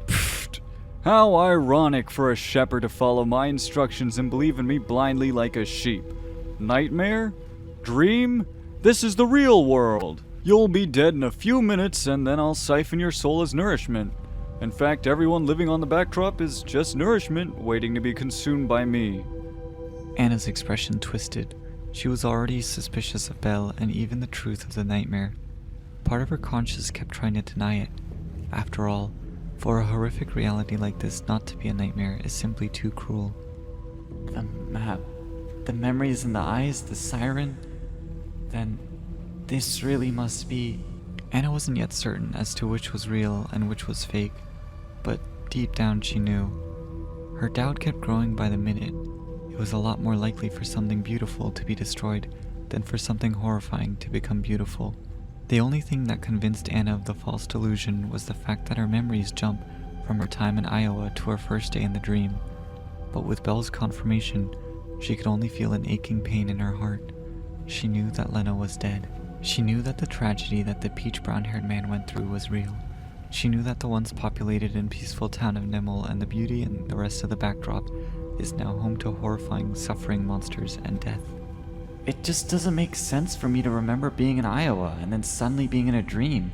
Pfft. How ironic for a shepherd to follow my instructions and believe in me blindly like a sheep. Nightmare? Dream? This is the real world. You'll be dead in a few minutes, and then I'll siphon your soul as nourishment. In fact, everyone living on the backdrop is just nourishment waiting to be consumed by me. Anna's expression twisted. She was already suspicious of Belle and even the truth of the nightmare. Part of her conscience kept trying to deny it. After all, for a horrific reality like this not to be a nightmare is simply too cruel. The map, the memories in the eyes, the siren... Then this really must be... Anna wasn't yet certain as to which was real and which was fake, but deep down she knew. Her doubt kept growing by the minute. It was a lot more likely for something beautiful to be destroyed than for something horrifying to become beautiful. The only thing that convinced Anna of the false delusion was the fact that her memories jump from her time in Iowa to her first day in the dream. But with Belle's confirmation, she could only feel an aching pain in her heart. She knew that Leno was dead. She knew that the tragedy that the peach brown-haired man went through was real. She knew that the once populated and peaceful town of Nemel and the beauty and the rest of the backdrop is now home to horrifying, suffering monsters and death. It just doesn't make sense for me to remember being in Iowa and then suddenly being in a dream.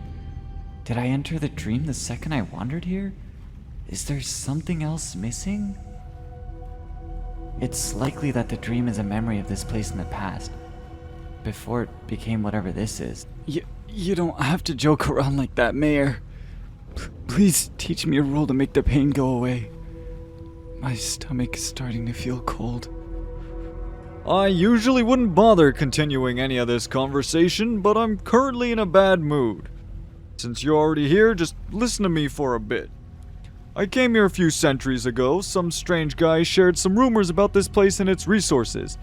Did I enter the dream the second I wandered here? Is there something else missing? It's likely that the dream is a memory of this place in the past, before it became whatever this is. You don't have to joke around like that, Mayor. Please teach me a rule to make the pain go away. My stomach is starting to feel cold. I usually wouldn't bother continuing any of this conversation, but I'm currently in a bad mood. Since you're already here, just listen to me for a bit. I came here a few centuries ago. Some strange guy shared some rumors about this place and its resources.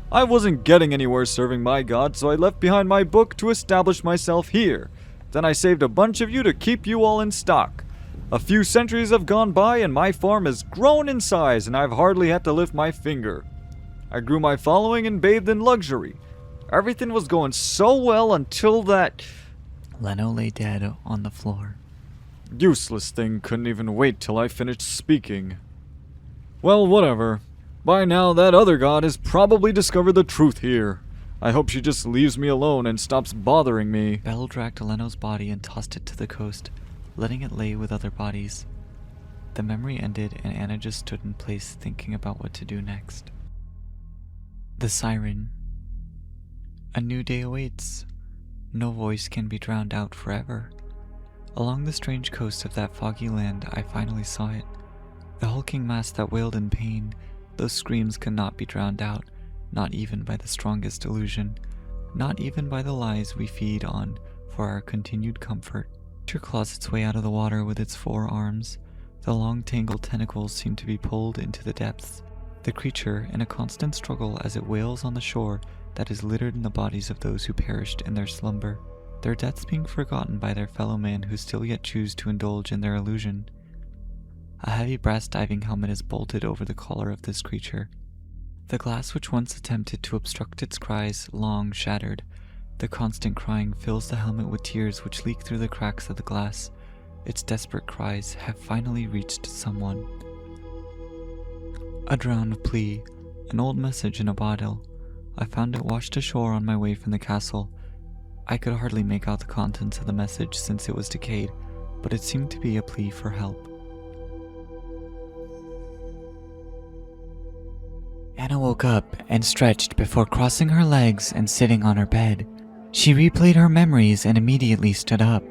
I wasn't getting anywhere serving my god, so I left behind my book to establish myself here. Then I saved a bunch of you to keep you all in stock. A few centuries have gone by and my farm has grown in size and I've hardly had to lift my finger. I grew my following and bathed in luxury. Everything was going so well until that... Leno lay dead on the floor. Useless thing couldn't even wait till I finished speaking. Well, whatever. By now, that other god has probably discovered the truth here. I hope she just leaves me alone and stops bothering me. Belle dragged Leno's body and tossed it to the coast, letting it lay with other bodies. The memory ended and Anna just stood in place thinking about what to do next. The siren. A new day awaits. No voice can be drowned out forever. Along the strange coast of that foggy land, I finally saw it. The hulking mass that wailed in pain. Those screams could not be drowned out, not even by the strongest illusion, not even by the lies we feed on for our continued comfort. The creature claws its way out of the water with its 4 arms. The long tangled tentacles seem to be pulled into the depths. The creature, in a constant struggle as it wails on the shore that is littered in the bodies of those who perished in their slumber, their deaths being forgotten by their fellow man who still yet choose to indulge in their illusion. A heavy brass diving helmet is bolted over the collar of this creature. The glass which once attempted to obstruct its cries long shattered. The constant crying fills the helmet with tears which leak through the cracks of the glass. Its desperate cries have finally reached someone. A drowned plea, an old message in a bottle. I found it washed ashore on my way from the castle. I could hardly make out the contents of the message since it was decayed, but it seemed to be a plea for help. Anna woke up and stretched before crossing her legs and sitting on her bed. She replayed her memories and immediately stood up.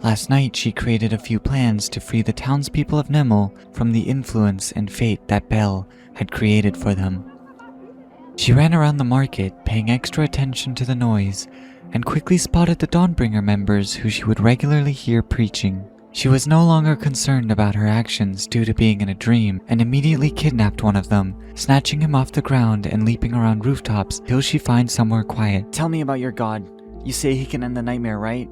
Last night she created a few plans to free the townspeople of Nemel from the influence and fate that Belle had created for them. She ran around the market, paying extra attention to the noise, and quickly spotted the Dawnbringer members who she would regularly hear preaching. She was no longer concerned about her actions due to being in a dream, and immediately kidnapped one of them, snatching him off the ground and leaping around rooftops till she finds somewhere quiet. Tell me about your god. You say he can end the nightmare, right?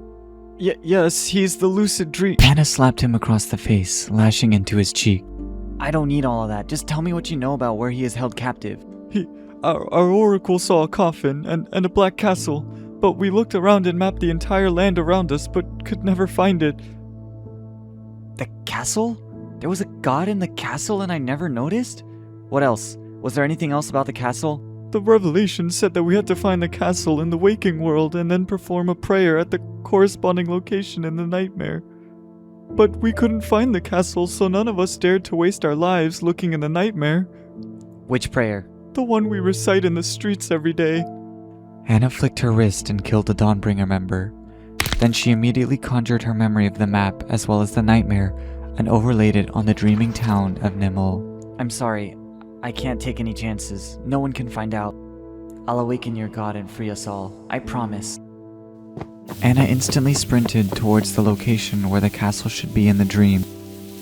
Yes, he's the lucid dream. Anna slapped him across the face, lashing into his cheek. I don't need all of that. Just tell me what you know about where he is held captive. Our oracle saw a coffin and a black castle, but we looked around and mapped the entire land around us, but could never find it. The castle? There was a god in the castle and I never noticed? What else? Was there anything else about the castle? The revelation said that we had to find the castle in the waking world and then perform a prayer at the corresponding location in the nightmare. But we couldn't find the castle, so none of us dared to waste our lives looking in the nightmare. Which prayer? The one we recite in the streets every day. Anna flicked her wrist and killed the Dawnbringer member. Then she immediately conjured her memory of the map as well as the nightmare and overlaid it on the dreaming town of Nemel. I'm sorry. I can't take any chances. No one can find out. I'll awaken your god and free us all. I promise. Anna instantly sprinted towards the location where the castle should be in the dream.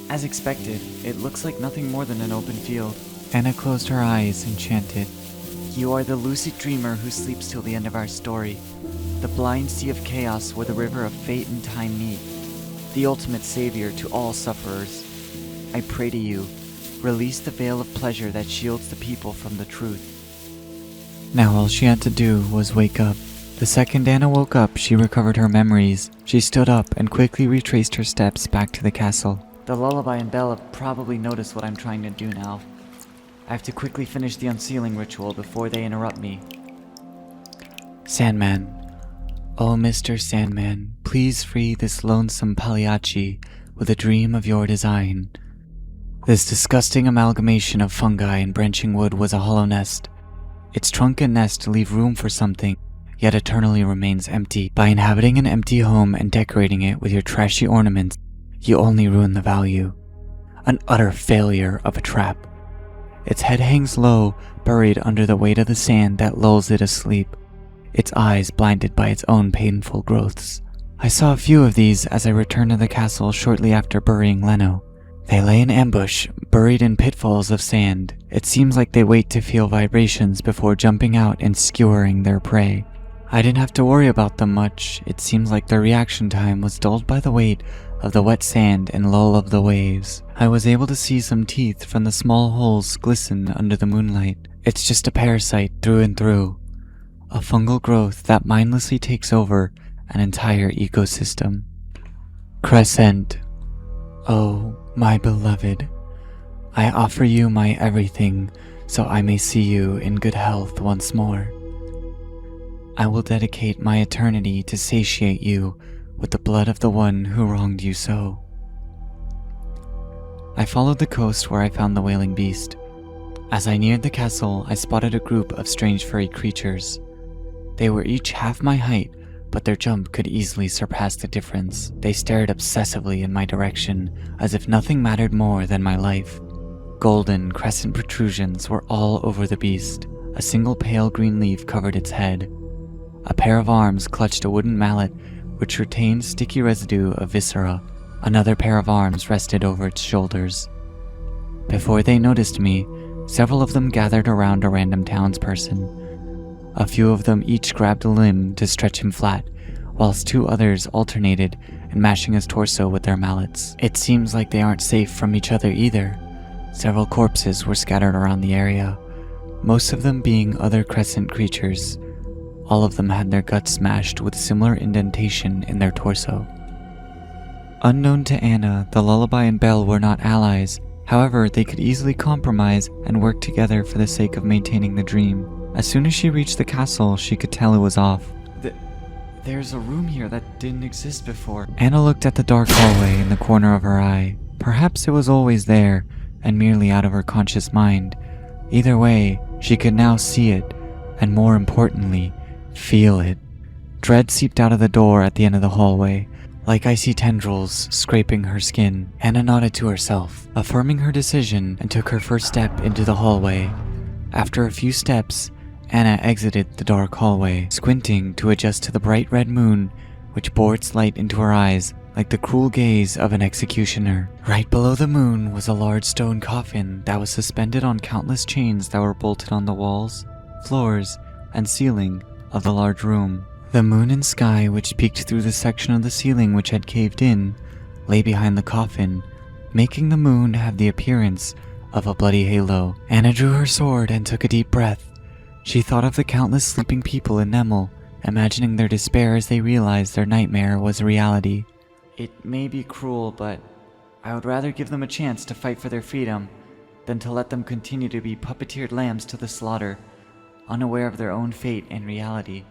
As expected, it looks like nothing more than an open field. Anna closed her eyes and chanted, You are the lucid dreamer who sleeps till the end of our story. The blind sea of chaos where the river of fate and time meet. The ultimate savior to all sufferers. I pray to you, release the veil of pleasure that shields the people from the truth. Now all she had to do was wake up. The second Anna woke up, she recovered her memories. She stood up and quickly retraced her steps back to the castle. The lullaby and Belle have probably noticed what I'm trying to do now. I have to quickly finish the unsealing ritual before they interrupt me. Sandman. Oh, Mr. Sandman, please free this lonesome Pagliacci with a dream of your design. This disgusting amalgamation of fungi and branching wood was a hollow nest. Its trunk and nest leave room for something, yet eternally remains empty. By inhabiting an empty home and decorating it with your trashy ornaments, you only ruin the value. An utter failure of a trap. Its head hangs low, buried under the weight of the sand that lulls it asleep, its eyes blinded by its own painful growths. I saw a few of these as I returned to the castle shortly after burying Leno. They lay in ambush, buried in pitfalls of sand. It seems like they wait to feel vibrations before jumping out and skewering their prey. I didn't have to worry about them much. It seems like their reaction time was dulled by the weight of the wet sand and lull of the waves. I was able to see some teeth from the small holes glisten under the moonlight. It's just a parasite through and through. A fungal growth that mindlessly takes over an entire ecosystem. Crescent. Oh, my beloved, I offer you my everything so I may see you in good health once more. I will dedicate my eternity to satiate you with the blood of the one who wronged you so. I followed the coast where I found the wailing beast. As I neared the castle, I spotted a group of strange furry creatures. They were each half my height, but their jump could easily surpass the difference. They stared obsessively in my direction, as if nothing mattered more than my life. Golden crescent protrusions were all over the beast. A single pale green leaf covered its head. A pair of arms clutched a wooden mallet which retained sticky residue of viscera. Another pair of arms rested over its shoulders. Before they noticed me, several of them gathered around a random townsperson. A few of them each grabbed a limb to stretch him flat, whilst two others alternated in mashing his torso with their mallets. It seems like they aren't safe from each other either. Several corpses were scattered around the area, most of them being other crescent creatures. All of them had their guts smashed with similar indentation in their torso. Unknown to Anna, the lullaby and Belle were not allies. However, they could easily compromise and work together for the sake of maintaining the dream. As soon as she reached the castle, she could tell it was off. There's a room here that didn't exist before. Anna looked at the dark hallway in the corner of her eye. Perhaps it was always there, and merely out of her conscious mind. Either way, she could now see it, and more importantly, feel it. Dread seeped out of the door at the end of the hallway, like icy tendrils scraping her skin. Anna nodded to herself, affirming her decision, and took her first step into the hallway. After a few steps, Anna exited the dark hallway, squinting to adjust to the bright red moon, which bore its light into her eyes like the cruel gaze of an executioner. Right below the moon was a large stone coffin that was suspended on countless chains that were bolted on the walls, floors, and ceiling of the large room. The moon and sky, which peeked through the section of the ceiling which had caved in, lay behind the coffin, making the moon have the appearance of a bloody halo. Anna drew her sword and took a deep breath. She thought of the countless sleeping people in Nemel, imagining their despair as they realized their nightmare was a reality. It may be cruel, but I would rather give them a chance to fight for their freedom than to let them continue to be puppeteered lambs to the slaughter, unaware of their own fate and reality.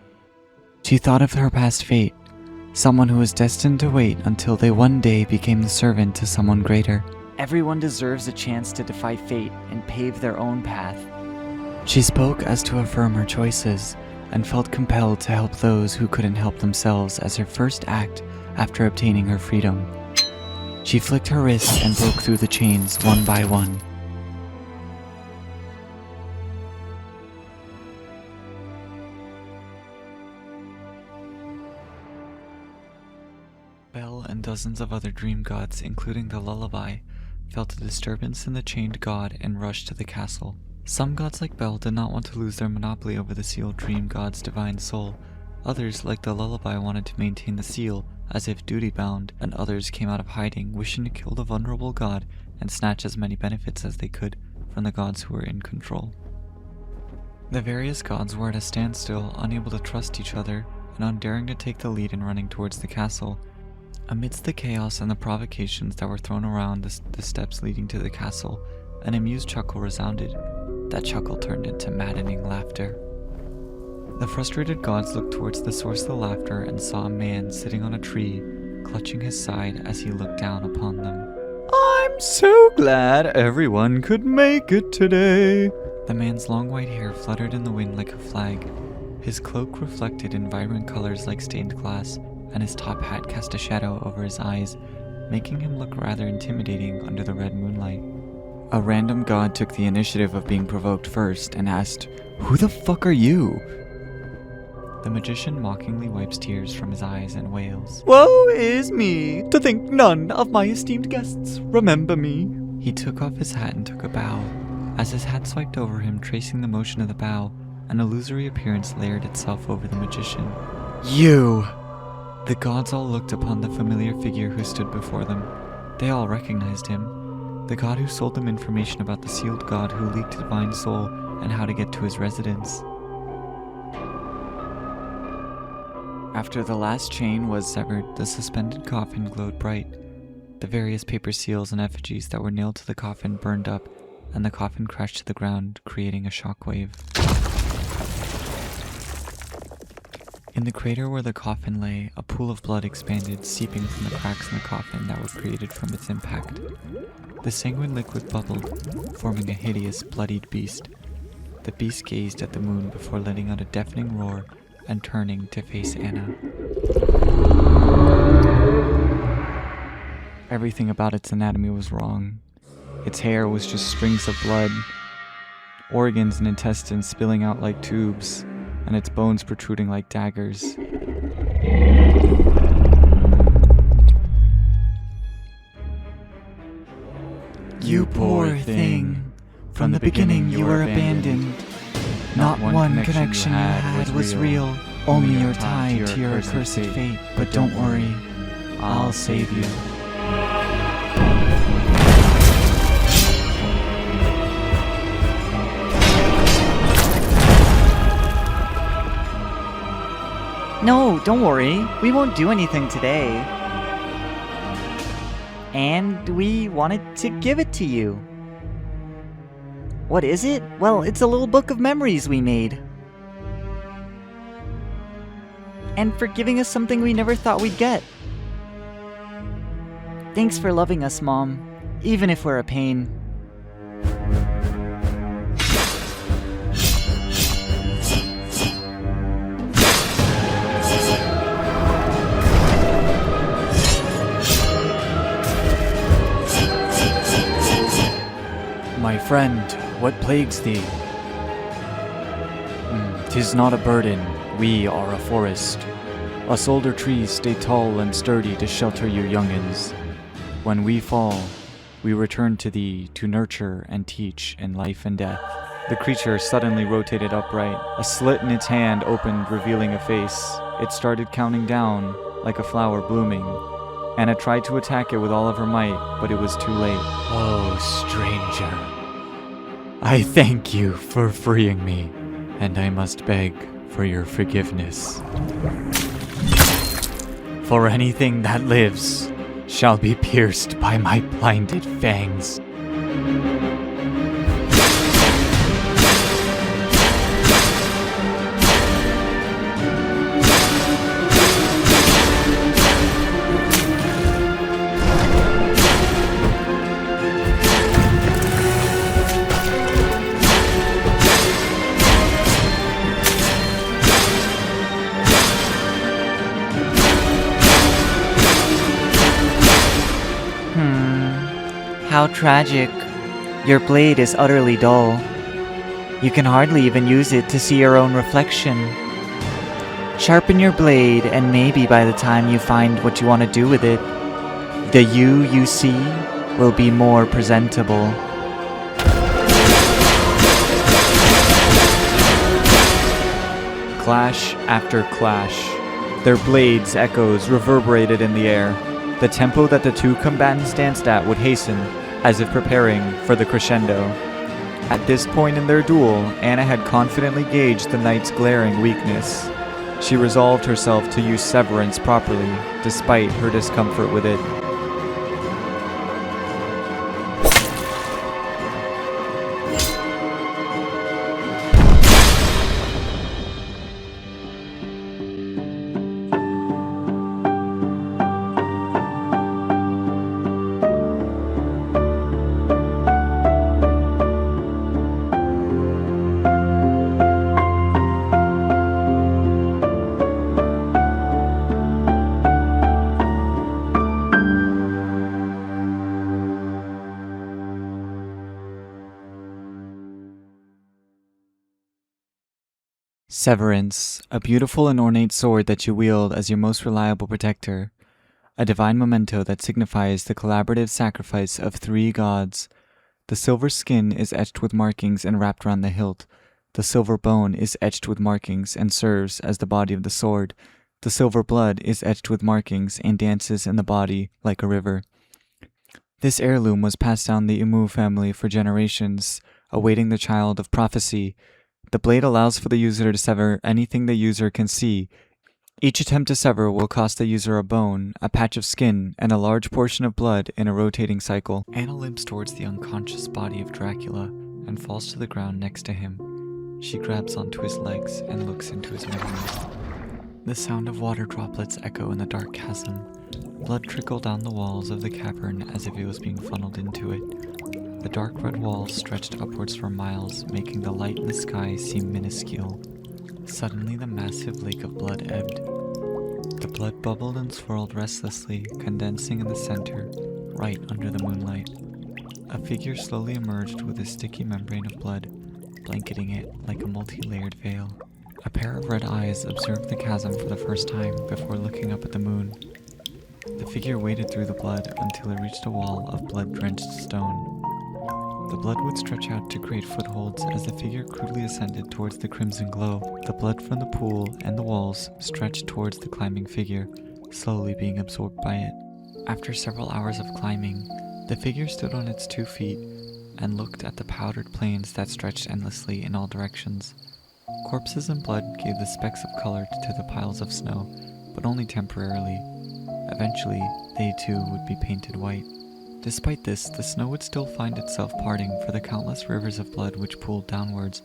She thought of her past fate, someone who was destined to wait until they one day became the servant to someone greater. Everyone deserves a chance to defy fate and pave their own path. She spoke as to affirm her choices, and felt compelled to help those who couldn't help themselves as her first act after obtaining her freedom. She flicked her wrists and broke through the chains one by one. Belle and dozens of other dream gods, including the lullaby, felt a disturbance in the chained god and rushed to the castle. Some gods like Belle did not want to lose their monopoly over the sealed dream god's divine soul. Others, like the lullaby, wanted to maintain the seal as if duty-bound, and others came out of hiding, wishing to kill the vulnerable god and snatch as many benefits as they could from the gods who were in control. The various gods were at a standstill, unable to trust each other, and undaring to take the lead in running towards the castle. Amidst the chaos and the provocations that were thrown around the steps leading to the castle, an amused chuckle resounded. That chuckle turned into maddening laughter. The frustrated gods looked towards the source of the laughter and saw a man sitting on a tree, clutching his side as he looked down upon them. I'm so glad everyone could make it today. The man's long white hair fluttered in the wind like a flag. His cloak reflected in vibrant colors like stained glass, and his top hat cast a shadow over his eyes, making him look rather intimidating under the red moonlight. A random god took the initiative of being provoked first and asked, "Who the fuck are you?" The magician mockingly wipes tears from his eyes and wails, Woe is me, to think none of my esteemed guests remember me. He took off his hat and took a bow. As his hat swiped over him, tracing the motion of the bow, an illusory appearance layered itself over the magician. You! The gods all looked upon the familiar figure who stood before them. They all recognized him. The god who sold them information about the sealed god who leaked divine soul and how to get to his residence. After the last chain was severed, the suspended coffin glowed bright. The various paper seals and effigies that were nailed to the coffin burned up, and the coffin crashed to the ground, creating a shockwave. In the crater where the coffin lay, a pool of blood expanded, seeping from the cracks in the coffin that were created from its impact. The sanguine liquid bubbled, forming a hideous, bloodied beast. The beast gazed at the moon before letting out a deafening roar and turning to face Anna. Everything about its anatomy was wrong. Its hair was just strings of blood, organs and intestines spilling out like tubes, and its bones protruding like daggers. You poor thing. From the beginning you were abandoned. Not one connection you had was real. Only your tie to your accursed fate. But don't worry, I'll save you. No, don't worry. We won't do anything today. And we wanted to give it to you. What is it? Well, it's a little book of memories we made. And for giving us something we never thought we'd get. Thanks for loving us, Mom, even if we're a pain. My friend, what plagues thee? 'Tis not a burden, we are a forest. Us older trees stay tall and sturdy to shelter you youngins. When we fall, we return to thee to nurture and teach in life and death. The creature suddenly rotated upright. A slit in its hand opened, revealing a face. It started counting down, like a flower blooming. Anna tried to attack it with all of her might, but it was too late. Oh, stranger. I thank you for freeing me, and I must beg for your forgiveness. For anything that lives shall be pierced by my blinded fangs. How tragic. Your blade is utterly dull. You can hardly even use it to see your own reflection. Sharpen your blade, and maybe by the time you find what you want to do with it, the you see will be more presentable. Clash after clash. Their blades' echoes reverberated in the air. The tempo that the two combatants danced at would hasten, as if preparing for the crescendo. At this point in their duel, Anna had confidently gauged the knight's glaring weakness. She resolved herself to use severance properly, despite her discomfort with it. Severance, a beautiful and ornate sword that you wield as your most reliable protector. A divine memento that signifies the collaborative sacrifice of 3 gods. The silver skin is etched with markings and wrapped around the hilt. The silver bone is etched with markings and serves as the body of the sword. The silver blood is etched with markings and dances in the body like a river. This heirloom was passed down the Imu family for generations, awaiting the child of prophecy. The blade allows for the user to sever anything the user can see. Each attempt to sever will cost the user a bone, a patch of skin, and a large portion of blood in a rotating cycle. Anna limps towards the unconscious body of Draqula and falls to the ground next to him. She grabs onto his legs and looks into his memories. The sound of water droplets echo in the dark chasm. Blood trickled down the walls of the cavern as if it was being funneled into it. The dark red walls stretched upwards for miles, making the light in the sky seem minuscule. Suddenly the massive lake of blood ebbed. The blood bubbled and swirled restlessly, condensing in the center, right under the moonlight. A figure slowly emerged with a sticky membrane of blood, blanketing it like a multi-layered veil. A pair of red eyes observed the chasm for the first time before looking up at the moon. The figure waded through the blood until it reached a wall of blood-drenched stone. The blood would stretch out to create footholds as the figure crudely ascended towards the crimson glow. The blood from the pool and the walls stretched towards the climbing figure, slowly being absorbed by it. After several hours of climbing, the figure stood on its 2 feet and looked at the powdered plains that stretched endlessly in all directions. Corpses and blood gave the specks of color to the piles of snow, but only temporarily. Eventually, they too would be painted white. Despite this, the snow would still find itself parting for the countless rivers of blood which pooled downwards,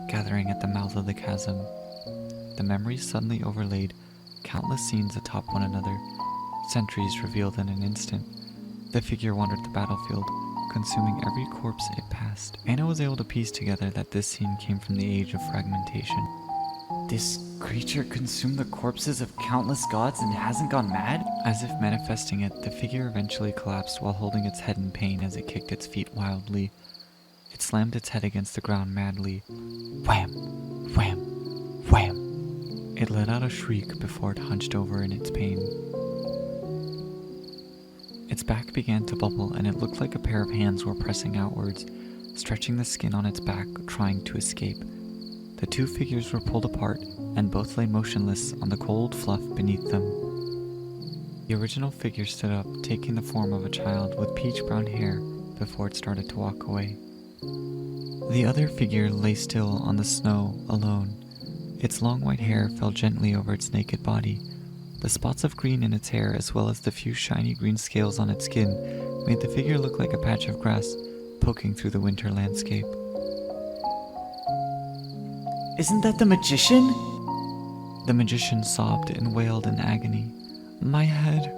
gathering at the mouth of the chasm. The memories suddenly overlaid countless scenes atop one another, centuries revealed in an instant. The figure wandered the battlefield, consuming every corpse it passed. Anna was able to piece together that this scene came from the age of fragmentation. This creature consumed the corpses of countless gods and hasn't gone mad? As if manifesting it, the figure eventually collapsed while holding its head in pain as it kicked its feet wildly. It slammed its head against the ground madly. Wham! Wham! Wham! It let out a shriek before it hunched over in its pain. Its back began to bubble, and it looked like a pair of hands were pressing outwards, stretching the skin on its back, trying to escape. The two figures were pulled apart, and both lay motionless on the cold fluff beneath them. The original figure stood up, taking the form of a child with peach-brown hair before it started to walk away. The other figure lay still on the snow, alone. Its long white hair fell gently over its naked body. The spots of green in its hair, as well as the few shiny green scales on its skin, made the figure look like a patch of grass poking through the winter landscape. Isn't that the magician? The magician sobbed and wailed in agony. My head,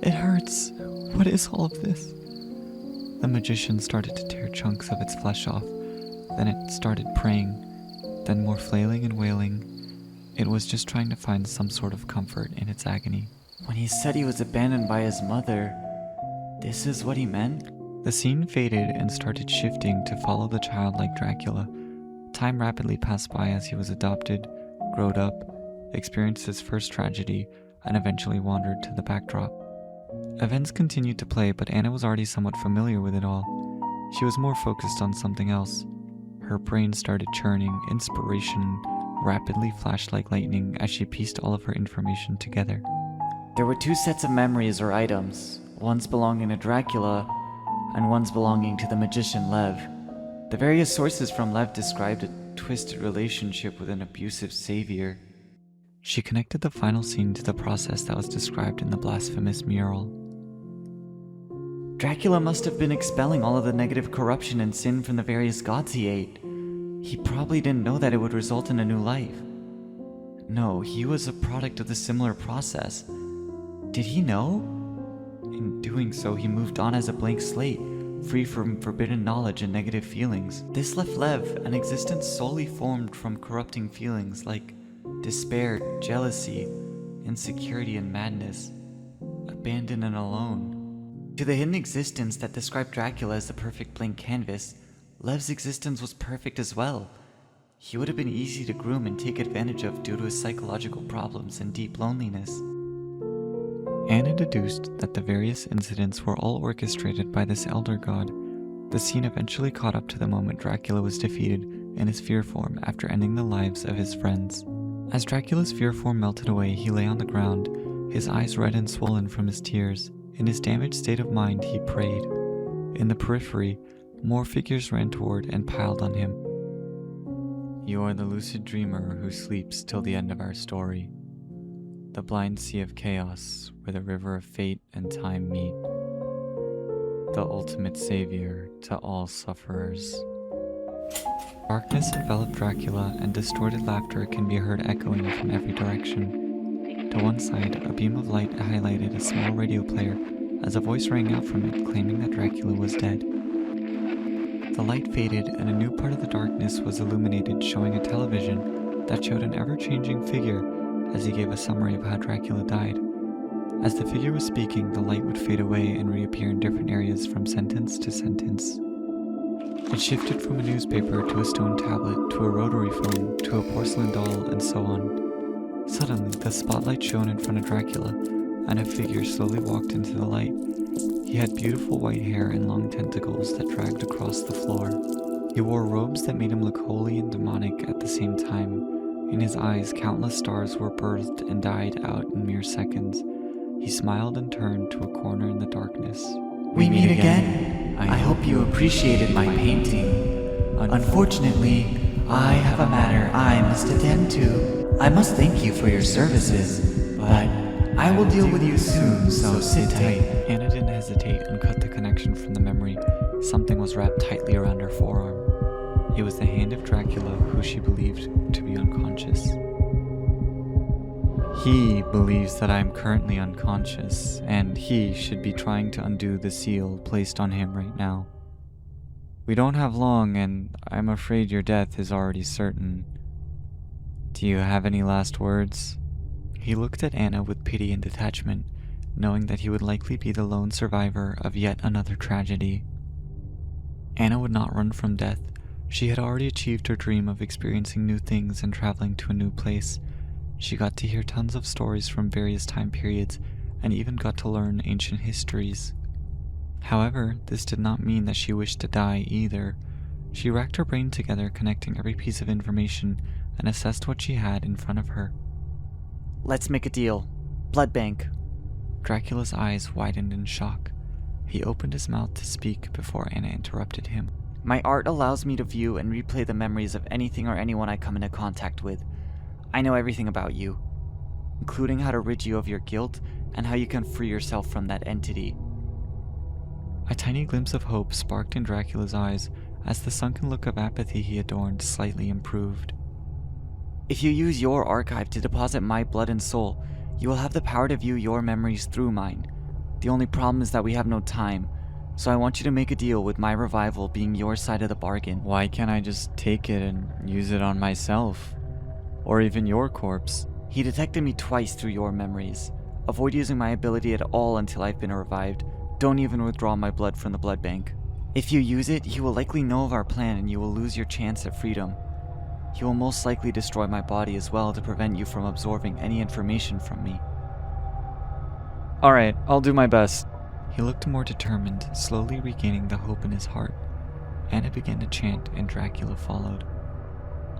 it hurts. What is all of this? The magician started to tear chunks of its flesh off. Then it started praying, then more flailing and wailing. It was just trying to find some sort of comfort in its agony. When he said he was abandoned by his mother, this is what he meant? The scene faded and started shifting to follow the child like Dracula. Time rapidly passed by as he was adopted, growed up, experienced his first tragedy, and eventually wandered to the backdrop. Events continued to play, but Anna was already somewhat familiar with it all. She was more focused on something else. Her brain started churning, inspiration rapidly flashed like lightning as she pieced all of her information together. There were two sets of memories or items, ones belonging to Dracula and ones belonging to the magician Lev. The various sources from Lev described a twisted relationship with an abusive savior. She connected the final scene to the process that was described in the blasphemous mural. Dracula must have been expelling all of the negative corruption and sin from the various gods he ate. He probably didn't know that it would result in a new life. No, he was a product of the similar process. Did he know? In doing so, he moved on as a blank slate, free from forbidden knowledge and negative feelings. This left Lev an existence solely formed from corrupting feelings like despair, jealousy, insecurity, and madness, abandoned and alone. To the hidden existence that described Dracula as the perfect blank canvas, Lev's existence was perfect as well. He would have been easy to groom and take advantage of due to his psychological problems and deep loneliness. Anna deduced that the various incidents were all orchestrated by this elder god. The scene eventually caught up to the moment Dracula was defeated in his fear form after ending the lives of his friends. As Dracula's fear form melted away, he lay on the ground, his eyes red and swollen from his tears. In his damaged state of mind, he prayed. In the periphery, more figures ran toward and piled on him. You are the lucid dreamer who sleeps till the end of our story. The blind sea of chaos, where the river of fate and time meet. The ultimate savior to all sufferers. Darkness enveloped Dracula, and distorted laughter can be heard echoing from every direction. To one side, a beam of light highlighted a small radio player as a voice rang out from it claiming that Dracula was dead. The light faded, and a new part of the darkness was illuminated, showing a television that showed an ever-changing figure as he gave a summary of how Dracula died. As the figure was speaking, the light would fade away and reappear in different areas from sentence to sentence. It shifted from a newspaper to a stone tablet to a rotary phone to a porcelain doll and so on. Suddenly, the spotlight shone in front of Dracula, and a figure slowly walked into the light. He had beautiful white hair and long tentacles that dragged across the floor. He wore robes that made him look holy and demonic at the same time. In his eyes, countless stars were birthed and died out in mere seconds. He smiled and turned to a corner in the darkness. We meet again. I hope you appreciated my painting. Unfortunately, I have a matter I must attend to. I must thank you for your services, but I will deal with you soon, so sit tight. Anna didn't hesitate and cut the connection from the memory. Something was wrapped tightly around her forearm. It was the hand of Dracula, who she believed to be unconscious. He believes that I am currently unconscious, and he should be trying to undo the seal placed on him right now. We don't have long, and I'm afraid your death is already certain. Do you have any last words? He looked at Anna with pity and detachment, knowing that he would likely be the lone survivor of yet another tragedy. Anna would not run from death. She had already achieved her dream of experiencing new things and traveling to a new place. She got to hear tons of stories from various time periods, and even got to learn ancient histories. However, this did not mean that she wished to die either. She racked her brain together, connecting every piece of information, and assessed what she had in front of her. Let's make a deal. Blood bank. Dracula's eyes widened in shock. He opened his mouth to speak before Anna interrupted him. My art allows me to view and replay the memories of anything or anyone I come into contact with. I know everything about you, including how to rid you of your guilt and how you can free yourself from that entity. A tiny glimpse of hope sparked in Dracula's eyes as the sunken look of apathy he adorned slightly improved. If you use your archive to deposit my blood and soul, you will have the power to view your memories through mine. The only problem is that we have no time, so I want you to make a deal with my revival being your side of the bargain. Why can't I just take it and use it on myself? Or even your corpse? He detected me twice through your memories. Avoid using my ability at all until I've been revived. Don't even withdraw my blood from the blood bank. If you use it, he will likely know of our plan and you will lose your chance at freedom. He will most likely destroy my body as well to prevent you from absorbing any information from me. Alright, I'll do my best. He looked more determined, slowly regaining the hope in his heart. Anna began to chant and Dracula followed.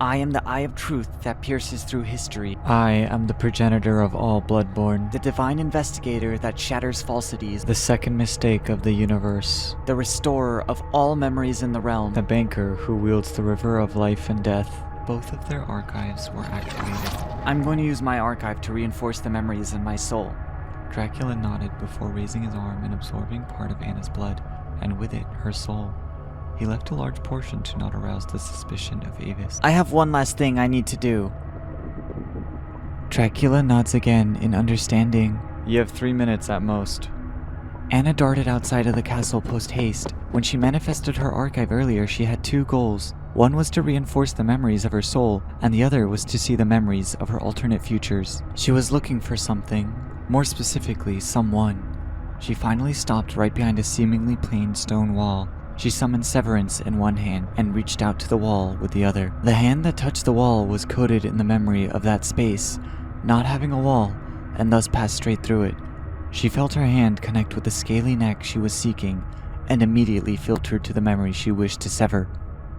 I am the eye of truth that pierces through history. I am the progenitor of all bloodborne, The divine investigator that shatters falsities. the second mistake of the universe, The restorer of all memories in the realm. the banker who wields the river of life and death. Both of their archives were activated. I'm going to use my archive to reinforce the memories in my soul. Dracula nodded before raising his arm and absorbing part of Anna's blood, and with it, her soul. He left a large portion to not arouse the suspicion of Avis. I have one last thing I need to do. Dracula nods again in understanding. You have 3 minutes at most. Anna darted outside of the castle post-haste. When she manifested her archive earlier, she had 2 goals. One was to reinforce the memories of her soul, and the other was to see the memories of her alternate futures. She was looking for something, more specifically, someone. She finally stopped right behind a seemingly plain stone wall. She summoned Severance in one hand and reached out to the wall with the other. The hand that touched the wall was coded in the memory of that space, not having a wall, and thus passed straight through it. She felt her hand connect with the scaly neck she was seeking, and immediately filtered to the memory she wished to sever.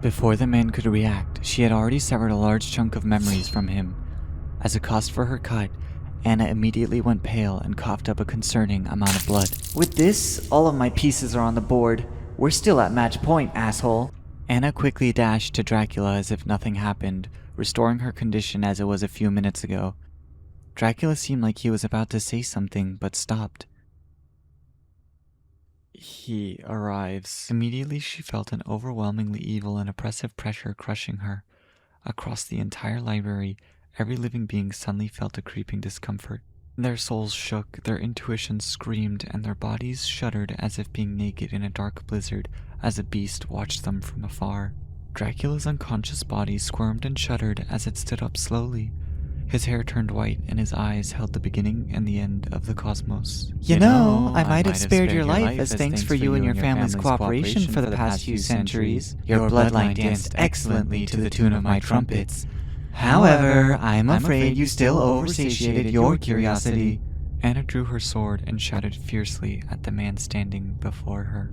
Before the man could react, she had already severed a large chunk of memories from him. As a cost for her cut, Anna immediately went pale and coughed up a concerning amount of blood. With this, all of my pieces are on the board. We're still at match point, asshole. Anna quickly dashed to Dracula as if nothing happened, restoring her condition as it was a few minutes ago. Dracula seemed like he was about to say something, but stopped. He arrives. Immediately she felt an overwhelmingly evil and oppressive pressure crushing her. Across the entire library, every living being suddenly felt a creeping discomfort. Their souls shook, their intuitions screamed, and their bodies shuddered as if being naked in a dark blizzard as a beast watched them from afar. Dracula's unconscious body squirmed and shuddered as it stood up slowly. His hair turned white and his eyes held the beginning and the end of the cosmos. You know, I might have spared your life as thanks for you and your family's cooperation for the past few centuries. Your bloodline danced excellently to the tune of my trumpets. However, I'm afraid you still oversatiated your curiosity. Anna drew her sword and shouted fiercely at the man standing before her.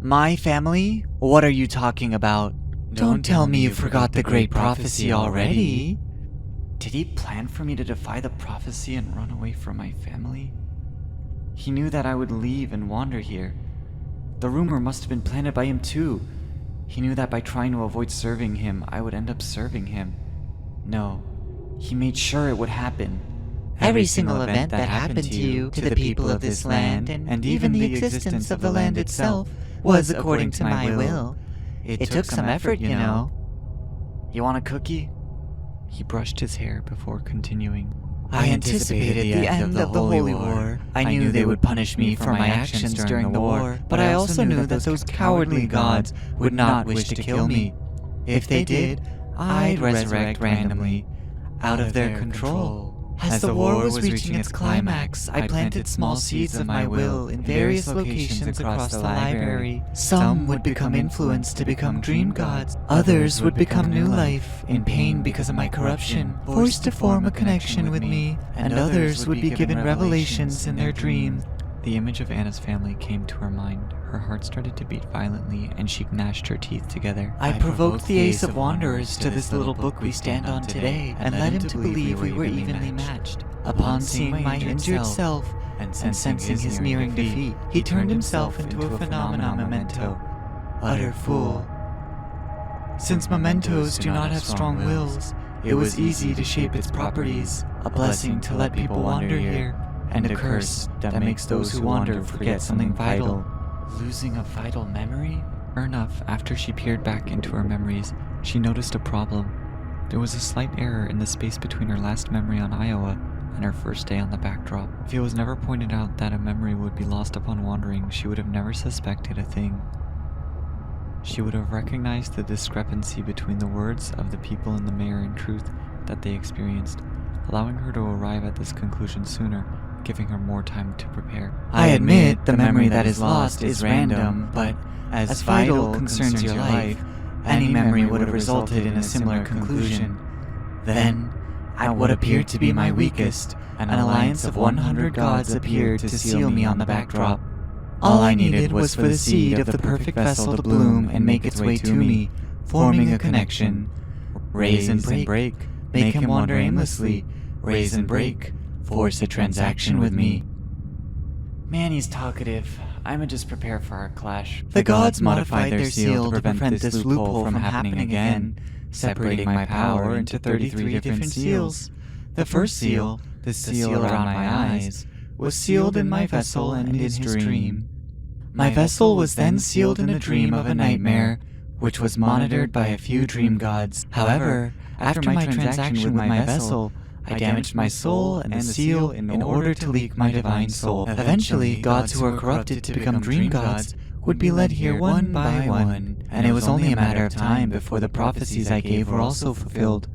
My family? What are you talking about? Don't tell me you forgot the great prophecy already. Did he plan for me to defy the prophecy and run away from my family? He knew that I would leave and wander here. The rumor must have been planted by him too. He knew that by trying to avoid serving him, I would end up serving him. No, he made sure it would happen. Every single event that happened to you, to the people of this land, and even the existence of the land itself, was according to my will. It took some effort, you know. You want a cookie? He brushed his hair before continuing. I anticipated the end of the Holy War. I knew they would punish me for my actions during the war, but I also knew that those cowardly gods would not wish to kill me. If they did, I'd resurrect randomly, out of their control. As the war was reaching its climax, I planted small seeds of my will in various locations across the library. Some would become influenced to become dream gods. Others would become new life, in pain because of my corruption, forced to form a connection with me. And others would be given revelations in their dreams. The image of Anna's family came to her mind. Her heart started to beat violently, and she gnashed her teeth together. I provoked the Ace of Wanderers to this little book we stand on today, and led him to believe we were evenly matched. Upon seeing my injured self, and sensing his nearing defeat, he turned himself into a phenomenon memento. Utter fool. Since mementos do not have strong wills, it was easy to shape its properties, a blessing to let people wander here, and a curse that makes those who wander forget something vital. Losing a vital memory? Sure enough, after she peered back into her memories, she noticed a problem. There was a slight error in the space between her last memory on Iowa and her first day on the backdrop. If it was never pointed out that a memory would be lost upon wandering, she would have never suspected a thing. She would have recognized the discrepancy between the words of the people in the mayor and truth that they experienced, allowing her to arrive at this conclusion sooner, giving her more time to prepare. I admit the memory that is lost is random, but as vital concerns your life, any memory would have resulted in a similar conclusion. Then, at what appeared to be my weakest, an alliance of 100 gods appeared to seal me on the backdrop. All I needed was for the seed of the perfect vessel to bloom and make its way to me, forming a connection. Raise and break, make him wander aimlessly. Raise and break, force a transaction with me. Man, he's talkative. I'ma just prepare for our clash. The gods modified their seal to prevent this loophole from happening again, separating my power into 33 different seals. The first seal, the seal around my eyes, was sealed in my vessel and in his dream. My vessel was then sealed in a dream of a nightmare, which was monitored by a few dream gods. However, after my transaction with my vessel, I damaged my soul and the seal in order to leak my divine soul. Eventually, gods who are corrupted to become dream gods would be led here one by one, and it was only a matter of time before the prophecies I gave were also fulfilled.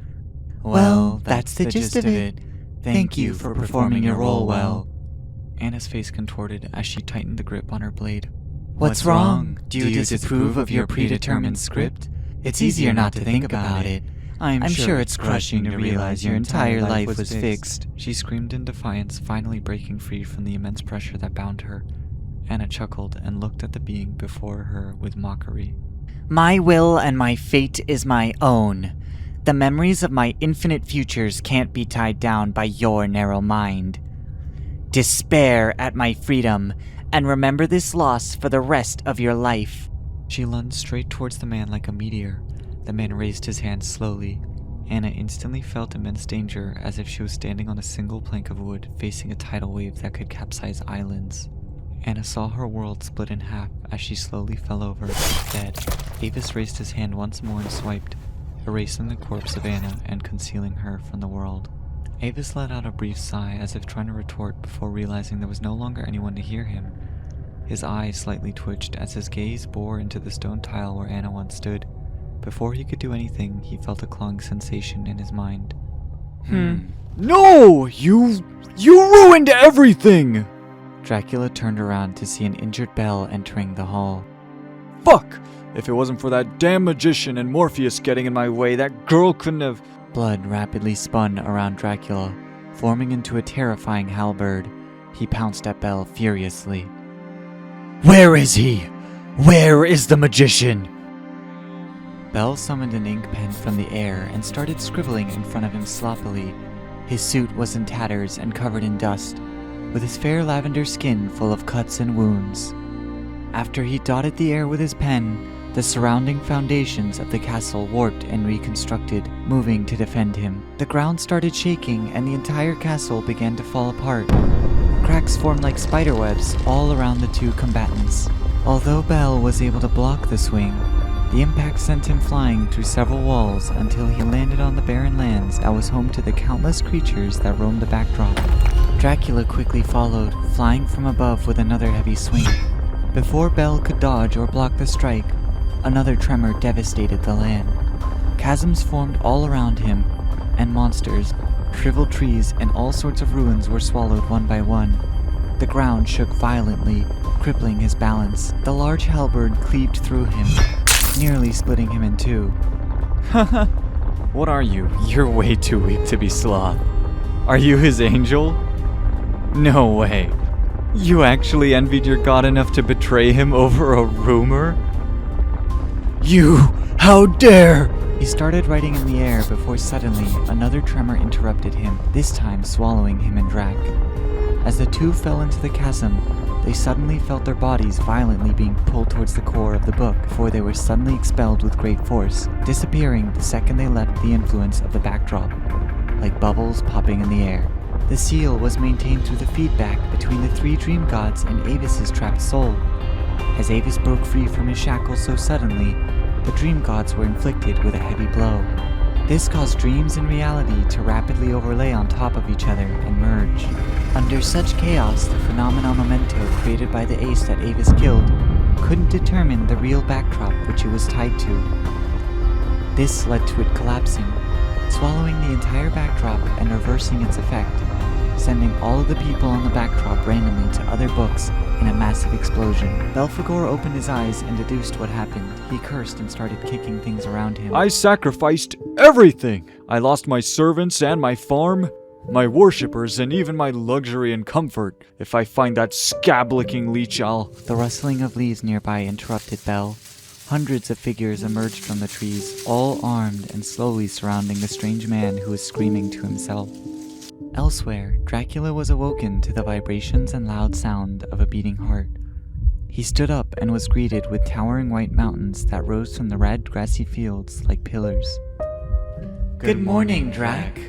Well, that's the gist of it. Thank you for performing your role well. Anna's face contorted as she tightened the grip on her blade. What's wrong? Do you disapprove of your predetermined script? It's easier not to think about it. I'm sure it's crushing to realize your entire life was fixed. She screamed in defiance, finally breaking free from the immense pressure that bound her. Anna chuckled and looked at the being before her with mockery. My will and my fate is my own. The memories of my infinite futures can't be tied down by your narrow mind. Despair at my freedom, and remember this loss for the rest of your life. She lunged straight towards the man like a meteor. The man raised his hand slowly. Anna instantly felt immense danger, as if she was standing on a single plank of wood facing a tidal wave that could capsize islands. Anna saw her world split in half as she slowly fell over, dead. Avis raised his hand once more and swiped, erasing the corpse of Anna and concealing her from the world. Avis let out a brief sigh as if trying to retort before realizing there was no longer anyone to hear him. His eyes slightly twitched as his gaze bore into the stone tile where Anna once stood. Before he could do anything, he felt a clawing sensation in his mind. No! You ruined everything! Dracula turned around to see an injured Belle entering the hall. Fuck! If it wasn't for that damn magician and Morpheus getting in my way, that girl couldn't have... Blood rapidly spun around Dracula, forming into a terrifying halberd. He pounced at Belle furiously. Where is he? Where is the magician? Belle summoned an ink pen from the air and started scribbling in front of him sloppily. His suit was in tatters and covered in dust, with his fair lavender skin full of cuts and wounds. After he dotted the air with his pen, The surrounding foundations of the castle warped and reconstructed, moving to defend him. The ground started shaking and the entire castle began to fall apart. Cracks formed like spiderwebs all around the two combatants. Although Bell was able to block the swing, the impact sent him flying through several walls until he landed on the barren lands that was home to the countless creatures that roamed the backdrop. Dracula quickly followed, flying from above with another heavy swing. Before Bell could dodge or block the strike, another tremor devastated the land. Chasms formed all around him, and monsters, shriveled trees, and all sorts of ruins were swallowed one by one. The ground shook violently, crippling his balance. The large halberd cleaved through him, nearly splitting him in two. What are you? You're way too weak to be Sloth. Are you his angel? No way. You actually envied your god enough to betray him over a rumor? You! How dare! He started riding in the air before suddenly another tremor interrupted him, this time swallowing him and Drac. As the two fell into the chasm, they suddenly felt their bodies violently being pulled towards the core of the book before they were suddenly expelled with great force, disappearing the second they left the influence of the backdrop, like bubbles popping in the air. The seal was maintained through the feedback between the three dream gods and Avis's trapped soul. As Avis broke free from his shackles so suddenly, the dream gods were inflicted with a heavy blow. This caused dreams and reality to rapidly overlay on top of each other and merge. Under such chaos, the phenomenon memento created by the ace that Avis killed couldn't determine the real backdrop which it was tied to. This led to it collapsing, swallowing the entire backdrop and reversing its effect, sending all of the people on the backdrop randomly to other books in a massive explosion. Belphegor opened his eyes and deduced what happened. He cursed and started kicking things around him. I sacrificed everything! I lost my servants and my farm, my worshippers, and even my luxury and comfort. If I find that scab-licking leech, I'll... The rustling of leaves nearby interrupted Bell. Hundreds of figures emerged from the trees, all armed and slowly surrounding the strange man who was screaming to himself. Elsewhere, Dracula was awoken to the vibrations and loud sound of a beating heart. He stood up and was greeted with towering white mountains that rose from the red grassy fields like pillars. Good morning, Drac.